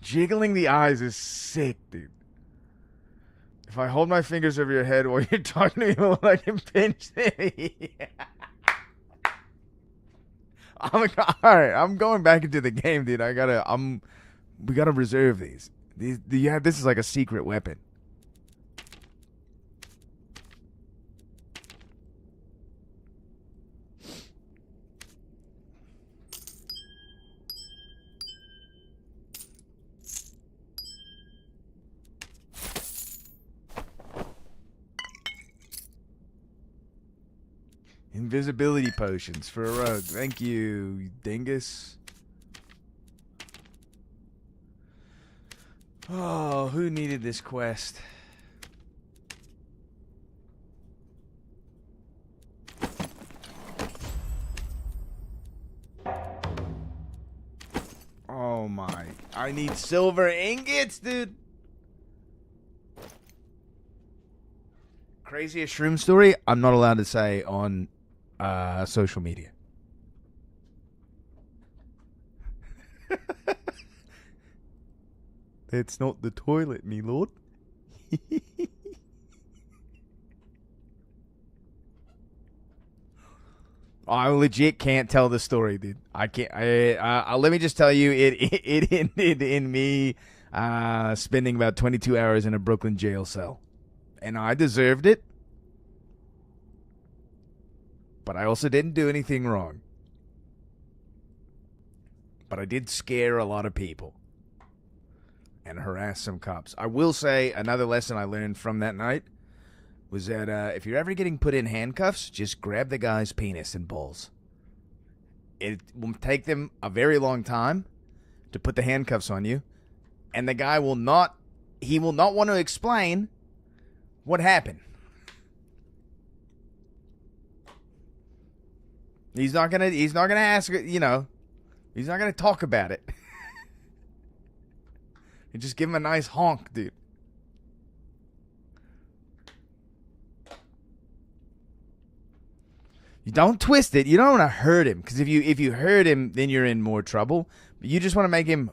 Jiggling the eyes is sick, dude. If I hold my fingers over your head while you're talking to me, I can pinch them. Alright, I'm going back into the game, dude. We gotta reserve these. This is like a secret weapon. Invisibility potions for a rogue. Thank you, dingus. Oh, who needed this quest? Oh my. I need silver ingots, dude. Craziest shroom story? I'm not allowed to say on social media. It's not the toilet, me lord. I legit can't tell the story, dude. I can't. Let me just tell you, it ended in me spending about 22 hours in a Brooklyn jail cell, and I deserved it. But I also didn't do anything wrong. But I did scare a lot of people and harass some cops. I will say another lesson I learned from that night was that if you're ever getting put in handcuffs, just grab the guy's penis and balls. It will take them a very long time to put the handcuffs on you, and the guy will not want to explain what happened. He's not gonna ask, he's not gonna talk about it. You just give him a nice honk, dude. You don't twist it. You don't want to hurt him, because if you hurt him, then you're in more trouble. But you just want to make him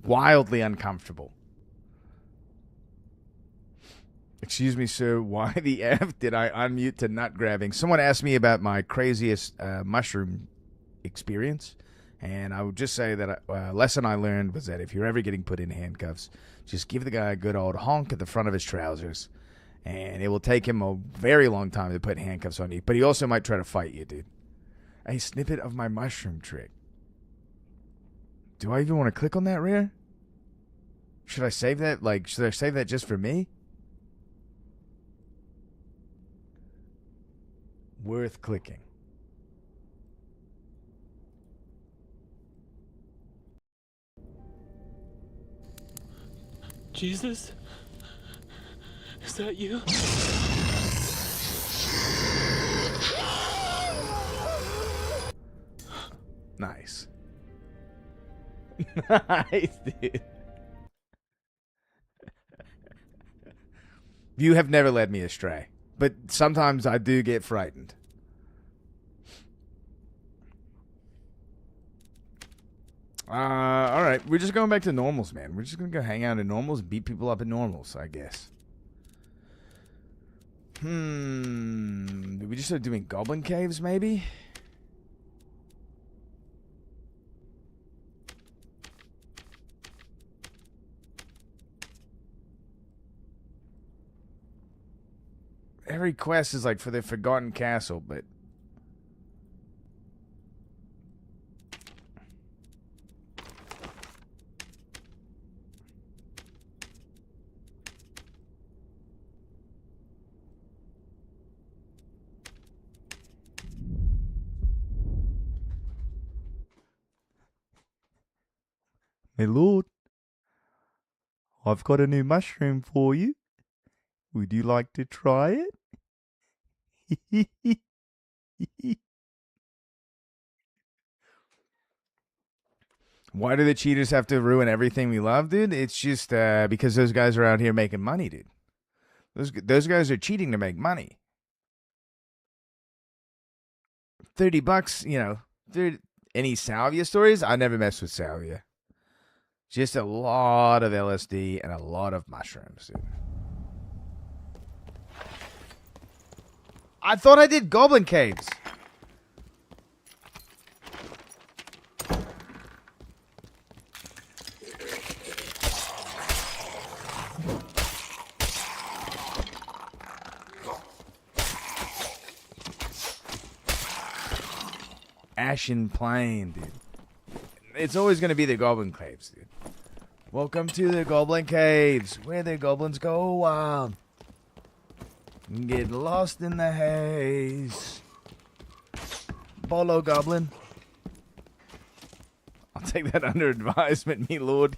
wildly uncomfortable. Excuse me, sir. Why the F did I unmute to nut grabbing? Someone asked me about my craziest mushroom experience, and I would just say that a lesson I learned was that if you're ever getting put in handcuffs, just give the guy a good old honk at the front of his trousers, and it will take him a very long time to put handcuffs on you. But he also might try to fight you, dude. A snippet of my mushroom trick. Do I even want to click on that, Rare? Should I save that? Should I save that just for me? Worth clicking. Jesus? Is that you? Nice. Nice, dude. You have never led me astray, but sometimes I do get frightened. All right, we're just going back to normals, man. We're just gonna go hang out in normals and beat people up in normals, I guess. We just start doing goblin caves, maybe? Every quest is like for the Forgotten Castle, but... My lord, I've got a new mushroom for you. Would you like to try it? Why do the cheaters have to ruin everything we love, dude? It's just because those guys are out here making money, dude. Those guys are cheating to make money. $30, you know. Any salvia stories? I never messed with salvia. Just a lot of LSD and a lot of mushrooms, dude. I thought I did Goblin Caves. Ashen Plain, dude. It's always going to be the Goblin Caves, dude. Welcome to the Goblin Caves, where the goblins go wild and get lost in the haze. Bolo Goblin. I'll take that under advisement, me lord.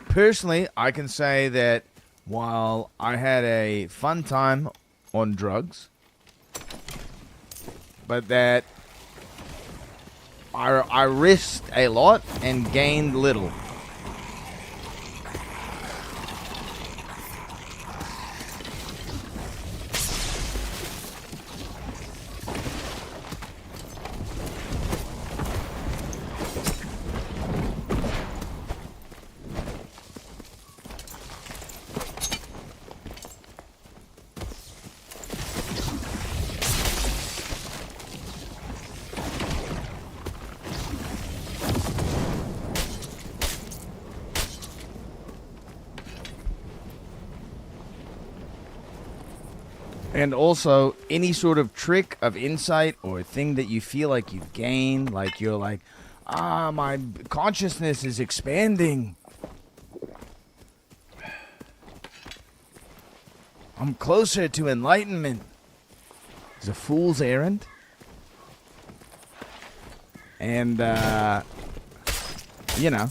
Personally, I can say that while I had a fun time on drugs, but that I risked a lot and gained little. And also, any sort of trick of insight or thing that you feel like you've gained, like you're like, my consciousness is expanding. I'm closer to enlightenment. It's a fool's errand. And, you know,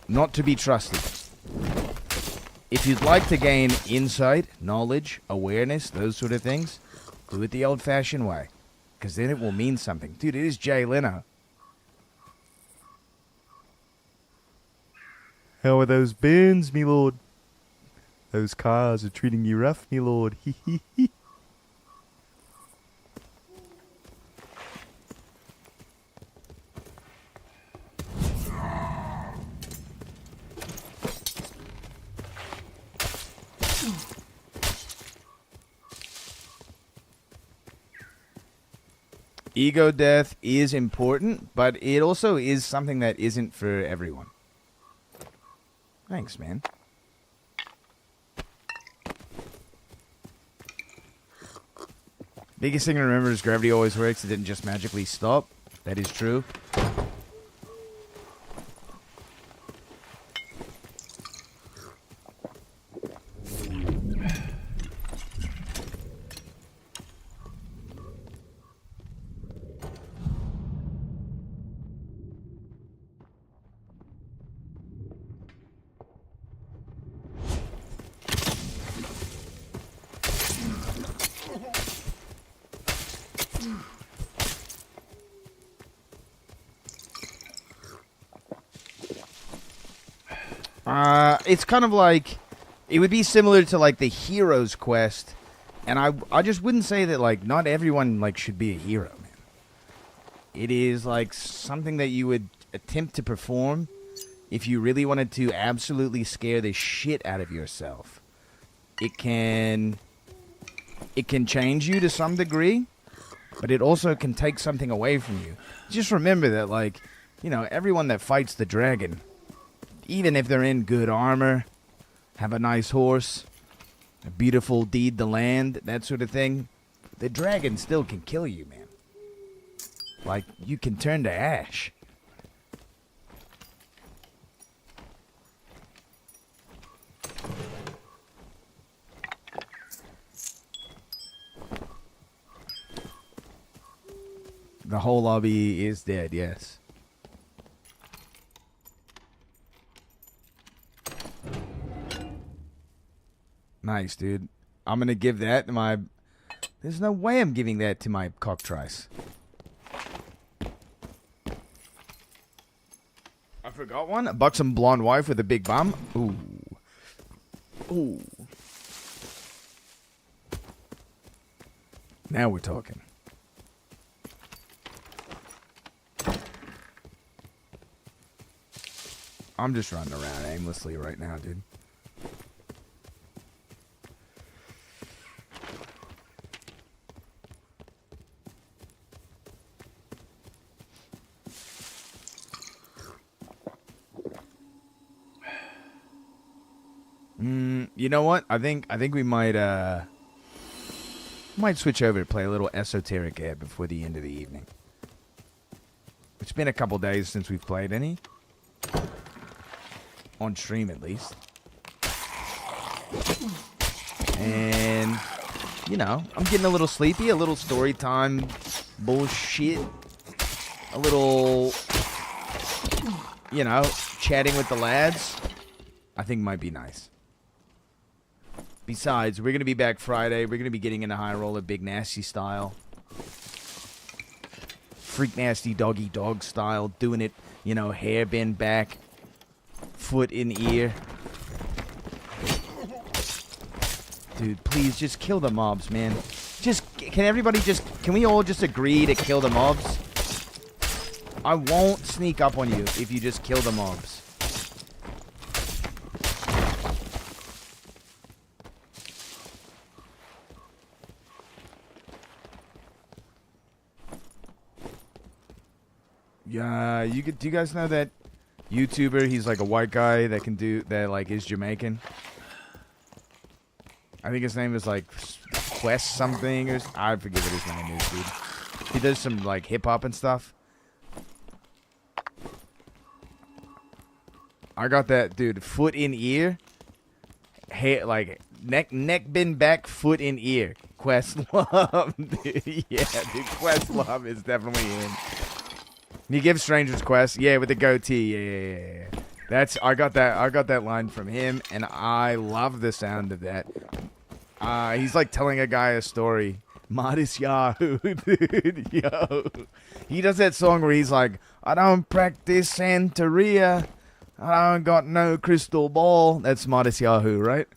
not to be trusted. If you'd like to gain insight, knowledge, awareness, those sort of things, do it the old-fashioned way. Because then it will mean something. Dude, it is Jay Leno. How are those burns, me lord? Those cars are treating you rough, me lord. Hee hee hee. Ego death is important, but it also is something that isn't for everyone. Thanks, man. Biggest thing to remember is gravity always works. It didn't just magically stop. That is true. It's kind of like, it would be similar to like the hero's quest, and I just wouldn't say that like not everyone like should be a hero, man. It is like something that you would attempt to perform if you really wanted to absolutely scare the shit out of yourself. It can it can change you to some degree, but it also can take something away from you. Just remember that, like, you know, everyone that fights the dragon, even if they're in good armor, have a nice horse, a beautiful deed to land, that sort of thing, the dragon still can kill you, man. Like, you can turn to ash. The whole lobby is dead, yes. Nice, dude. I'm gonna give that to my... There's no way I'm giving that to my cockatrice. I forgot one. A buxom blonde wife with a big bum. Ooh. Ooh. Now we're talking. I'm just running around aimlessly right now, dude. You know what? I think we might switch over to play a little Esoteric Air before the end of the evening. It's been a couple days since we've played any. On stream, at least. And, you know, I'm getting a little sleepy. A little story time bullshit. A little, you know, chatting with the lads. I think might be nice. Besides, we're going to be back Friday. We're going to be getting into High Roller Big Nasty style. Freak Nasty Doggy Dog style. Doing it, you know, hair bend back. Foot in ear. Dude, please just kill the mobs, man. Can we all just agree to kill the mobs? I won't sneak up on you if you just kill the mobs. Yeah, do you guys know that YouTuber? He's like a white guy that can do that, like, is Jamaican. I think his name is like Quest something, or I forget what his name is, dude. He does some like hip hop and stuff. I got that, dude. Foot in ear, hair, like neck bend back, foot in ear. Questlove, dude. Yeah, dude. Questlove is definitely in. You give strangers quests, yeah, with the goatee, yeah. I got that line from him, and I love the sound of that. He's like telling a guy a story. Modest Yahoo, dude, yo. He does that song where he's like, I don't practice Santeria. I don't got no crystal ball. That's Modest Yahoo, right?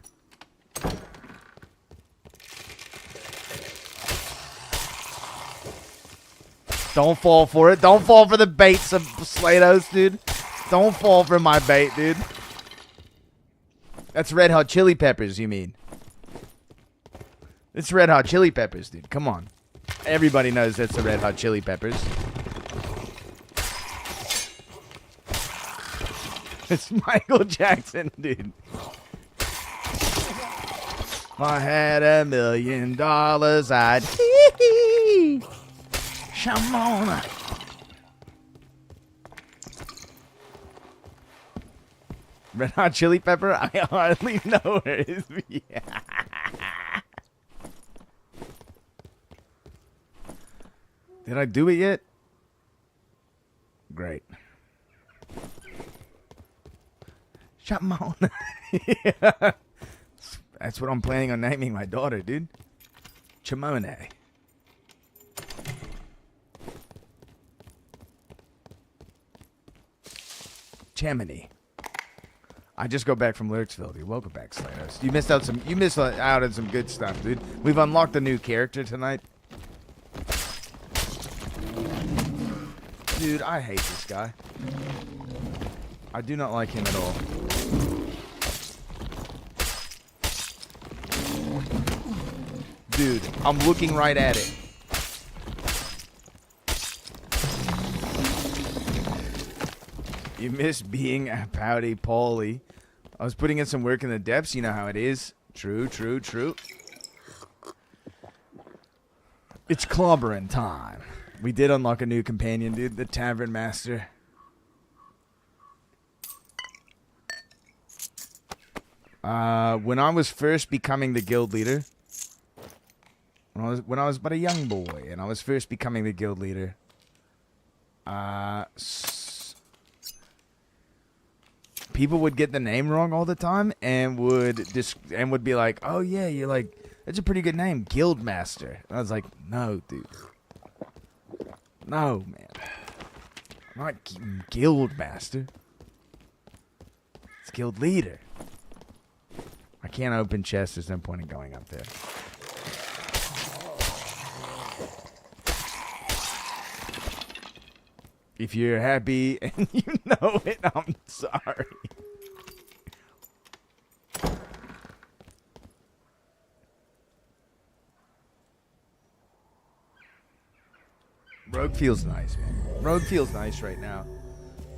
Don't fall for it. Don't fall for the baits of Slatos, dude. Don't fall for my bait, dude. That's Red Hot Chili Peppers, you mean? It's Red Hot Chili Peppers, dude. Come on. Everybody knows that's the Red Hot Chili Peppers. It's Michael Jackson, dude. If I had $1 million, I'd... Shamona. Red Hot Chili Pepper? I hardly know her. Yeah. Did I do it yet? Great. Shamona. Yeah. That's what I'm planning on naming my daughter, dude. Chimone. Chamonix. I just go back from Lurksville, dude. Welcome back, Slatos. You missed out on some good stuff, dude. We've unlocked a new character tonight. Dude, I hate this guy. I do not like him at all. Dude, I'm looking right at it. You miss being a pouty Paulie. I was putting in some work in the depths. You know how it is. True, true, true. It's clobbering time. We did unlock a new companion, dude. The Tavern Master. When I was first becoming the guild leader, when I was but a young boy, and I was first becoming the guild leader, people would get the name wrong all the time, and would be like, "Oh yeah, you're like, that's a pretty good name, Guild Master." And I was like, "No, dude, no, man, I'm not Guild Master. It's Guild Leader." I can't open chests. There's no point in going up there. If you're happy and you know it, I'm sorry. Rogue feels nice, man. Rogue feels nice right now.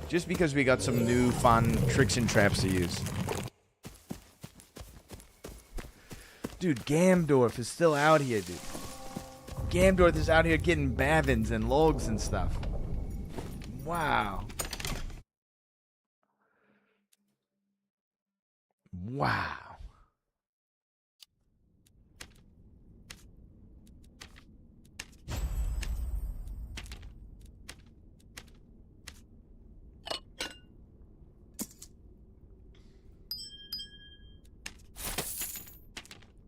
Just because we got some new fun tricks and traps to use. Dude, Gamdorf is still out here, dude. Gamdorf is out here getting bavins and logs and stuff. Wow. Wow.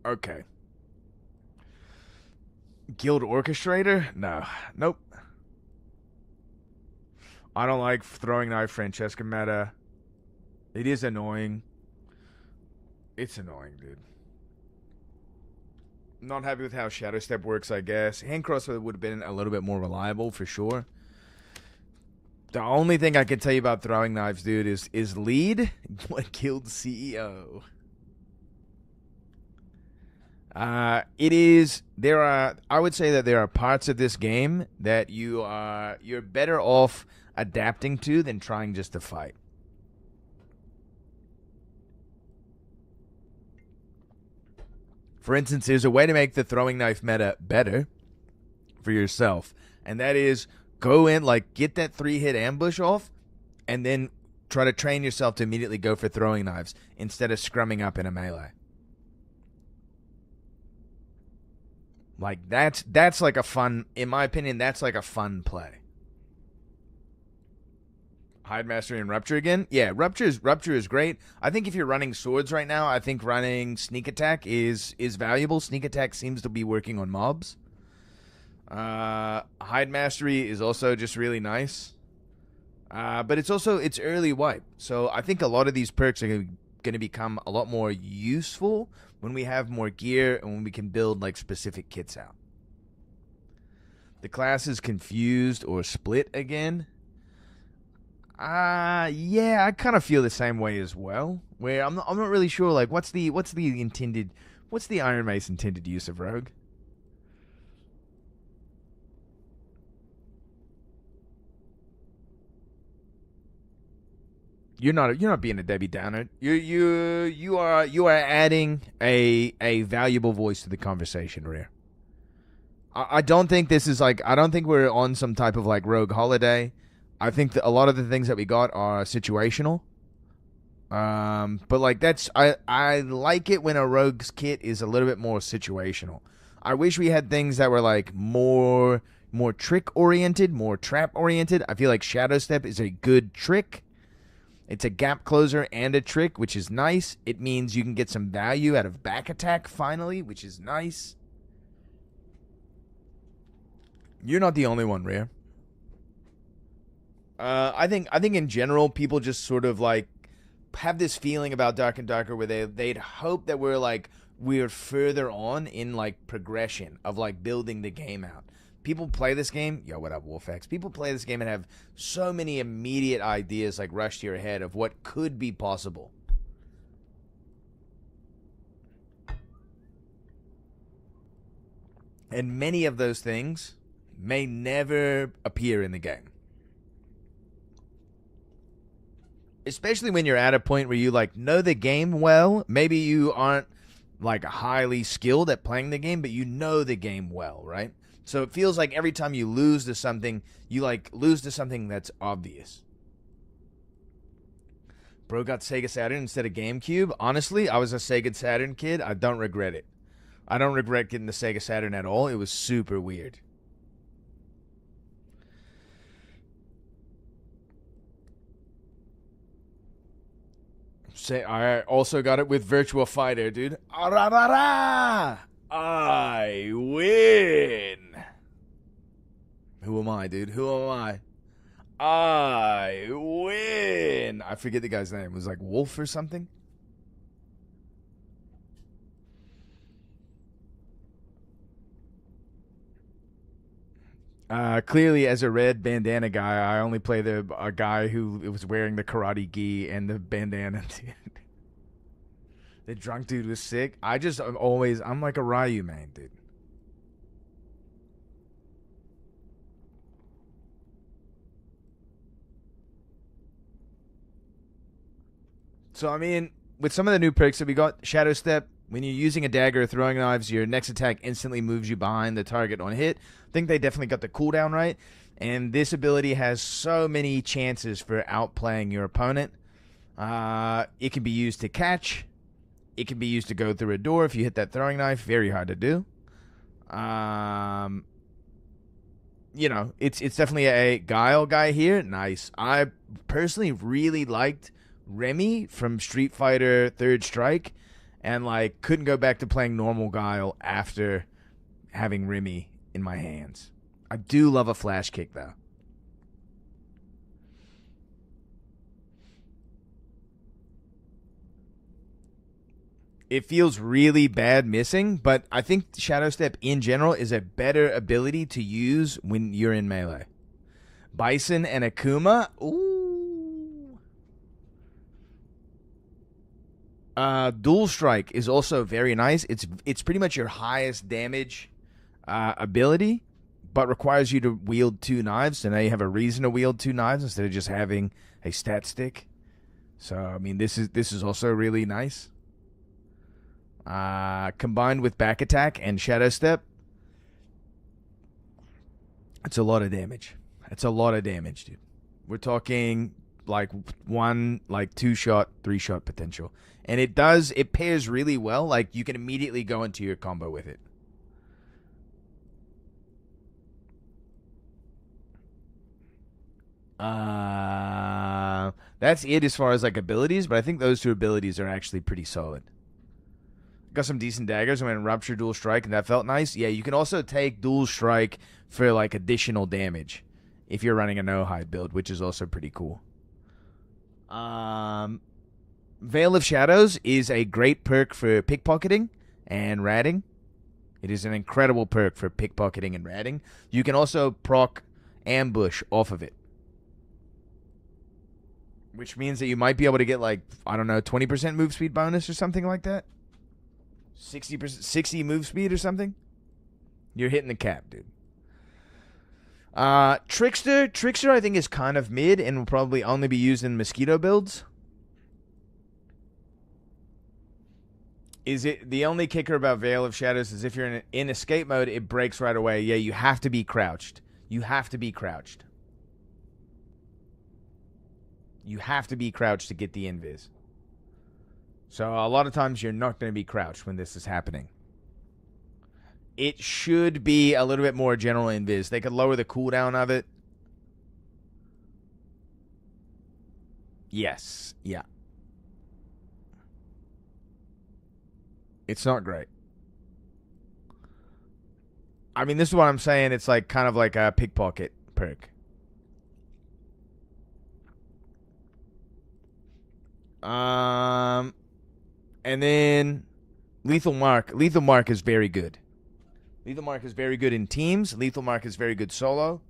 Okay. Guild Orchestrator? No. Nope. I don't like throwing knife Francesca meta. It is annoying. It's annoying, dude. Not happy with how Shadow Step works, I guess. Hand crossbow would have been a little bit more reliable, for sure. The only thing I can tell you about throwing knives, dude, is lead what killed CEO. I would say that there are parts of this game that you're better off adapting to than trying just to fight. For instance, there's a way to make the throwing knife meta better for yourself, and that is go in, like, get that 3-hit ambush off, and then try to train yourself to immediately go for throwing knives instead of scrumming up in a melee. Like, that's like a fun, in my opinion, that's like a fun play. Hide Mastery and Rupture again? Yeah, Rupture is great. I think if you're running swords right now, I think running Sneak Attack is valuable. Sneak Attack seems to be working on mobs. Hide Mastery is also just really nice. But it's early wipe. So I think a lot of these perks are going to become a lot more useful when we have more gear and when we can build like specific kits out. The class is confused or split again. Yeah, I kind of feel the same way as well. Where I'm not really sure, like, what's the Iron Mace intended use of Rogue? You're not being a Debbie Downer. You are adding a valuable voice to the conversation, Rare. I don't think this is like, I don't think we're on some type of like Rogue holiday. I think that a lot of the things that we got are situational. But like I like it when a Rogue's kit is a little bit more situational. I wish we had things that were like more trick oriented, more trap oriented. I feel like Shadow Step is a good trick. It's a gap closer and a trick, which is nice. It means you can get some value out of back attack finally, which is nice. You're not the only one, Rare. I think in general, people just sort of like have this feeling about Dark and Darker where they'd hope that we're further on in like progression of like building the game out. People play this game, yo, what up, Wolfx? People play this game and have so many immediate ideas like rush to your head of what could be possible. And many of those things may never appear in the game. Especially when you're at a point where you like know the game well. Maybe you aren't like highly skilled at playing the game, but you know the game well, right? So it feels like every time you lose to something, you like lose to something that's obvious. Bro got Sega Saturn instead of GameCube. Honestly, I was a Sega Saturn kid. I don't regret it. I don't regret getting the Sega Saturn at all. It was super weird. I also got it with Virtua Fighter, dude. Ararara! I win. Who am I, dude? Who am I? I win. I forget the guy's name. It was like Wolf or something. Clearly, as a red bandana guy, I only play a guy who was wearing the karate gi and the bandana. The drunk dude was sick. I'm like a Ryu man, dude. So, I mean, with some of the new perks that we got, Shadow Step, when you're using a dagger or throwing knives, your next attack instantly moves you behind the target on hit. I think they definitely got the cooldown right. And this ability has so many chances for outplaying your opponent. It can be used to catch. It can be used to go through a door if you hit that throwing knife. Very hard to do. You know, it's definitely a Guile guy here. Nice. I personally really liked Remy from Street Fighter Third Strike, and like couldn't go back to playing normal Guile after having Remy in my hands. I do love a flash kick though. It feels really bad missing, but I think Shadow Step in general is a better ability to use when you're in melee. Bison and Akuma, ooh. Dual Strike is also very nice. It's pretty much your highest damage ability, but requires you to wield two knives. So now you have a reason to wield two knives instead of just having a stat stick. So I mean, this is also really nice. Combined with back attack and Shadow Step, it's a lot of damage. It's a lot of damage, dude. We're talking like 2-shot, 3-shot potential. And it pairs really well. Like, you can immediately go into your combo with it. That's it as far as, like, abilities, but I think those two abilities are actually pretty solid. Got some decent daggers. I went Rupture Dual Strike, and that felt nice. Yeah, you can also take Dual Strike for, like, additional damage if you're running a no-hide build, which is also pretty cool. Veil of Shadows is a great perk for pickpocketing and ratting. It is an incredible perk for pickpocketing and ratting. You can also proc Ambush off of it, which means that you might be able to get, like, I don't know, 20% move speed bonus or something like that. 60 move speed or something. You're hitting the cap, dude. Trickster I think is kind of mid and will probably only be used in mosquito builds. Is it the only kicker about Veil of Shadows is if you're in escape mode, it breaks right away. Yeah, you have to be crouched. You have to be crouched. You have to be crouched to get the invis. So a lot of times you're not going to be crouched when this is happening. It should be a little bit more general invis. They could lower the cooldown of it. Yes. Yeah. It's not great. I mean, this is what I'm saying. It's like kind of like a pickpocket perk. And then Lethal Mark. Lethal Mark is very good. Lethal Mark is very good in teams. Lethal Mark is very good solo.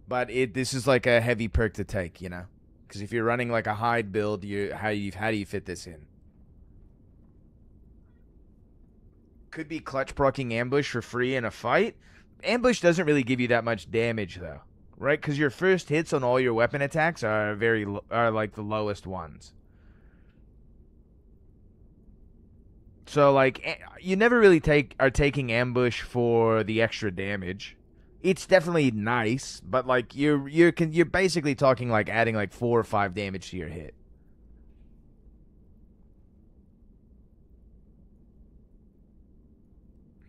But this is like a heavy perk to take, you know? Because if you're running like a hide build, how do you fit this in? could be clutch procking ambush for free in a fight. Ambush doesn't really give you that much damage though, right? Because your first hits on all your weapon attacks are like the lowest ones. So like you never really are taking ambush for the extra damage. It's definitely nice, but like you're basically talking like adding like 4 or 5 damage to your hit.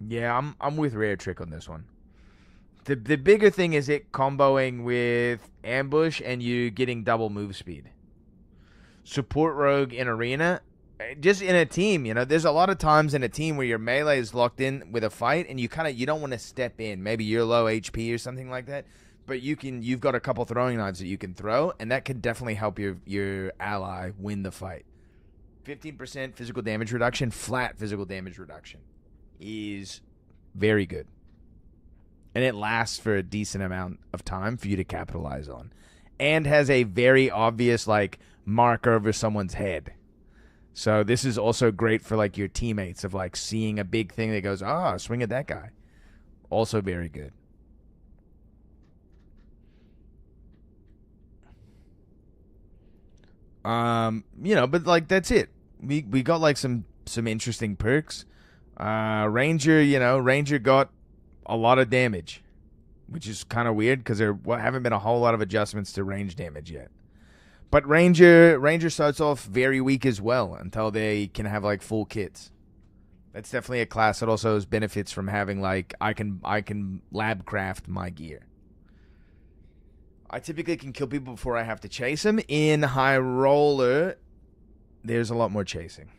Yeah, I'm with Rare Trick on this one. The bigger thing is it comboing with ambush and you getting double move speed. Support rogue in arena, just in a team, you know, there's a lot of times in a team where your melee is locked in with a fight and you don't want to step in. Maybe you're low HP or something like that, but you've got a couple throwing knives that you can throw, and that could definitely help your ally win the fight. 15% physical damage reduction, flat physical damage reduction is very good. And it lasts for a decent amount of time for you to capitalize on. And has a very obvious like mark over someone's head. So this is also great for like your teammates of like seeing a big thing that goes, swing at that guy. Also very good. But like that's it. We got like some interesting perks. Ranger got a lot of damage, which is kind of weird because there haven't been a whole lot of adjustments to range damage yet. But Ranger starts off very weak as well until they can have like full kits. That's definitely a class that also has benefits from having like I can lab craft my gear. I typically can kill people before I have to chase them. In High Roller, there's a lot more chasing.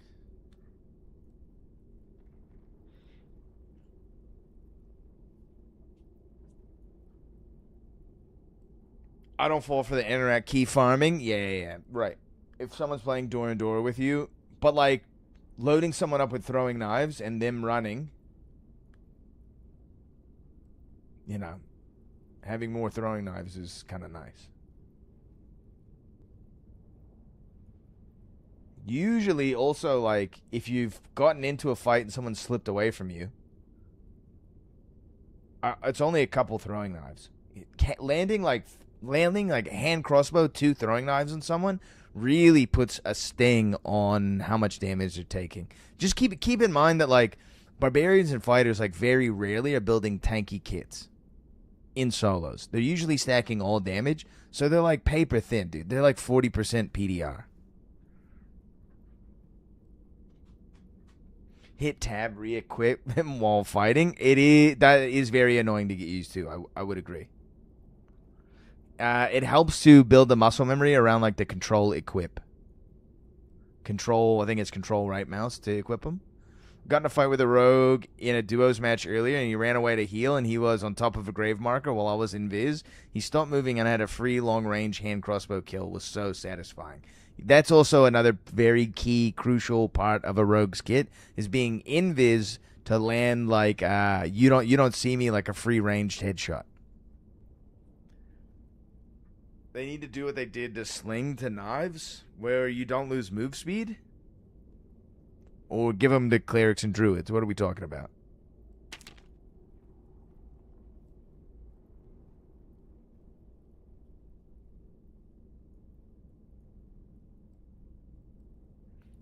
I don't fall for the interact key farming. Yeah, right. If someone's playing door and door with you, but like loading someone up with throwing knives and them running, having more throwing knives is kind of nice. Usually also like if you've gotten into a fight and someone slipped away from you, it's only a couple throwing knives. Landing like hand crossbow 2 throwing knives on someone really puts a sting on how much damage they're taking. Just keep in mind that like barbarians and fighters like very rarely are building tanky kits in solos. They're usually stacking all damage, so they're like paper thin, dude. They're like 40% PDR. Hit tab re-equip them while fighting. That is very annoying to get used to. I would agree. It helps to build the muscle memory around like the control equip. I think it's control right mouse to equip them. Got in a fight with a rogue in a duos match earlier, and he ran away to heal, and he was on top of a grave marker while I was in Viz. He stopped moving and had a free long-range hand crossbow kill. It was so satisfying. That's also another very key, crucial part of a rogue's kit, is being in Viz to land like you don't see me like a free-ranged headshot. They need to do what they did to Sling to Knives, where you don't lose move speed. Or give them to Clerics and Druids. What are we talking about?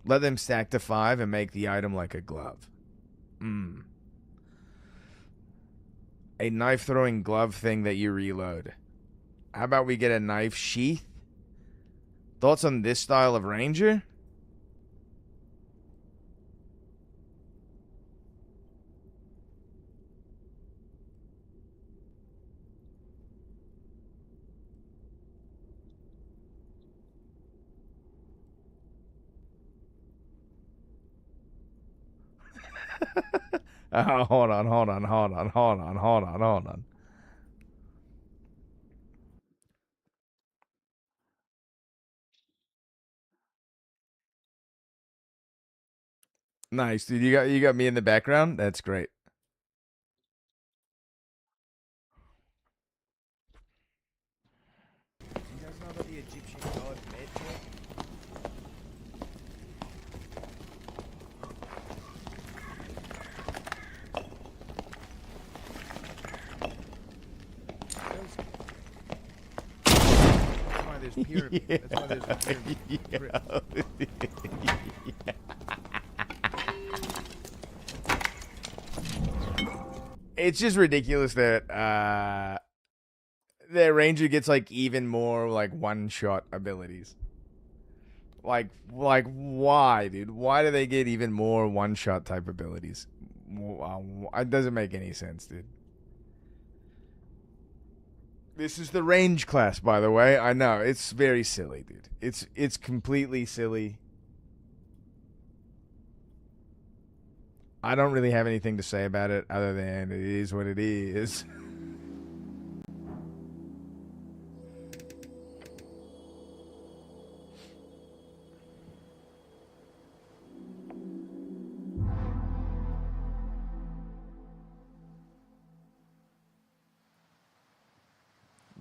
Let them stack to 5 and make the item like a glove. A knife-throwing glove thing that you reload. How about we get a knife sheath? Thoughts on this style of Ranger? Hold on. Nice, dude. You got me in the background? That's great. You guys know about the Egyptian god Medjay? there's pyramid. That's why there's a pyramid. It's just ridiculous that the ranger gets like even more like one-shot abilities. Like why, dude? Why do they get even more one-shot type abilities? It doesn't make any sense, dude. This is the range class, by the way. I know it's very silly, dude. It's completely silly. I don't really have anything to say about it other than it is what it is.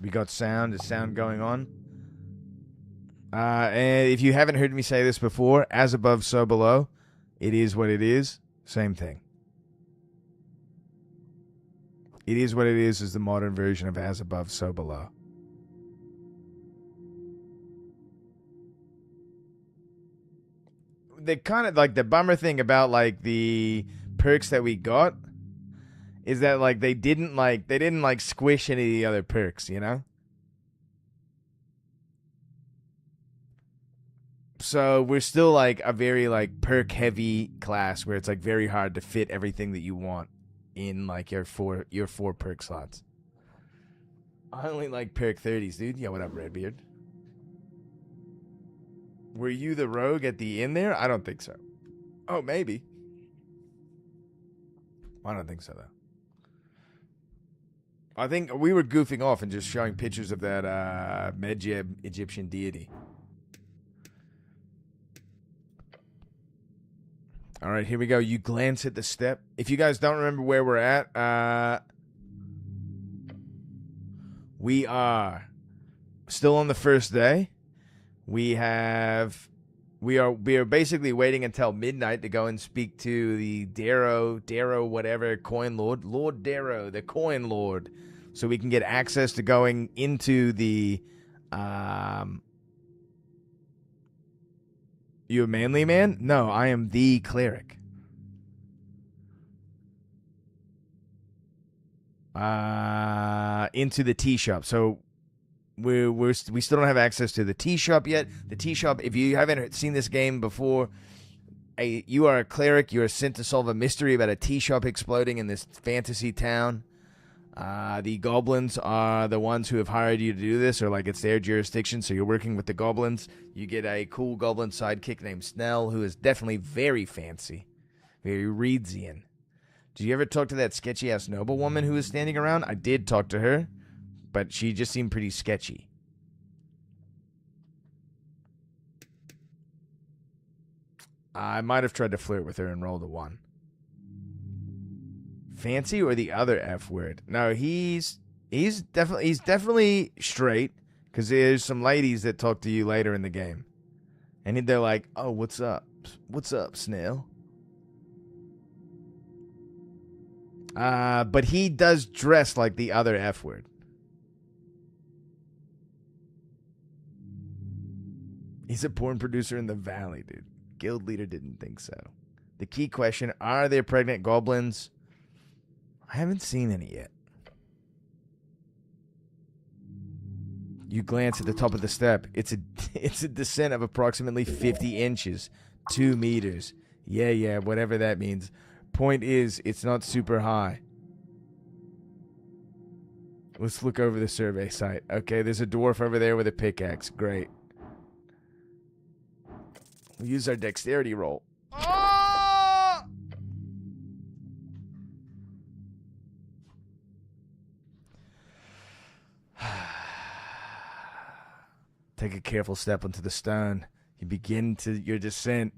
We got sound. Is sound going on? And if you haven't heard me say this before, as above, so below. It is what it is. Same thing. It is what it is the modern version of as above, so below. The kind of like the bummer thing about like the perks that we got is that like they didn't like squish any of the other perks, you know? So we're still like a very like perk heavy class where it's like very hard to fit everything that you want in like your four perk slots. I only like perk 30s, dude. Yeah, what up, Redbeard? Were you the rogue at the end there? I don't think so. Oh, maybe. I don't think so, though. I think we were goofing off and just showing pictures of that Medjeb Egyptian deity. All right, here we go. You glance at the step. If you guys don't remember where we're at, we are still on the first day. We are basically waiting until midnight to go and speak to the Darrow whatever coin lord, Lord Darrow, the coin lord, so we can get access to going into the You a manly man? No, I am the cleric. Into the tea shop. So we still don't have access to the tea shop yet. The tea shop, if you haven't seen this game before, you are a cleric. You are sent to solve a mystery about a tea shop exploding in this fantasy town. The goblins are the ones who have hired you to do this, or like it's their jurisdiction, so you're working with the goblins. You get a cool goblin sidekick named Snell, who is definitely very fancy, very Reedsian. Did you ever talk to that sketchy-ass noblewoman who was standing around? I did talk to her, but she just seemed pretty sketchy. I might have tried to flirt with her and rolled a 1. Fancy or the other F word? No, he's definitely straight, because there's some ladies that talk to you later in the game, and they're like, "Oh, what's up? What's up, Snail?" But he does dress like the other F word. He's a porn producer in the valley, dude. Guild leader didn't think so. The key question: are there pregnant goblins? I haven't seen any yet. You glance at the top of the step. It's a descent of approximately 50 inches, 2 meters. Yeah, whatever that means. Point is, it's not super high. Let's look over the survey site. Okay, there's a dwarf over there with a pickaxe. Great. We'll use our dexterity roll. Take a careful step onto the stone. You begin your descent.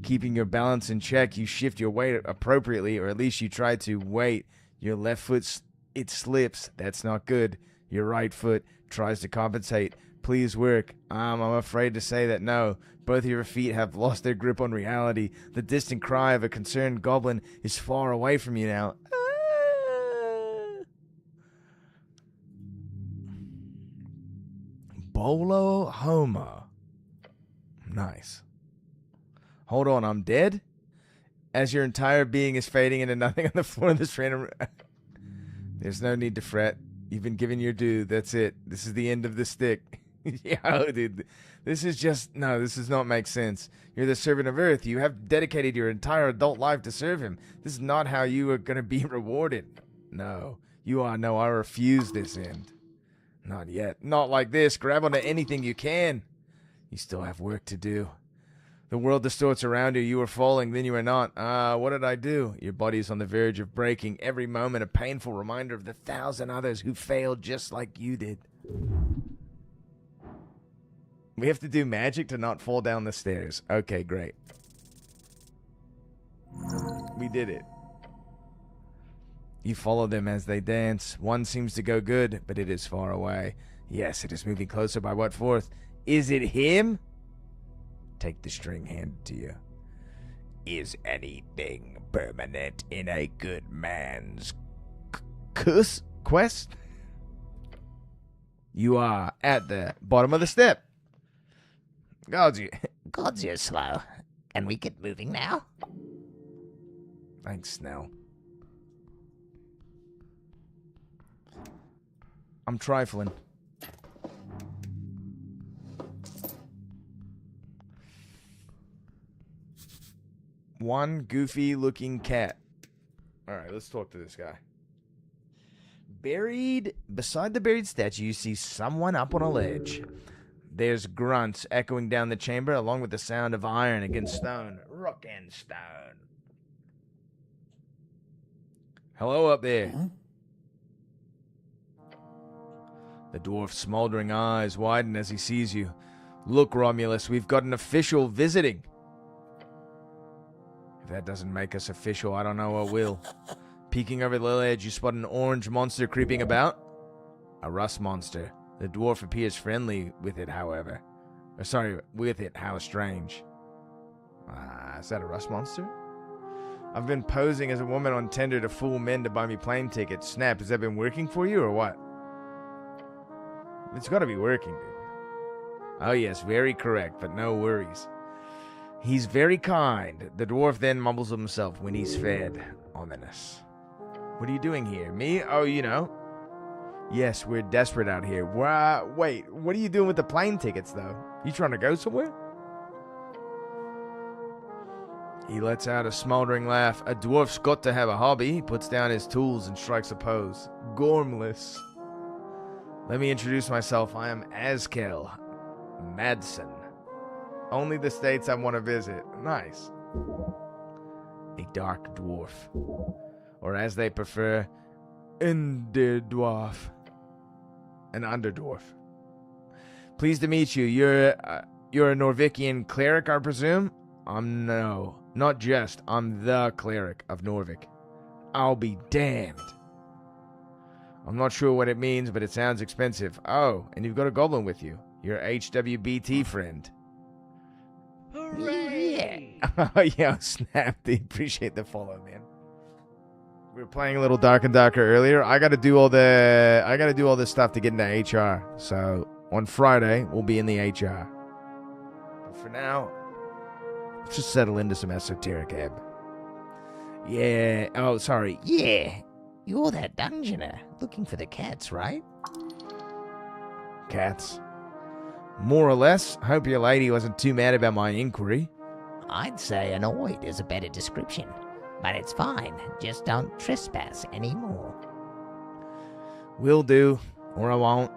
Keeping your balance in check, you shift your weight appropriately, or at least you try to. Wait, your left foot, it slips. That's not good. Your right foot tries to compensate. Please work. I'm afraid to say that no. Both of your feet have lost their grip on reality. The distant cry of a concerned goblin is far away from you now. Bolo Homo. Nice. Hold on, I'm dead? As your entire being is fading into nothing on the floor of this random... There's no need to fret. You've been given your due. That's it. This is the end of the stick. Yo, dude. This is just... No, this does not make sense. You're the servant of Earth. You have dedicated your entire adult life to serve him. This is not how you are going to be rewarded. No. You are... No, I refuse this end. Not yet. Not like this. Grab onto anything you can. You still have work to do. The world distorts around you. You are falling, then you are not. What did I do? Your body is on the verge of breaking. Every moment a painful reminder of the 1,000 others who failed just like you did. We have to do magic to not fall down the stairs. Okay, great. We did it. You follow them as they dance. One seems to go good, but it is far away. Yes, it is moving closer by what force? Is it him? Take the string handed to you. Is anything permanent in a good man's quest? You are at the bottom of the step. Gods, you're slow. Can we get moving now? Thanks, Snell. I'm trifling. One goofy-looking cat. All right, let's talk to this guy. Beside the buried statue, you see someone up on a ledge. There's grunts echoing down the chamber, along with the sound of iron against stone. Rock and stone. Hello up there. Huh? The dwarf's smoldering eyes widen as he sees you. Look, Romulus, we've got an official visiting. If that doesn't make us official, I don't know what will. Peeking over the ledge, you spot an orange monster creeping about. A rust monster. The dwarf appears friendly with it, however. How strange. Is that a rust monster? I've been posing as a woman on Tinder to fool men to buy me plane tickets. Snap, has that been working for you or what? It's gotta be working, dude. Oh yes, very correct, but no worries. He's very kind. The dwarf then mumbles to himself when he's fed. Ominous. What are you doing here? Me? Oh, you know. Yes, we're desperate out here. Wait, what are you doing with the plane tickets, though? You trying to go somewhere? He lets out a smoldering laugh. A dwarf's got to have a hobby. He puts down his tools and strikes a pose. Gormless. Let me introduce myself. I am Askel Madsen. Only the states I want to visit. Nice. A dark dwarf. Or as they prefer, Underdwarf. An underdwarf. Pleased to meet you. You're a Norvikian cleric, I presume? No. Not just. I'm the cleric of Norvik. I'll be damned. I'm not sure what it means, but it sounds expensive. Oh, and you've got a goblin with you. Your HWBT friend. Hooray! Oh, yeah, snap. They appreciate the follow, man. We were playing a little Dark and Darker earlier. I gotta do all this stuff to get into HR. So on Friday, we'll be in the HR. But for now, let's just settle into some esoteric ebb. Yeah. Oh, sorry. Yeah. You're that dungeoner looking for the cats, right? Cats. More or less. Hope your lady wasn't too mad about my inquiry. I'd say annoyed is a better description. But it's fine. Just don't trespass anymore. Will do. Or I won't.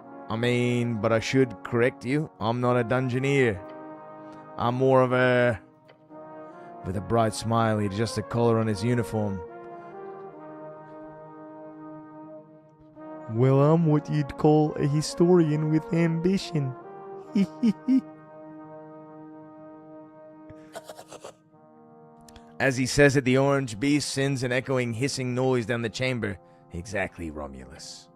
But I should correct you. I'm not a dungeoneer. I'm more of a... With a bright smile, he adjusts the collar on his uniform. Well, I'm what you'd call a historian with ambition. As he says it, the orange beast sends an echoing, hissing noise down the chamber. Exactly, Romulus.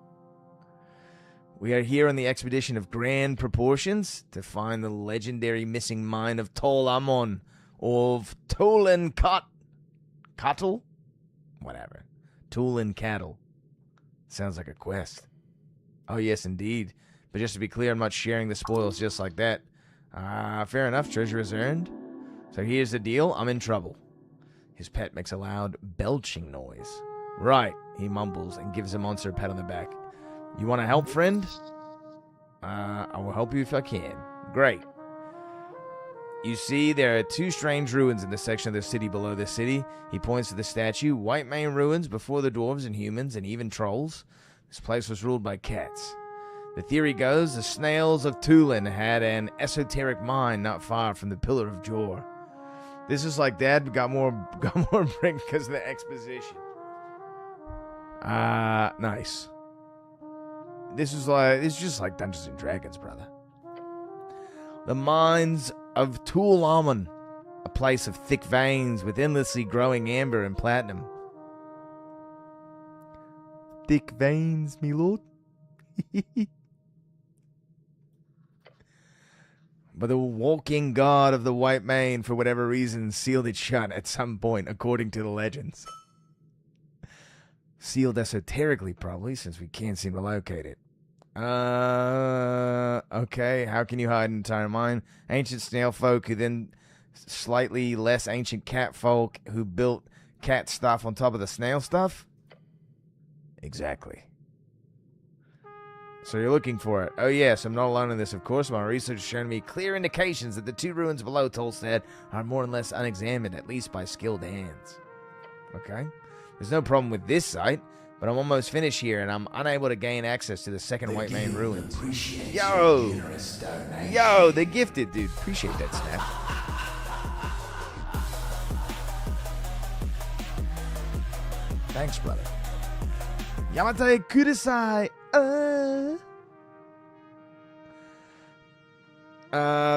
We are here on the expedition of grand proportions to find the legendary missing mine of Tol Amon, of Tolan Cattle? Whatever. Tolan Cattle. Sounds like a quest. Oh, yes, indeed. But just to be clear, I'm not sharing the spoils just like that. Fair enough, treasure is earned. So here's the deal, I'm in trouble. His pet makes a loud belching noise. Right, he mumbles and gives the monster a pat on the back. You want to help, friend? I will help you if I can. Great. You see, there are 2 strange ruins in the section of the city below the city. He points to the statue. White Mane ruins before the dwarves and humans and even trolls. This place was ruled by cats. The theory goes the snails of Tulin had an esoteric mine not far from the Pillar of Jor. This is like that, but got more brick because of the exposition. Nice. This is just like Dungeons and Dragons, brother. The mines of Tul Amun, a place of thick veins with endlessly growing amber and platinum. Thick veins, me lord. But the walking god of the White Mane, for whatever reason, sealed it shut at some point, according to the legends. Sealed esoterically, probably, since we can't seem to locate it. Okay, how can you hide an entire mine? Ancient snail folk who then slightly less ancient cat folk who built cat stuff on top of the snail stuff? Exactly. So you're looking for it. Oh yes, I'm not alone in this, of course. My research has shown me clear indications that the 2 ruins below Tolstad are more or less unexamined, at least by skilled hands. Okay. There's no problem with this site, but I'm almost finished here, and I'm unable to gain access to the second White Mane ruins. Yo! Yo, they're gifted, dude. Appreciate that, Snap. Thanks, brother. Yamate Kudasai!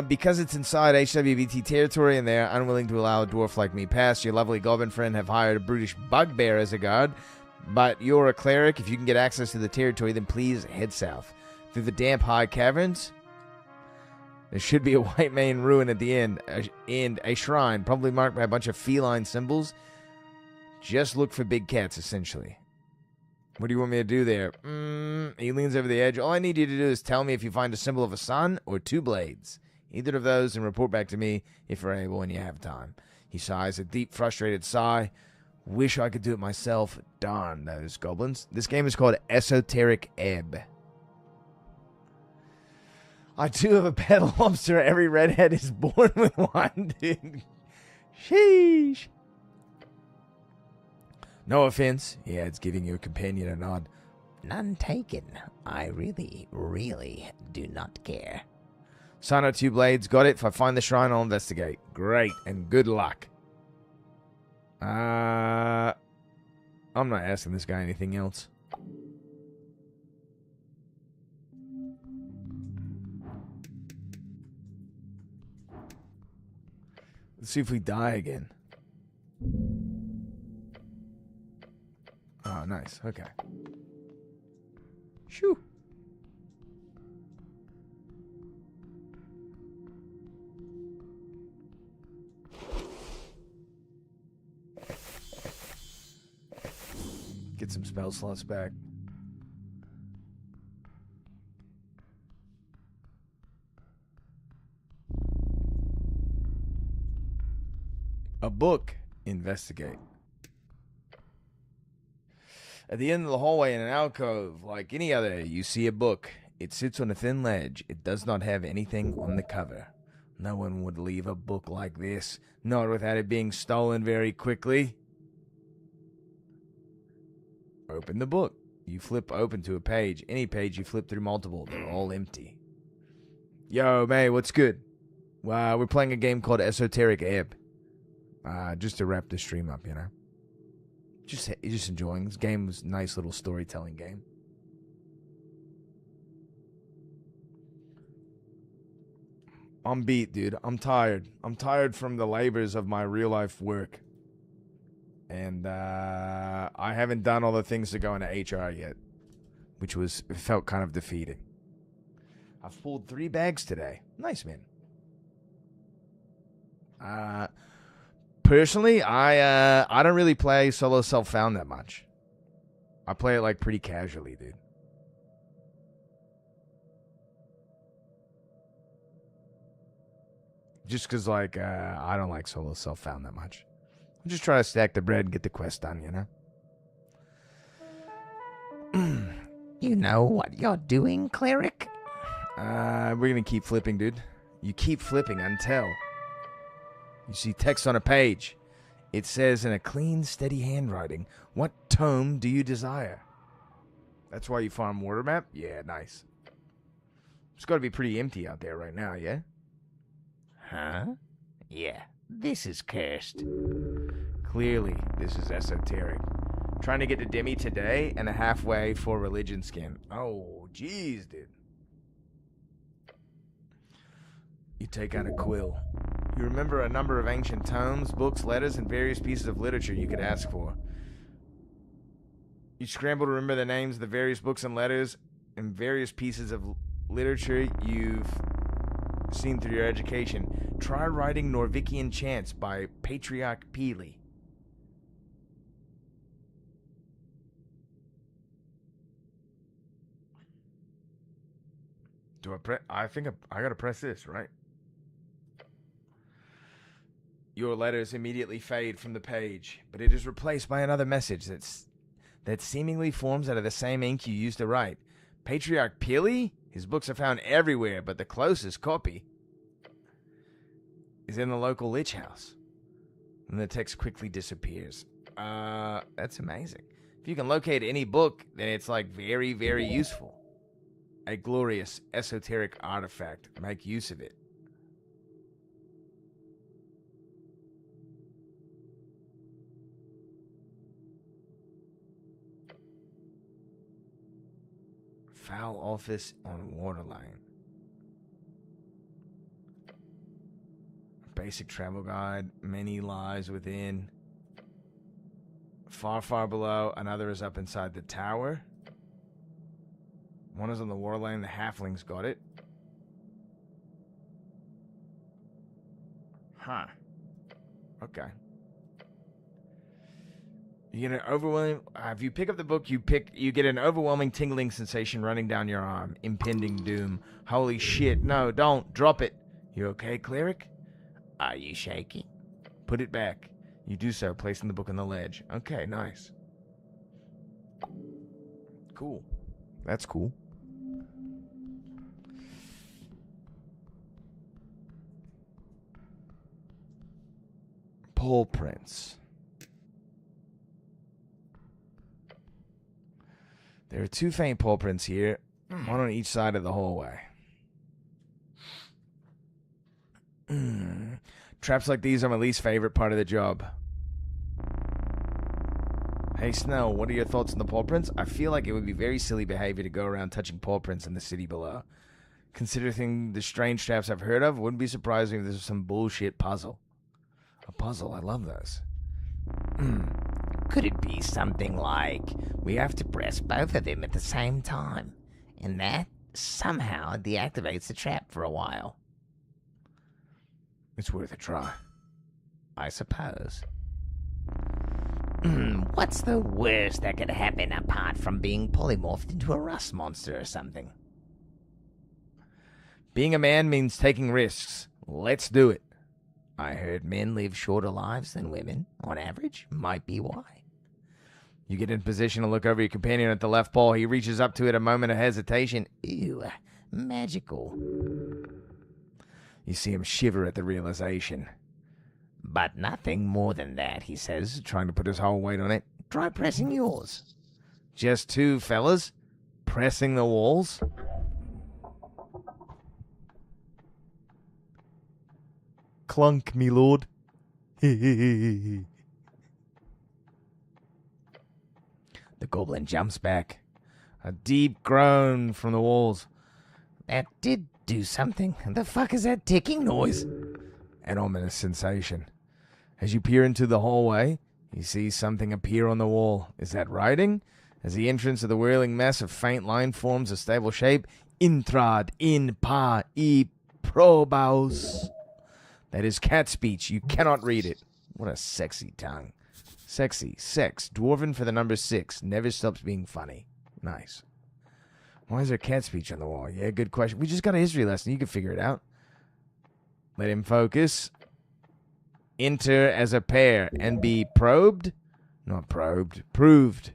Because it's inside HWBT territory and they're unwilling to allow a dwarf like me past, your lovely goblin friend have hired a brutish bugbear as a guard. But you're a cleric. If you can get access to the territory, then please head south. Through the damp high caverns, there should be a White Mane ruin at the end. And a shrine, probably marked by a bunch of feline symbols. Just look for big cats, essentially. What do you want me to do there? He leans over the edge. All I need you to do is tell me if you find a symbol of a sun or 2 blades. Either of those, and report back to me if you're able and you have time. He sighs a deep, frustrated sigh. Wish I could do it myself. Darn those goblins. This game is called Esoteric Ebb. I do have a pet lobster. Every redhead is born with one, dude. Sheesh. No offense. Yeah, it's giving you a companion a nod. None taken. I really, really do not care. Sun or 2 blades. Got it. If I find the shrine, I'll investigate. Great, and good luck. I'm not asking this guy anything else. Let's see if we die again. Oh, nice. Okay. Shoo. Get some spell slots back. A book. Investigate. At the end of the hallway in an alcove, like any other, you see a book. It sits on a thin ledge. It does not have anything on the cover. No one would leave a book like this, not without it being stolen very quickly. Open the book. You flip open to a page. Any page you flip through multiple, they're all empty. Yo, May, what's good? We're playing a game called Esoteric Ebb. Just to wrap the stream up, you know. Just enjoying. This game was a nice little storytelling game. I'm beat, dude. I'm tired. I'm tired from the labors of my real life work. And I haven't done all the things to go into HR yet, which felt kind of defeating. I've pulled 3 bags today. Nice, man. Personally, I don't really play solo self-found that much. I play it like pretty casually, dude. Just because, like, I don't like solo self-found that much. I'm just trying to stack the bread and get the quest done, you know? You know what you're doing, cleric? We're going to keep flipping, dude. You keep flipping until you see text on a page. It says in a clean, steady handwriting, what tome do you desire? That's why you farm water map? Yeah, nice. It's got to be pretty empty out there right now, yeah? Huh? Yeah, this is cursed. Clearly, this is esoteric. Trying to get to Demi today and a halfway for religion skin. Oh, jeez, dude. You take out a quill. You remember a number of ancient tomes, books, letters, and various pieces of literature you could ask for. You scramble to remember the names of the various books and letters and various pieces of literature you've seen through your education. Try writing Norvikian Chants by Patriarch Peely. Do I press? I think I gotta press this, right? Your letters immediately fade from the page, but it is replaced by another message that seemingly forms out of the same ink you used to write. Patriarch Peely? His books are found everywhere, but the closest copy is in the local lich house. And the text quickly disappears. That's amazing. If you can locate any book, then it's like very, very useful. A glorious esoteric artifact. Make use of it. Foul office on Waterline. Basic travel guide. Many lies within. Far, far below. Another is up inside the tower. One is on the Waterline. The halflings got it. Huh. Okay. You get an overwhelming. If you pick up the book, you get an overwhelming tingling sensation running down your arm. Impending doom. Holy shit! No, don't drop it. You okay, cleric? Are you shaking? Put it back. You do so, placing the book on the ledge. Okay, nice. Cool. That's cool. Paw prints. There are 2 faint paw prints here, one on each side of the hallway. Traps like these are my least favorite part of the job. Hey Snell, what are your thoughts on the paw prints? I feel like it would be very silly behavior to go around touching paw prints in the city below. Considering the strange traps I've heard of, wouldn't be surprising if this was some bullshit puzzle. A puzzle, I love those. Could it be something like we have to press both of them at the same time, and that somehow deactivates the trap for a while? It's worth a try. I suppose. What's the worst that could happen apart from being polymorphed into a rust monster or something? Being a man means taking risks. Let's do it. I heard men live shorter lives than women, on average. Might be why. You get in position to look over your companion at the left paw. He reaches up to it, a moment of hesitation. Ew, magical. You see him shiver at the realization. But nothing more than that, he says, Trying to put his whole weight on it. Try pressing yours. Just 2 fellas pressing the walls. Clunk, me lord. The goblin jumps back. A deep groan from the walls. That did do something. The fuck is that ticking noise? An ominous sensation. As you peer into the hallway, you see something appear on the wall. Is that writing? As the entrance of the whirling mess of faint line forms a stable shape, intrad in pa e probaus. That is cat speech. You cannot read it. What a sexy tongue. Sexy. Sex. Dwarven for the number 6. Never stops being funny. Nice. Why is there cat speech on the wall? Yeah, good question. We just got a history lesson. You can figure it out. Let him focus. Enter as a pair and be probed. Not probed. Proved.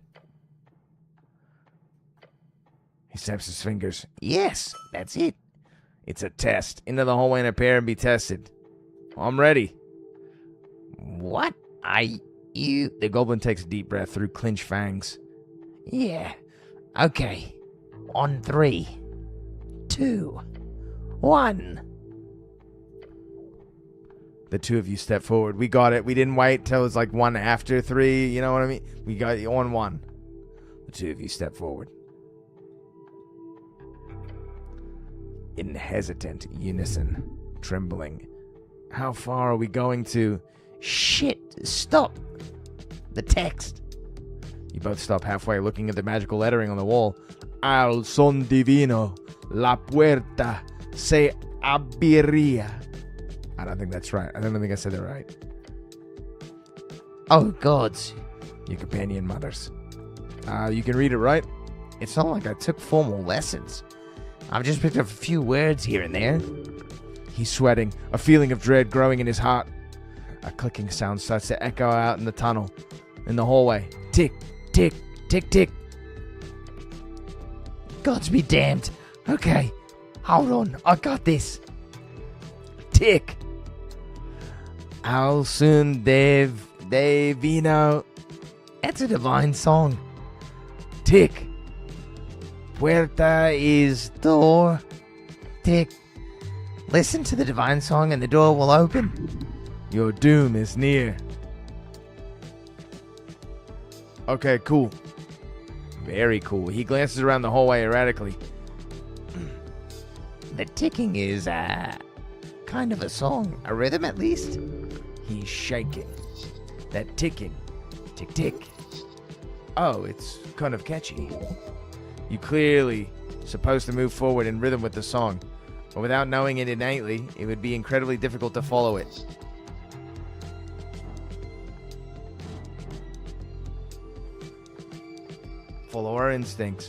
He snaps his fingers. Yes, that's it. It's a test. Into the hallway in a pair and be tested. I'm ready. What are you? The goblin takes a deep breath through clenched fangs. Yeah. Okay. On 3, 2, 1. The two of you step forward. We got it. We didn't wait till it was like 1 after 3. You know what I mean? We got it on 1. The two of you step forward. In hesitant unison, trembling. How far are we going to? Shit, stop. The text. You both stop halfway, looking at the magical lettering on the wall. Al son divino, la puerta se abriría. I don't think that's right. I don't think I said that right. Oh, gods. Your companion mutters. You can read it, right? It's not like I took formal lessons. I've just picked up a few words here and there. He's sweating, a feeling of dread growing in his heart. A clicking sound starts to echo out in the tunnel, in the hallway. Tick, tick, tick, tick. Gods be damned. Okay, hold on, I got this. Tick. Al son divino. That's a divine song. Tick. Puerta is door. Tick. Listen to the divine song and the door will open. Your doom is near. Okay, cool. Very cool. He glances around the hallway erratically. The ticking is, kind of a song. A rhythm, at least. He's shaking. That ticking. Tick, tick. Oh, it's kind of catchy. You clearly supposed to move forward in rhythm with the song, but without knowing it innately, it would be incredibly difficult to follow it. Follow our instincts.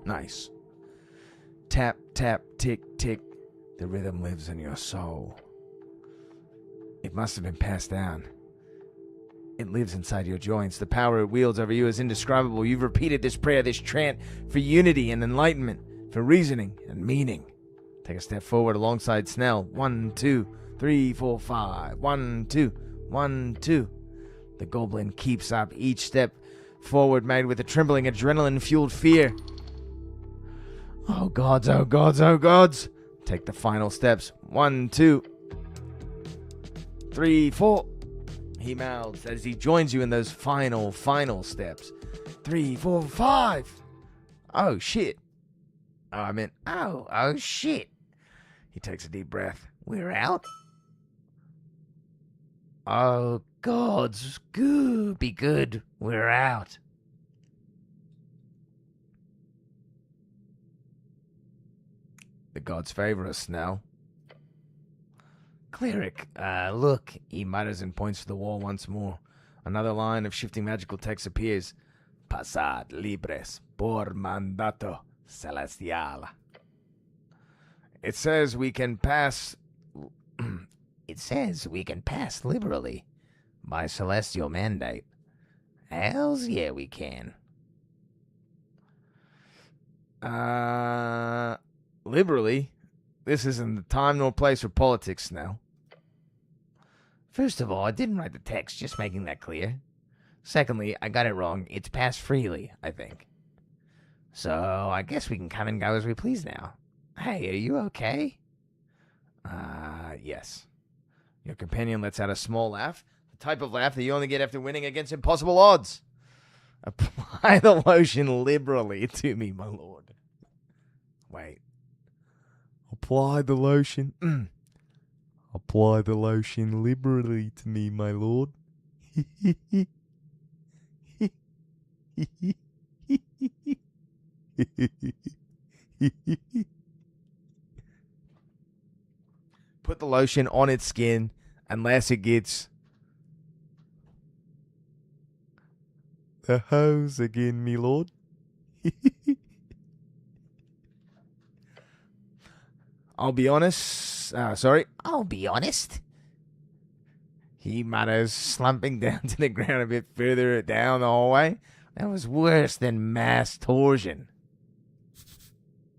Nice. Tap, tap, tick, tick. The rhythm lives in your soul. It must have been passed down. It lives inside your joints. The power it wields over you is indescribable. You've repeated this prayer, this chant, for unity and enlightenment, for reasoning and meaning. Take a step forward alongside Snell. 1, 2, 3, 4, 5. 1, 2, 1, 2. The goblin keeps up, each step forward made with a trembling, adrenaline-fueled fear. Oh gods, oh gods, oh gods. Take the final steps. 1, 2, 3, 4. He mouths as he joins you in those final steps. 3, 4, 5. Oh shit. Oh, I meant, oh shit. He takes a deep breath. We're out? Oh, gods, be good. We're out. The gods favor us now. Cleric, look. He mutters and points to the wall once more. Another line of shifting magical text appears. Passad libres por mandato celestial. It says we can pass... It says we can pass liberally by celestial mandate. Hells yeah, we can. Liberally? This isn't the time nor place for politics now. First of all, I didn't write the text, just making that clear. Secondly, I got it wrong. It's passed freely, I think. So, I guess we can come and go as we please now. Hey, are you okay? Yes. Your companion lets out a small laugh, the type of laugh that you only get after winning against impossible odds. Apply the lotion liberally to me, my lord. Wait. Apply the lotion. Apply the lotion liberally to me, my lord. Put the lotion on its skin unless it gets the hose again, me lord. I'll be honest. Sorry. I'll be honest. He mutters, slumping down to the ground a bit further down the hallway. That was worse than mass torsion.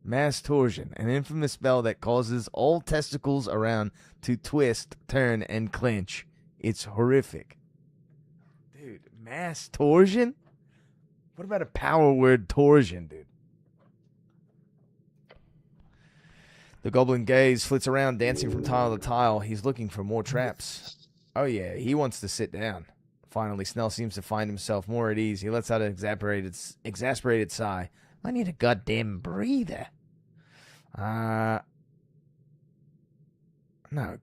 Mass torsion, an infamous spell that causes all testicles around to twist, turn, and clench. It's horrific. Dude, mass torsion? What about a power word torsion, dude? The goblin gaze flits around, dancing from tile to tile. He's looking for more traps. Oh yeah, he wants to sit down. Finally, Snell seems to find himself more at ease. He lets out an exasperated sigh. I need a goddamn breather. No,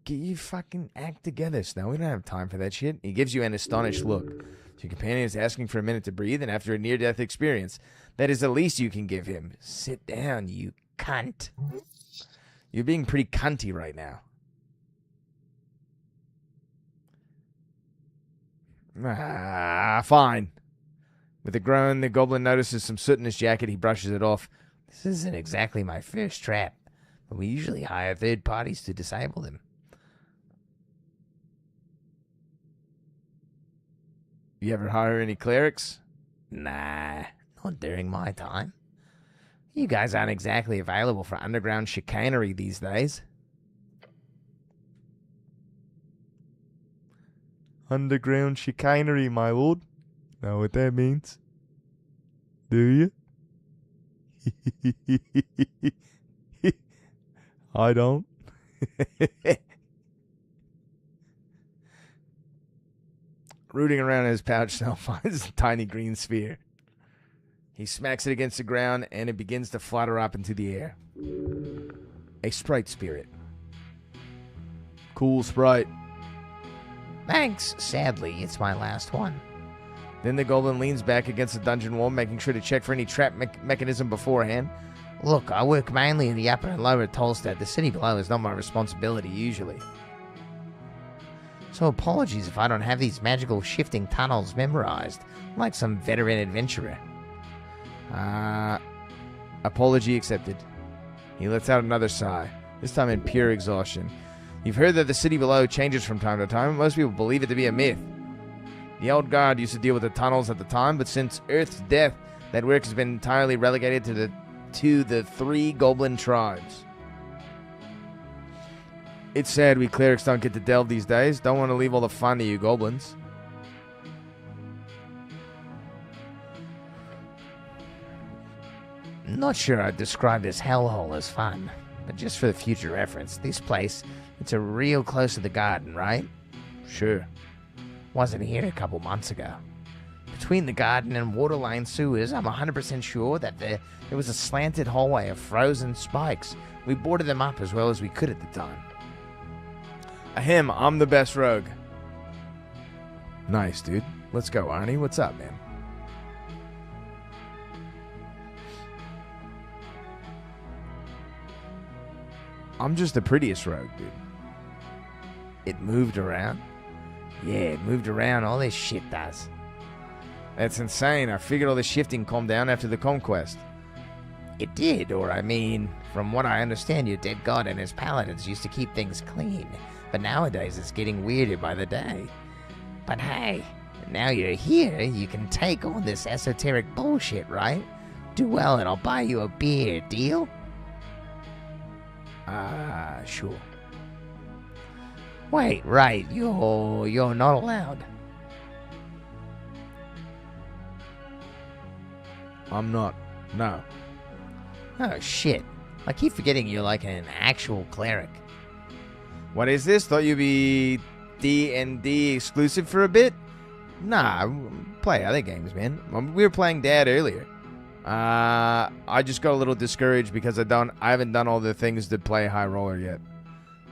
get you fucking act together, Snell. We don't have time for that shit. He gives you an astonished look. Your companion is asking for a minute to breathe, and after a near-death experience, that is the least you can give him. Sit down, you cunt. You're being pretty cunty right now. Fine. With a groan, the goblin notices some soot in his jacket. He brushes it off. This isn't exactly my first trap, but we usually hire third parties to disable them. You ever hire any clerics? Nah, not during my time. You guys aren't exactly available for underground chicanery these days. Underground chicanery, my lord. Know what that means? Do you? I don't. Rooting around in his pouch, Snell finds a tiny green sphere. He smacks it against the ground, and it begins to flutter up into the air. A sprite spirit. Cool sprite. Thanks. Sadly, it's my last one. Then the goblin leans back against the dungeon wall, making sure to check for any trap mechanism beforehand. Look, I work mainly in the upper and lower Tolstad. The city below is not my responsibility, usually. So apologies if I don't have these magical shifting tunnels memorized, like some veteran adventurer. Apology accepted. He lets out another sigh, this time in pure exhaustion. You've heard that the city below changes from time to time. Most people believe it to be a myth. The old guard used to deal with the tunnels at the time, but since Earth's death, that work has been entirely relegated to the 3 goblin tribes. It's sad we clerics don't get to delve these days. Don't want to leave all the fun to you goblins. Not sure I'd describe this hellhole as fun, but just for the future reference, this place, it's a real close to the garden, right? Sure. Wasn't here a couple months ago. Between the garden and water lane sewers, I'm 100% sure that there was a slanted hallway of frozen spikes. We boarded them up as well as we could at the time. Ahem, I'm the best rogue. Nice, dude. Let's go, Arnie. What's up, man? I'm just the prettiest rogue, dude. It moved around? Yeah, it moved around. All this shit does. That's insane. I figured all the shifting calmed down after the conquest. It did, or I mean, from what I understand, your dead god and his paladins used to keep things clean. But nowadays it's getting weirder by the day. But hey, now you're here, you can take on this esoteric bullshit, right? Do well and I'll buy you a beer, deal? Sure. Wait, right, you're not allowed. I'm not. No. Oh shit. I keep forgetting you're like an actual cleric. What is this? Thought you'd be D&D exclusive for a bit? Nah, play other games, man. We were playing Dad earlier. I just got a little discouraged because I haven't done all the things to play High Roller yet.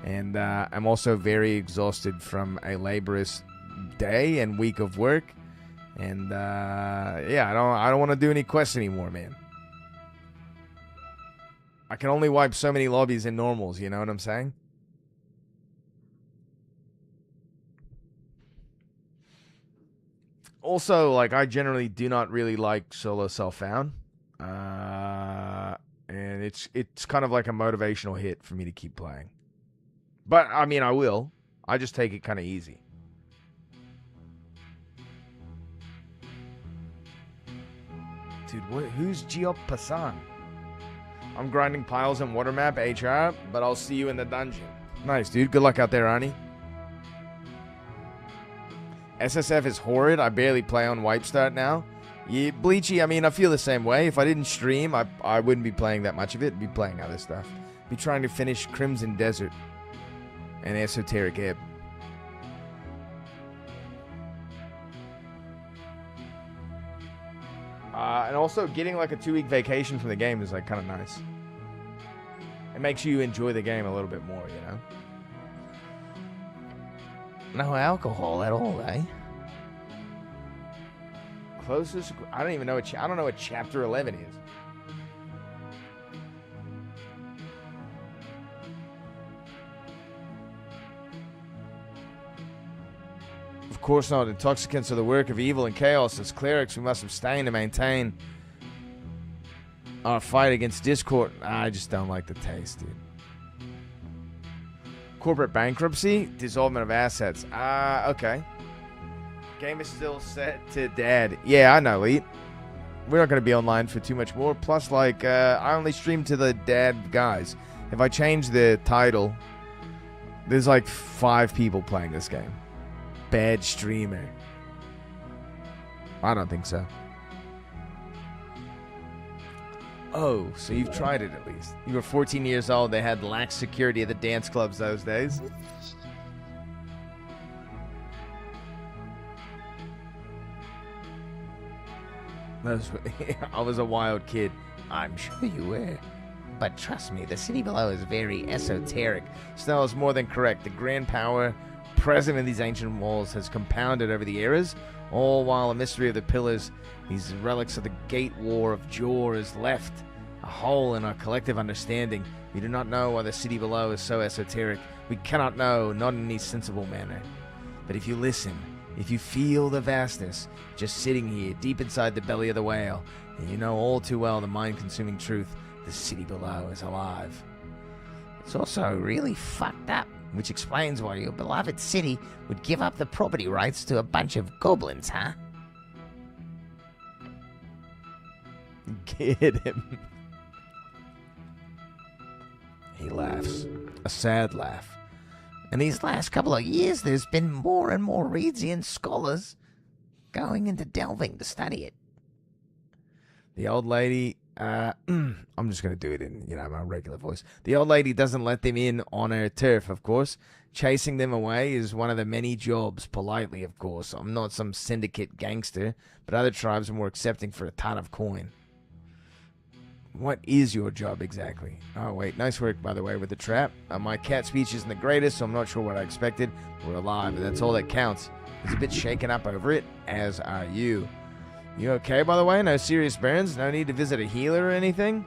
And I'm also very exhausted from a laborious day and week of work. And yeah, I don't want to do any quests anymore, man. I can only wipe so many lobbies in normals, you know what I'm saying? Also, like, I generally do not really like solo self-found. And it's kind of like a motivational hit for me to keep playing. But I mean, I will. I just take it kind of easy. Dude, who's Geop Passan? I'm grinding piles in water map HR, but I'll see you in the dungeon. Nice, dude. Good luck out there, Arnie. SSF is horrid. I barely play on Wipe Start now. Yeah, Bleachy, I mean, I feel the same way. If I didn't stream, I wouldn't be playing that much of it. I'd be playing other stuff. Be trying to finish Crimson Desert and Esoteric Ebb. And also, getting like a 2-week vacation from the game is like kind of nice. It makes you enjoy the game a little bit more, you know? No alcohol at all, eh? Closest, I don't even know what, I don't know what chapter 11 is. Of course not. Intoxicants are the work of evil and chaos. As clerics, we must abstain to maintain our fight against discord. I just don't like the taste, dude. Corporate bankruptcy, dissolvement of assets. Okay. Game is still set to dad. Yeah, I know, Leet. We're not going to be online for too much more. Plus, like, I only stream to the dad guys. If I change the title, there's like 5 people playing this game. Bad streamer. I don't think so. Oh, so you've tried it at least. You were 14 years old. They had lax security at the dance clubs those days. I was a wild kid. I'm sure you were. But trust me, the city below is very esoteric. Snell is more than correct. The grand power present in these ancient walls has compounded over the eras, all while a mystery of the pillars, these relics of the Gate War of Jor, is left a hole in our collective understanding. We do not know why the city below is so esoteric. We cannot know, not in any sensible manner. But if you listen, if you feel the vastness, just sitting here deep inside the belly of the whale, and you know all too well the mind-consuming truth, the city below is alive. It's also really fucked up, which explains why your beloved city would give up the property rights to a bunch of goblins, huh? Get him. He laughs. A sad laugh. In these last couple of years, there's been more and more Reedsian scholars going into delving to study it. The old lady, I'm just going to do it in, my regular voice. The old lady doesn't let them in on her turf, of course. Chasing them away is one of the many jobs, politely, of course. I'm not some syndicate gangster, but other tribes are more accepting for a ton of coin. What is your job exactly? Oh, wait, nice work, by the way, with the trap. My cat speech isn't the greatest, so I'm not sure what I expected. We're alive, and that's all that counts. He's a bit shaken up over it, as are you. You okay, by the way? No serious burns? No need to visit a healer or anything?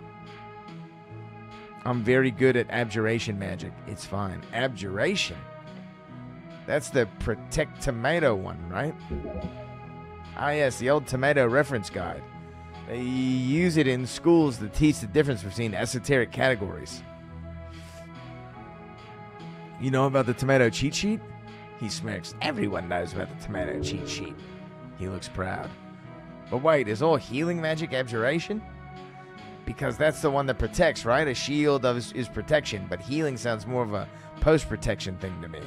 I'm very good at abjuration magic. It's fine. Abjuration? That's the Protect Tomato one, right? Ah, yes, the old tomato reference guide. They use it in schools to teach the difference between esoteric categories. You know about the tomato cheat sheet? He smirks. Everyone knows about the tomato cheat sheet. He looks proud. But wait, is all healing magic abjuration? Because that's the one that protects, right? A shield is protection, but healing sounds more of a post-protection thing to me.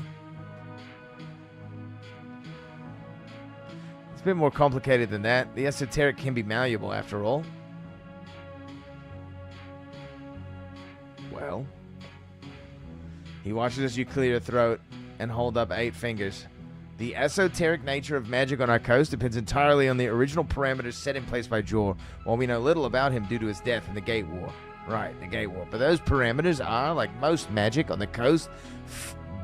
It's a bit more complicated than that. The esoteric can be malleable, after all. Well. He watches as you clear your throat and hold up 8 fingers. The esoteric nature of magic on our coast depends entirely on the original parameters set in place by Jor, while we know little about him due to his death in the Gate War. Right, the Gate War. But those parameters are, like most magic on the coast,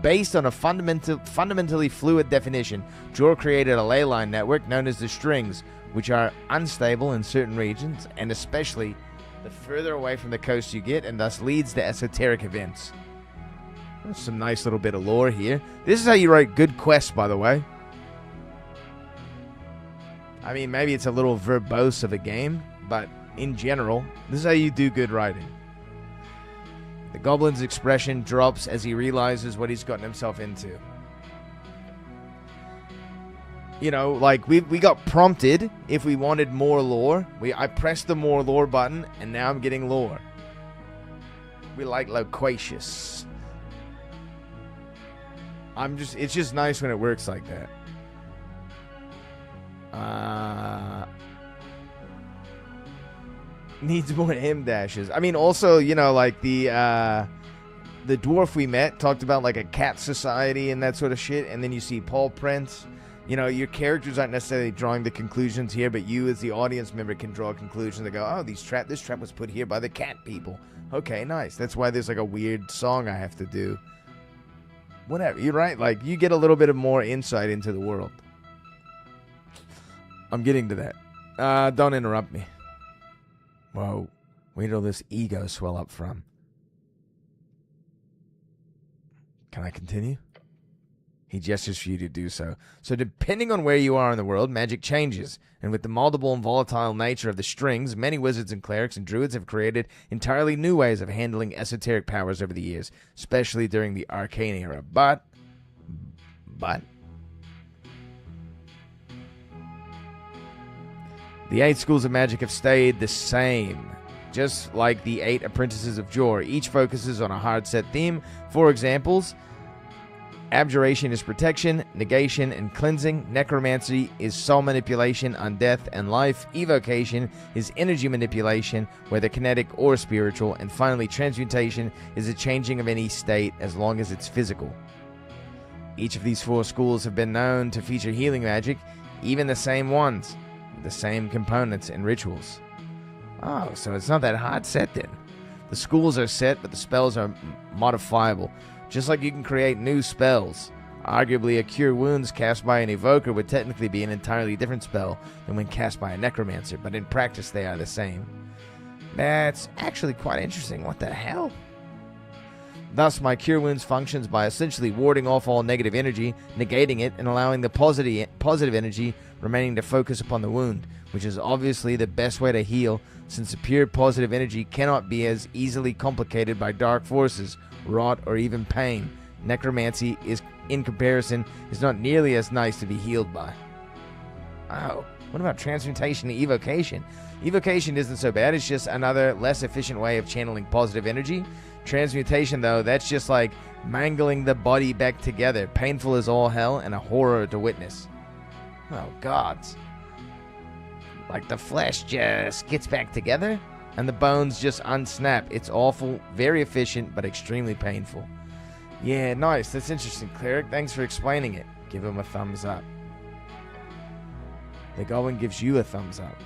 based on a fundamentally fluid definition. Jor created a ley line network known as the Strings, which are unstable in certain regions, and especially the further away from the coast you get, and thus leads to esoteric events. There's some nice little bit of lore here. This is how you write good quests, by the way. I mean, maybe it's a little verbose of a game, but in general, this is how you do good writing. The goblin's expression drops as he realizes what he's gotten himself into. You know, like, we got prompted if we wanted more lore. I pressed the more lore button, and now I'm getting lore. We like loquacious. It's just nice when it works like that. Needs more M dashes. I mean, also, you know, like the dwarf we met talked about like a cat society and that sort of shit, and then you see paw prints. You know, your characters aren't necessarily drawing the conclusions here, but you as the audience member can draw conclusions. They go, oh, this trap was put here by the cat people. Okay, nice. That's why there's like a weird song I have to do. Whatever, you're right. Like, you get a little bit of more insight into the world. I'm getting to that. Don't interrupt me. Whoa, where did all this ego swell up from? Can I continue? He gestures for you to do so. So depending on where you are in the world, magic changes. And with the multiple and volatile nature of the strings, many wizards and clerics and druids have created entirely new ways of handling esoteric powers over the years, especially during the arcane era. But the 8 schools of magic have stayed the same. Just like the 8 apprentices of Jor, each focuses on a hard-set theme. For examples, abjuration is protection, negation and cleansing. Necromancy is soul manipulation on death and life. Evocation is energy manipulation, whether kinetic or spiritual. And finally, transmutation is a changing of any state as long as it's physical. Each of these 4 schools have been known to feature healing magic, even the same ones, with the same components and rituals. Oh, so it's not that hard set then. The schools are set, but the spells are modifiable. Just like you can create new spells. Arguably, a Cure Wounds cast by an Evoker would technically be an entirely different spell than when cast by a Necromancer, but in practice they are the same. That's actually quite interesting. What the hell? Thus, my Cure Wounds functions by essentially warding off all negative energy, negating it, and allowing the positive energy remaining to focus upon the wound, which is obviously the best way to heal, since the pure positive energy cannot be as easily complicated by dark forces, rot, or even pain. Necromancy, in comparison, is not nearly as nice to be healed by. Oh, what about transmutation and evocation? Evocation isn't so bad, it's just another less efficient way of channeling positive energy. Transmutation, though, that's just like mangling the body back together. Painful as all hell and a horror to witness. Oh, gods. Like the flesh just gets back together and the bones just unsnap. It's awful, very efficient, but extremely painful. Yeah, nice. That's interesting, Cleric. Thanks for explaining it. Give him a thumbs up. The goblin gives you a thumbs up.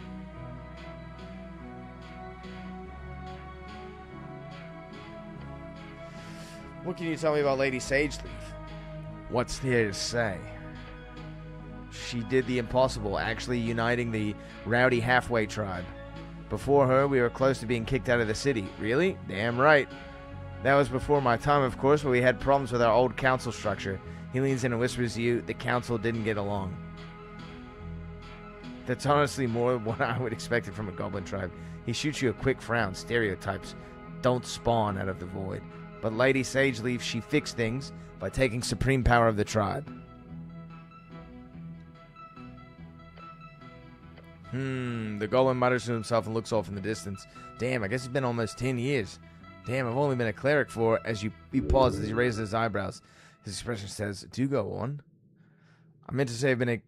What can you tell me about Lady Sageleaf? What's there to say? She did the impossible, actually uniting the rowdy halfway tribe. Before her, we were close to being kicked out of the city. Really? Damn right. That was before my time, of course, but we had problems with our old council structure. He leans in and whispers to you, the council didn't get along. That's honestly more than what I would expect from a goblin tribe. He shoots you a quick frown. Stereotypes don't spawn out of the void. But Lady Sageleaf, she fixed things by taking supreme power of the tribe. The golem mutters to himself and looks off in the distance. Damn, I guess it's been almost 10 years. Damn, I've only been a cleric for, he pauses as he raises his eyebrows. His expression says, do go on. I meant to say my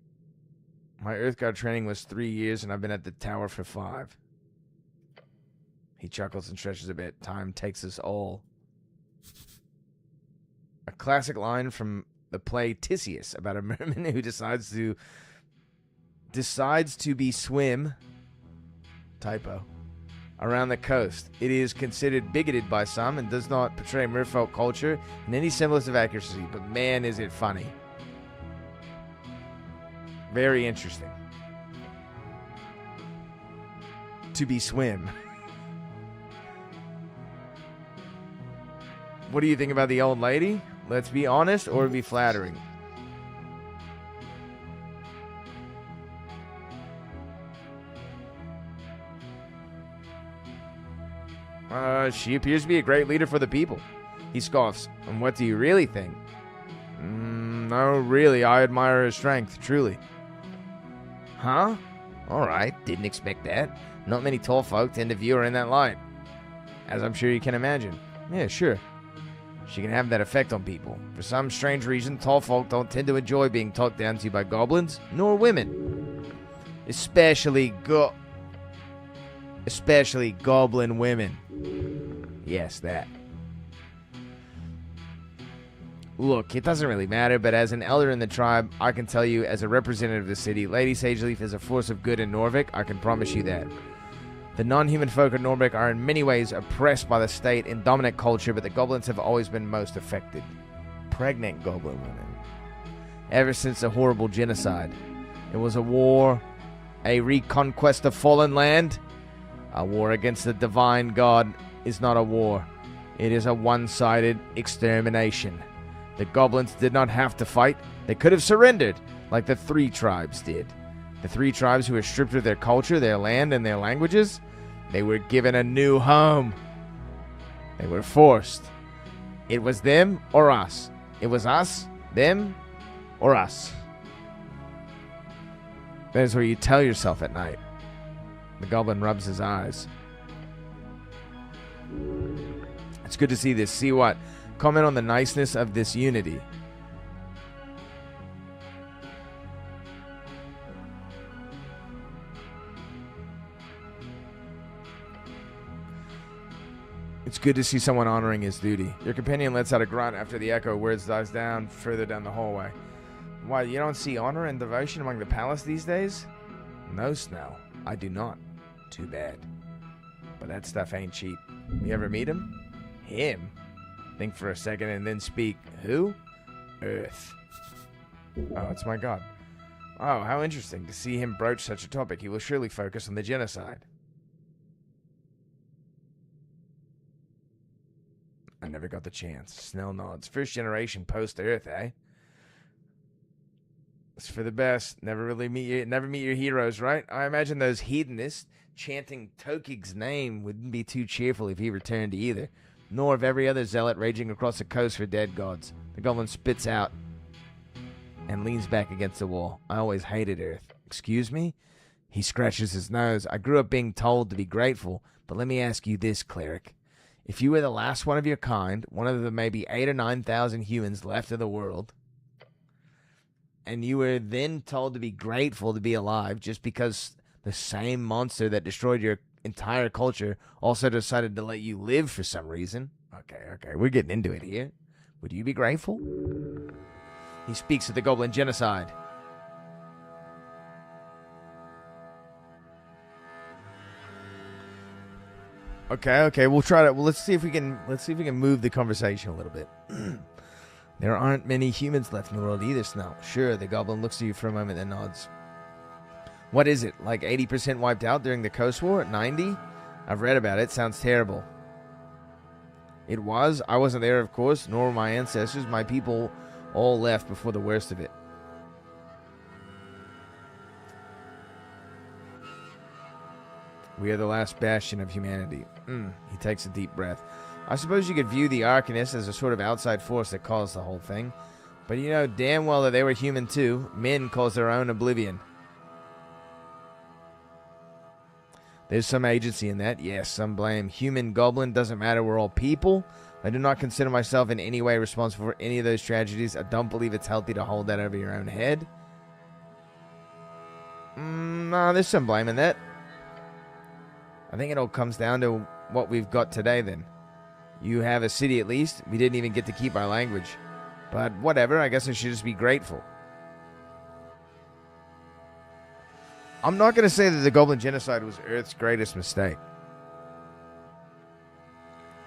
Earthguard training was 3 years and I've been at the tower for 5. He chuckles and stretches a bit. Time takes us all. A classic line from the play Tisius about a merman who decides to be swim, typo, around the coast. It is considered bigoted by some and does not portray merfolk culture in any semblance of accuracy, but man is it funny. Very interesting. To be swim. What do you think about the old lady? Let's be honest or be flattering. She appears to be a great leader for the people. He scoffs. And what do you really think? No, really, I admire her strength, truly. Huh? Alright, didn't expect that. Not many tall folk tend to view her in that light. As I'm sure you can imagine. Yeah, sure. She can have that effect on people. For some strange reason, tall folk don't tend to enjoy being talked down to by goblins, nor women. Especially goblin women. Yes, that. Look, it doesn't really matter, but as an elder in the tribe, I can tell you, as a representative of the city, Lady Sageleaf is a force of good in Norvik. I can promise you that. The non-human folk of Norvik are in many ways oppressed by the state in dominant culture, but the goblins have always been most affected. Pregnant goblin women. Ever since the horrible genocide. It was a war, a reconquest of fallen land. A war against the divine god is not a war. It is a one-sided extermination. The goblins did not have to fight. They could have surrendered, like the 3 tribes did. The 3 tribes who were stripped of their culture, their land, and their languages, they were given a new home. They were forced. It was them or us. It was us, them, or us. That is where you tell yourself at night. The goblin rubs his eyes. It's good to see this. See what? Comment on the niceness of this unity. It's good to see someone honoring his duty. Your companion lets out a grunt after the echo words dies down further down the hallway. Why, you don't see honor and devotion among the palace these days? No, Snell, I do not. Too bad. But that stuff ain't cheap. You ever meet him? Him? Think for a second and then speak. Who? Earth. Oh, it's my god. Oh, how interesting to see him broach such a topic. He will surely focus on the genocide. I never got the chance. Snell nods. First generation post-Earth, eh? It's for the best. Never meet your heroes, right? I imagine those hedonists chanting Tokig's name wouldn't be too cheerful if he returned either. Nor of every other zealot raging across the coast for dead gods. The goblin spits out and leans back against the wall. I always hated Earth. Excuse me? He scratches his nose. I grew up being told to be grateful, but let me ask you this, cleric. If you were the last one of your kind, one of the maybe 8,000 or 9,000 humans left in the world, and you were then told to be grateful to be alive just because the same monster that destroyed your entire culture also decided to let you live for some reason. Okay, we're getting into it here. Would you be grateful? He speaks of the goblin genocide. Okay, we'll try to. Well, let's see if we can move the conversation a little bit. There aren't many humans left in the world either, Snell. Sure, the goblin looks at you for a moment and nods. What is it, like 80% wiped out during the Coast War? 90? I've read about it. Sounds terrible. It was. I wasn't there, of course, nor were my ancestors. My people all left before the worst of it. We are the last bastion of humanity. He takes a deep breath. I suppose you could view the Arcanists as a sort of outside force that caused the whole thing. But you know damn well that they were human too. Men caused their own oblivion. There's some agency in that. Yes, some blame. Human, goblin, doesn't matter. We're all people. I do not consider myself in any way responsible for any of those tragedies. I don't believe it's healthy to hold that over your own head. No, there's some blame in that. I think it all comes down to what we've got today then. You have a city at least. We didn't even get to keep our language. But whatever, I guess I should just be grateful. I'm not going to say that the Goblin Genocide was Earth's greatest mistake.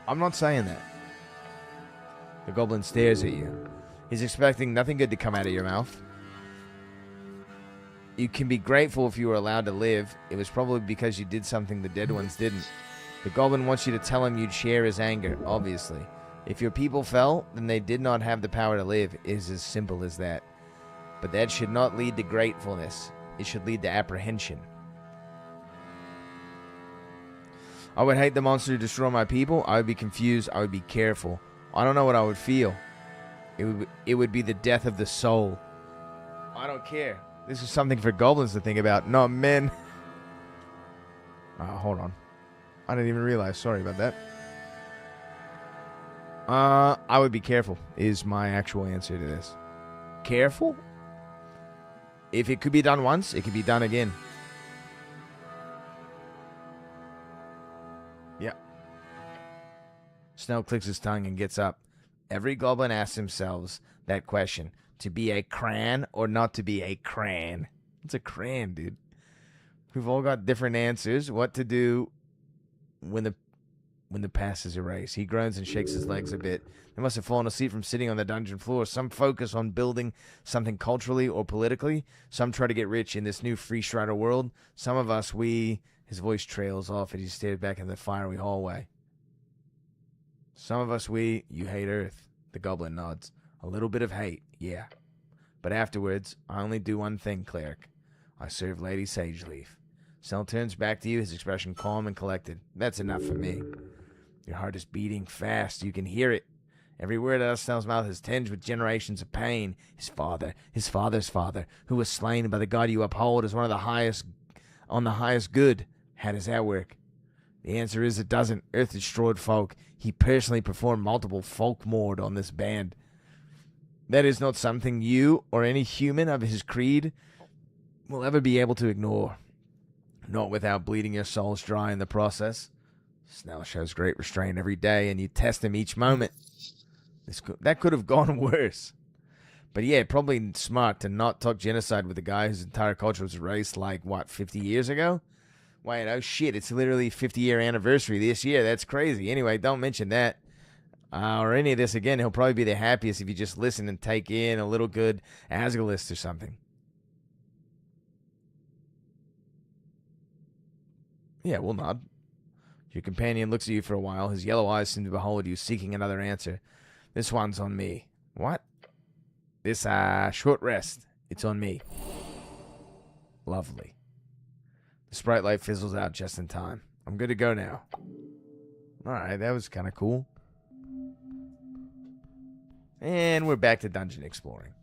I'm not saying that. The Goblin stares at you. He's expecting nothing good to come out of your mouth. You can be grateful if you were allowed to live. It was probably because you did something the dead ones didn't. The Goblin wants you to tell him you'd share his anger, obviously. If your people fell, then they did not have the power to live. It is as simple as that. But that should not lead to gratefulness. It should lead to apprehension. I would hate the monster to destroy my people. I would be confused. I would be careful. I don't know what I would feel. It would be the death of the soul. I don't care. This is something for goblins to think about, not men. Hold on. I didn't even realize. Sorry about that. I would be careful is my actual answer to this. Careful? If it could be done once, it could be done again. Yep. Snell clicks his tongue and gets up. Every goblin asks themselves that question. To be a cran or not to be a cran? What's a cran, dude? We've all got different answers. What to do when the past is erased. He groans and shakes his legs a bit. They must have fallen asleep from sitting on the dungeon floor. Some focus on building something culturally or politically. Some try to get rich in this new free strider world. Some of us, His voice trails off as he stares back in the fiery hallway. Some of us, you hate Earth. The goblin nods. A little bit of hate, yeah. But afterwards, I only do one thing, cleric. I serve Lady Sageleaf. Snell turns back to you, his expression calm and collected. That's enough for me. Your heart is beating fast. You can hear it. Every word out of Snell's mouth is tinged with generations of pain. His father, his father's father, who was slain by the god you uphold as one of the highest, on the highest good. How does that work? The answer is it doesn't. Earth destroyed folk. He personally performed multiple folk mord on this band. That is not something you or any human of his creed will ever be able to ignore. Not without bleeding your souls dry in the process. Snell shows great restraint every day, and you test him each moment. That could have gone worse. But yeah, probably smart to not talk genocide with a guy whose entire culture was erased 50 years ago? Wait, oh shit, it's literally 50-year anniversary this year. That's crazy. Anyway, don't mention that. Or any of this again. He'll probably be the happiest if you just listen and take in a little good Asgalist or something. Yeah, we'll nod. Your companion looks at you for a while. His yellow eyes seem to behold you, seeking another answer. This one's on me. What? This, short rest. It's on me. Lovely. The sprite light fizzles out just in time. I'm good to go now. Alright, that was kind of cool. And we're back to dungeon exploring.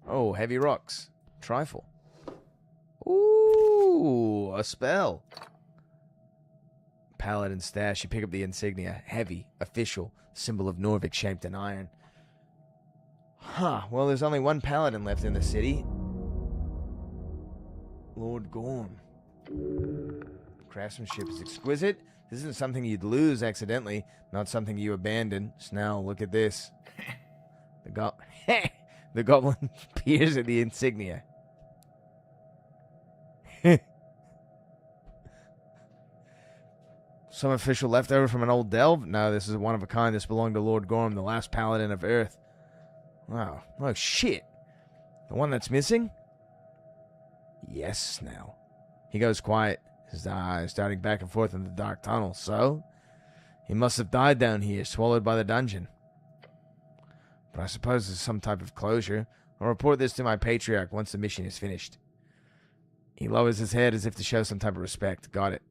Oh, heavy rocks. Trifle. Ooh, a spell. Paladin stash. You pick up the insignia. Heavy. Official. Symbol of Norvik shaped in iron. Huh. Well, there's only one paladin left in the city. Lord Gorm. Craftsmanship is exquisite. This isn't something you'd lose accidentally. Not something you abandon. Snell, look at this. The goblin peers at the insignia. Some official leftover from an old delve? No, this is one of a kind. This belonged to Lord Gorm, the last paladin of Earth. Wow. Oh, shit. The one that's missing? Yes, Snell. He goes quiet, his eyes darting back and forth in the dark tunnel. So? He must have died down here, swallowed by the dungeon. But I suppose there's some type of closure. I'll report this to my patriarch once the mission is finished. He lowers his head as if to show some type of respect. Got it.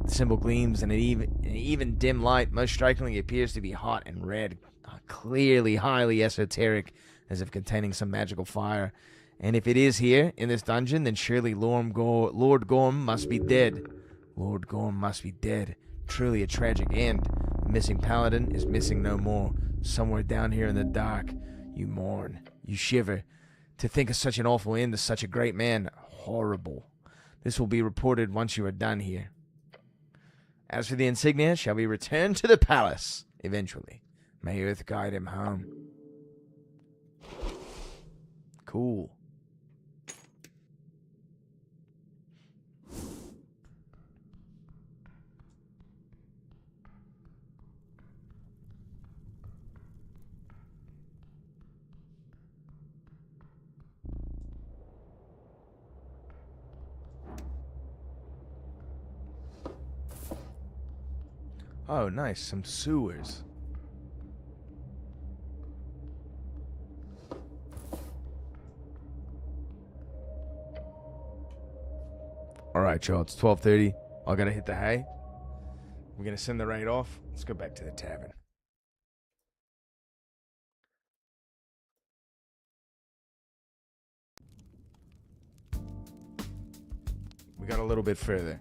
The symbol gleams in an even dim light. Most strikingly, it appears to be hot and red. Clearly highly esoteric, as if containing some magical fire. And if it is here, in this dungeon, then surely Lord Gorm must be dead. Lord Gorm must be dead. Truly a tragic end. The missing paladin is missing no more. Somewhere down here in the dark, you mourn. You shiver. To think of such an awful end to such a great man. Horrible. This will be reported once you are done here. As for the insignia, shall be returned to the palace, eventually. May Earth guide him home. Cool. Oh, nice. Some sewers. Alright. right, y'all. It's 12:30. I gotta hit the hay. We're gonna send the raid off. Let's go back to the tavern. We got a little bit further.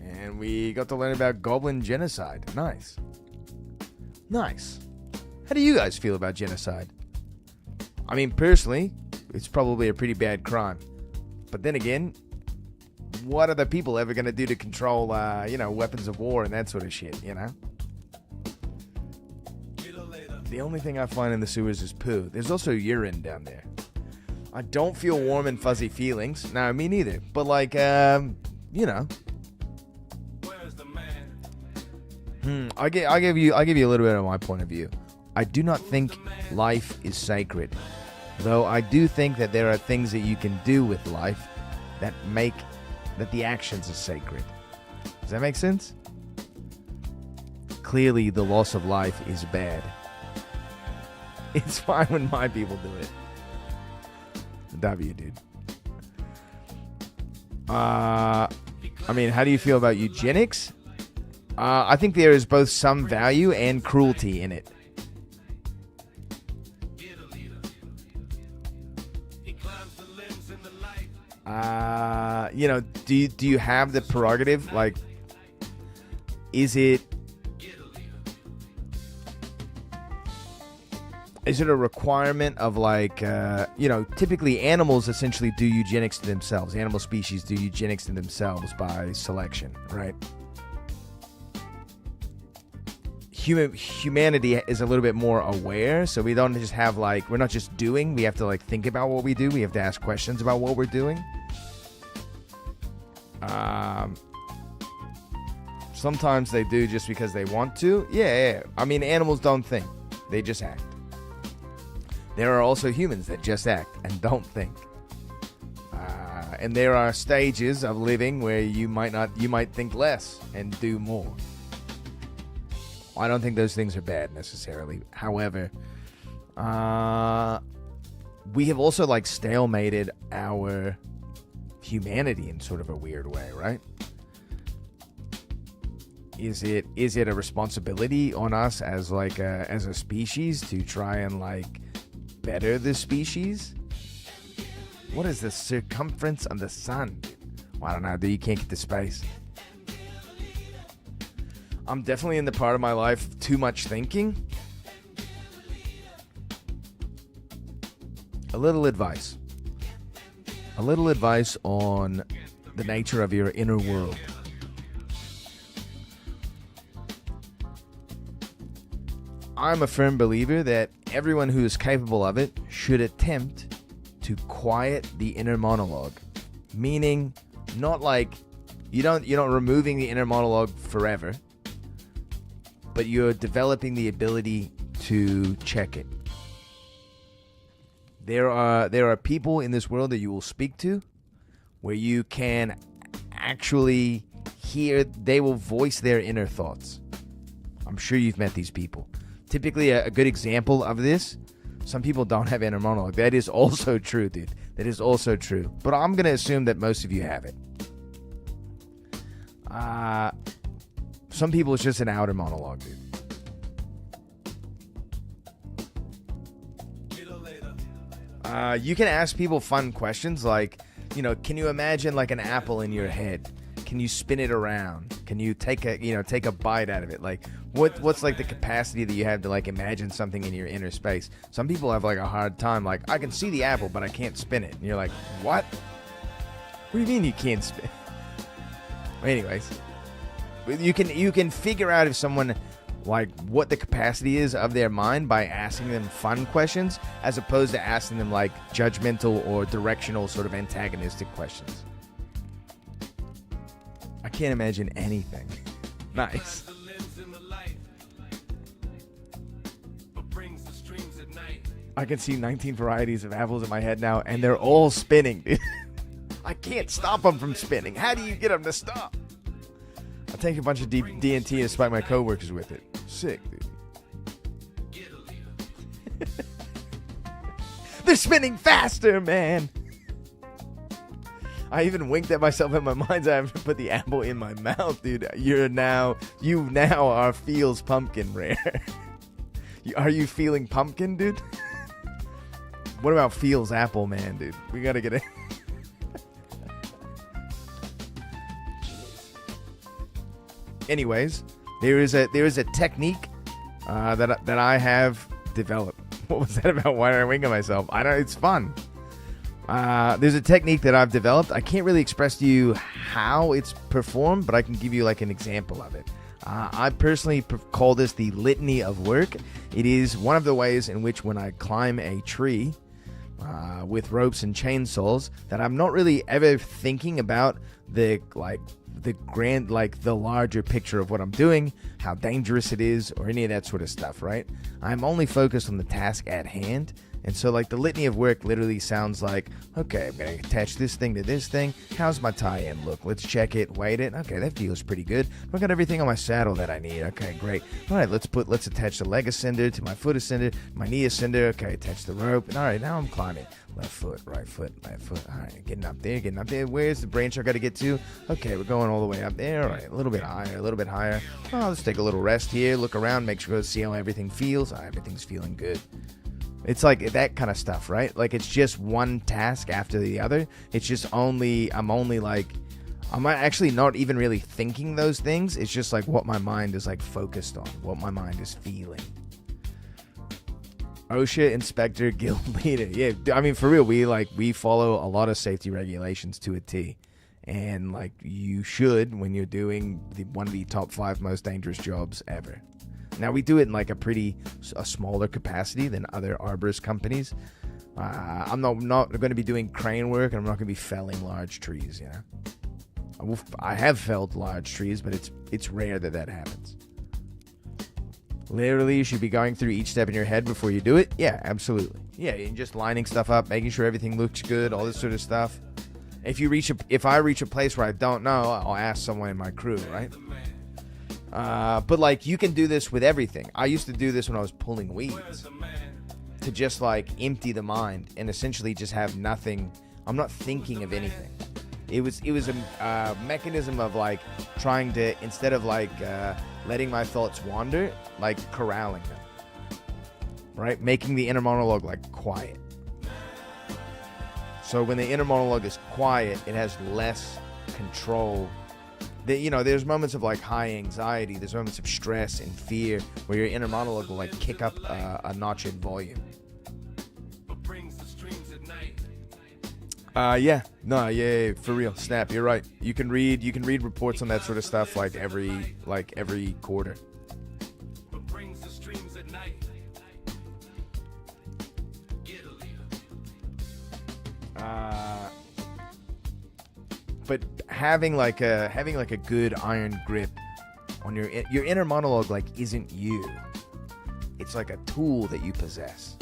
And we got to learn about goblin genocide. Nice. Nice. How do you guys feel about genocide? I mean, personally, it's probably a pretty bad crime. But then again, what are the people ever going to do to control, weapons of war and that sort of shit, you know? The only thing I find in the sewers is poo. There's also urine down there. I don't feel warm and fuzzy feelings. No, me neither. But like, I'll give you a little bit of my point of view. I do not think life is sacred, though I do think that there are things that you can do with life that make that the actions are sacred. Does that make sense? Clearly, the loss of life is bad. It's fine when my people do it. W, dude. I mean, how do you feel about eugenics? I think there is both some value and cruelty in it. Do you have the prerogative? Like, is it a requirement of like, typically animals essentially do eugenics to themselves. Animal species do eugenics to themselves by selection, right? Humanity is a little bit more aware, so we don't just have like, we're not just doing, we have to like think about what we do. We have to ask questions about what we're doing. Sometimes they do just because they want to. Yeah. I mean, animals don't think. They just act. There are also humans that just act and don't think. And there are stages of living where you might think less and do more. I don't think those things are bad necessarily. However, we have also like stalemated our humanity in sort of a weird way, right? Is it a responsibility on us as like as a species to try and like better the species? What is the circumference of the sun? Well, I don't know, dude. You can't get to space. I'm definitely in the part of my life too much thinking. A little advice on the nature of your inner world. I'm a firm believer that everyone who is capable of it should attempt to quiet the inner monologue. Meaning, not like you're not removing the inner monologue forever, but you're developing the ability to check it. There are people in this world that you will speak to where you can actually hear, they will voice their inner thoughts. I'm sure you've met these people. Typically, a good example of this, some people don't have inner monologue. That is also true, dude. That is also true. But I'm going to assume that most of you have it. Some people, it's just an outer monologue, dude. You can ask people fun questions like, can you imagine like an apple in your head? Can you spin it around? Can you take a bite out of it? Like, what's like the capacity that you have to like imagine something in your inner space? Some people have like a hard time. Like, I can see the apple, but I can't spin it. And you're like, what? What do you mean you can't spin? Anyways, you can figure out if someone like what the capacity is of their mind by asking them fun questions as opposed to asking them like judgmental or directional sort of antagonistic questions. I can't imagine anything. Nice. I can see 19 varieties of apples in my head now, and they're all spinning, dude. I can't stop them from spinning. How do you get them to stop? I'll take a bunch of DNT and spike my coworkers with it. Sick, dude. They're spinning faster, man. I even winked at myself in my mind's eye after I put the apple in my mouth, dude. You now are feels pumpkin rare. Are you feeling pumpkin, dude? What about feels apple, man, dude? We gotta get it. Anyways, there is a technique that I have developed. What was that about? Why did I wink at myself? I don't. It's fun. There's a technique that I've developed. I can't really express to you how it's performed, but I can give you like an example of it. I personally call this the litany of work. It is one of the ways in which when I climb a tree with ropes and chainsaws, that I'm not really ever thinking about the larger picture of what I'm doing, how dangerous it is, or any of that sort of stuff, right? I'm only focused on the task at hand. And so, like, the litany of work literally sounds like, okay, I'm going to attach this thing to this thing. How's my tie-in look? Let's check it, weight it. Okay, that feels pretty good. I got everything on my saddle that I need. Okay, great. All right, let's attach the leg ascender to my foot ascender, my knee ascender. Okay, attach the rope. And all right, now I'm climbing. Left foot, right foot, left foot. All right, getting up there. Where's the branch I got to get to? Okay, we're going all the way up there. All right, a little bit higher. Oh, let's take a little rest here. Look around, make sure to see how everything feels. Everything's feeling good. It's like that kind of stuff, right? Like, it's just one task after the other. It's just I'm actually not even really thinking those things. It's just like what my mind is like focused on, what my mind is feeling. OSHA inspector, guild leader. Yeah, I mean, for real, we follow a lot of safety regulations to a T. And like you should when you're doing one of the top 5 most dangerous jobs ever. Now, we do it in like a smaller capacity than other arborist companies. I'm not going to be doing crane work, and I'm not going to be felling large trees, you know. I have felled large trees, but it's rare that happens. Literally, you should be going through each step in your head before you do it. Yeah, absolutely. Yeah, and just lining stuff up, making sure everything looks good, all this sort of stuff. If I reach a place where I don't know, I'll ask someone in my crew, right? But like, you can do this with everything. I used to do this when I was pulling weeds, to just like empty the mind and essentially just have nothing. I'm not thinking of anything. It was a mechanism of like trying to, instead of like letting my thoughts wander, like corralling them, right? Making the inner monologue like quiet. So when the inner monologue is quiet, it has less control. There's moments of like high anxiety, there's moments of stress and fear where your inner monologue will like kick up a notch in volume. Yeah, for real. Snap, you're right. You can read reports on that sort of stuff like every quarter. But having like a good iron grip on your inner monologue like isn't you. It's like a tool that you possess.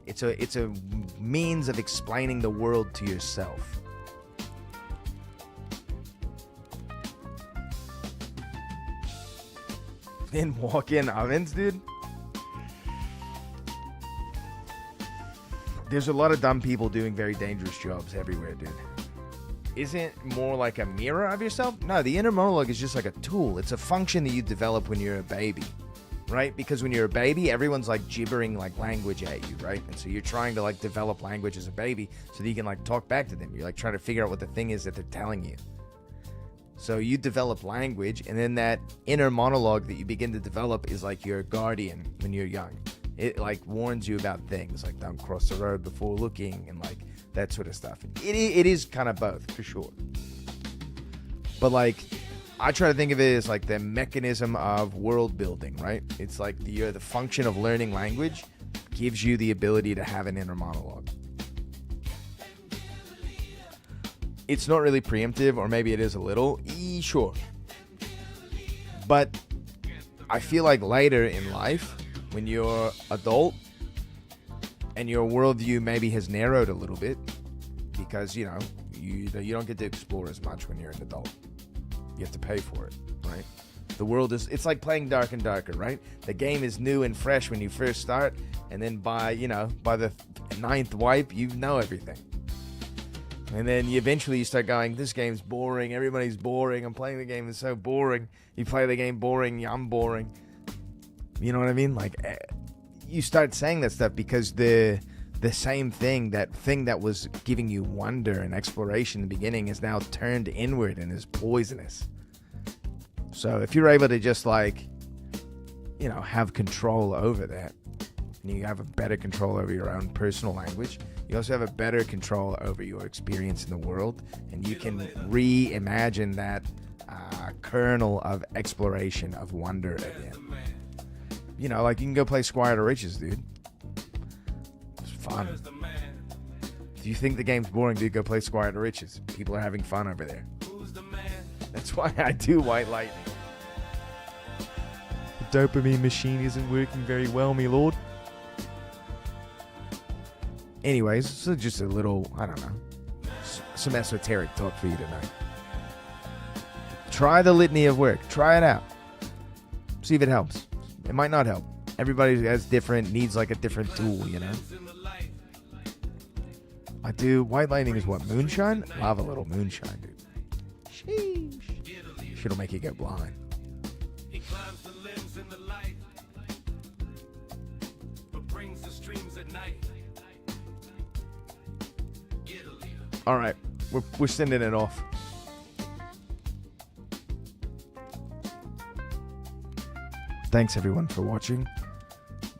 It's a means of explaining the world to yourself. Then walk-in ovens, dude. There's a lot of dumb people doing very dangerous jobs everywhere, dude. Isn't more like a mirror of yourself? No, the inner monologue is just like a tool. It's a function that you develop when you're a baby, right? Because when you're a baby, everyone's like gibbering like language at you, right? And so you're trying to like develop language as a baby so that you can like talk back to them. You're like trying to figure out what the thing is that they're telling you. So you develop language, and then that inner monologue that you begin to develop is like your guardian when you're young. It like warns you about things like don't cross the road before looking and like that sort of stuff. It is kind of both, for sure. But like, I try to think of it as like the mechanism of world building, right? It's like the function of learning language gives you the ability to have an inner monologue. It's not really preemptive, or maybe it is a little. Sure. But I feel like later in life, when you're adult, and your worldview maybe has narrowed a little bit, because you don't get to explore as much when you're an adult. You have to pay for it, right? The world it's like playing Dark and Darker, right? The game is new and fresh when you first start, and then by the 9th wipe, you know everything. And then eventually you start going, this game's boring. Everybody's boring. I'm playing the game. It's so boring. You play the game boring. I'm boring. You know what I mean? Like, you start saying that stuff because the same thing that was giving you wonder and exploration in the beginning is now turned inward and is poisonous. So if you're able to just like, you know, have control over that, and you have a better control over your own personal language, you also have a better control over your experience in the world, and you can reimagine that kernel of exploration, of wonder again. You know, like you can go play Squire to Riches, dude. It's fun. Do you think the game's boring, dude? Go play Squire to Riches. People are having fun over there. That's why I do White Lightning. The dopamine machine isn't working very well, me lord. Anyways, so just a little, I don't know, some esoteric talk for you tonight. Try the litany of work. Try it out. See if it helps. It might not help. Everybody has different, needs like a different tool, you know? I do, White Lightning is what, moonshine? Love a little moonshine, dude. Sheesh. Shit'll make you get blind. All right, we're sending it off. Thanks everyone for watching.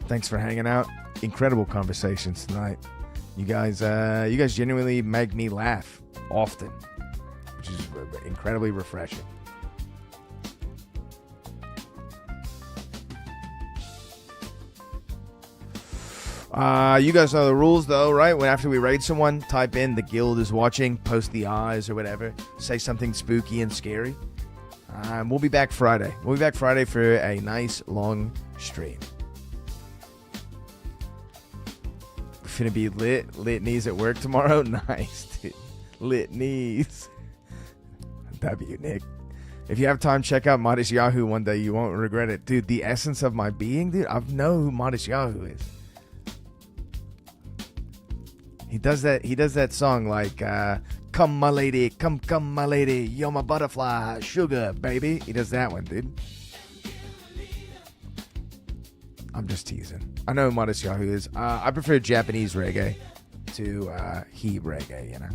Thanks for hanging out. Incredible conversations tonight. You guys genuinely make me laugh often, which is incredibly refreshing. You guys know the rules, though, right? When after we raid someone, type in "the guild is watching," post the eyes or whatever, say something spooky and scary. We'll be back Friday. We'll be back Friday for a nice long stream. We're finna be lit knees at work tomorrow. Nice, dude. Lit knees. W, Nick. If you have time, check out Modest Yahoo one day. You won't regret it, dude. The essence of my being, dude. I know who Modest Yahoo is. He does that song like, come my lady, come my lady, you're my butterfly, sugar, baby. He does that one, dude. I'm just teasing. I know who Modest Yahoo is. I prefer Japanese reggae to Heat reggae, you know.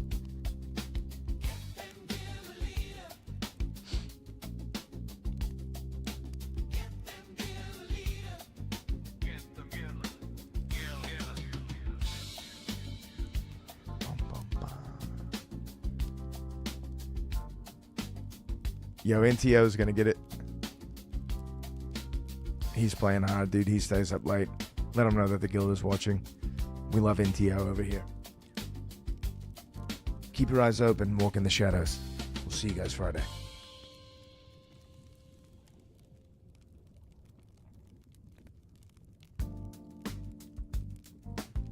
Yo, NTO's gonna get it. He's playing hard, dude. He stays up late. Let him know that the guild is watching. We love NTO over here. Keep your eyes open, walk in the shadows. We'll see you guys Friday.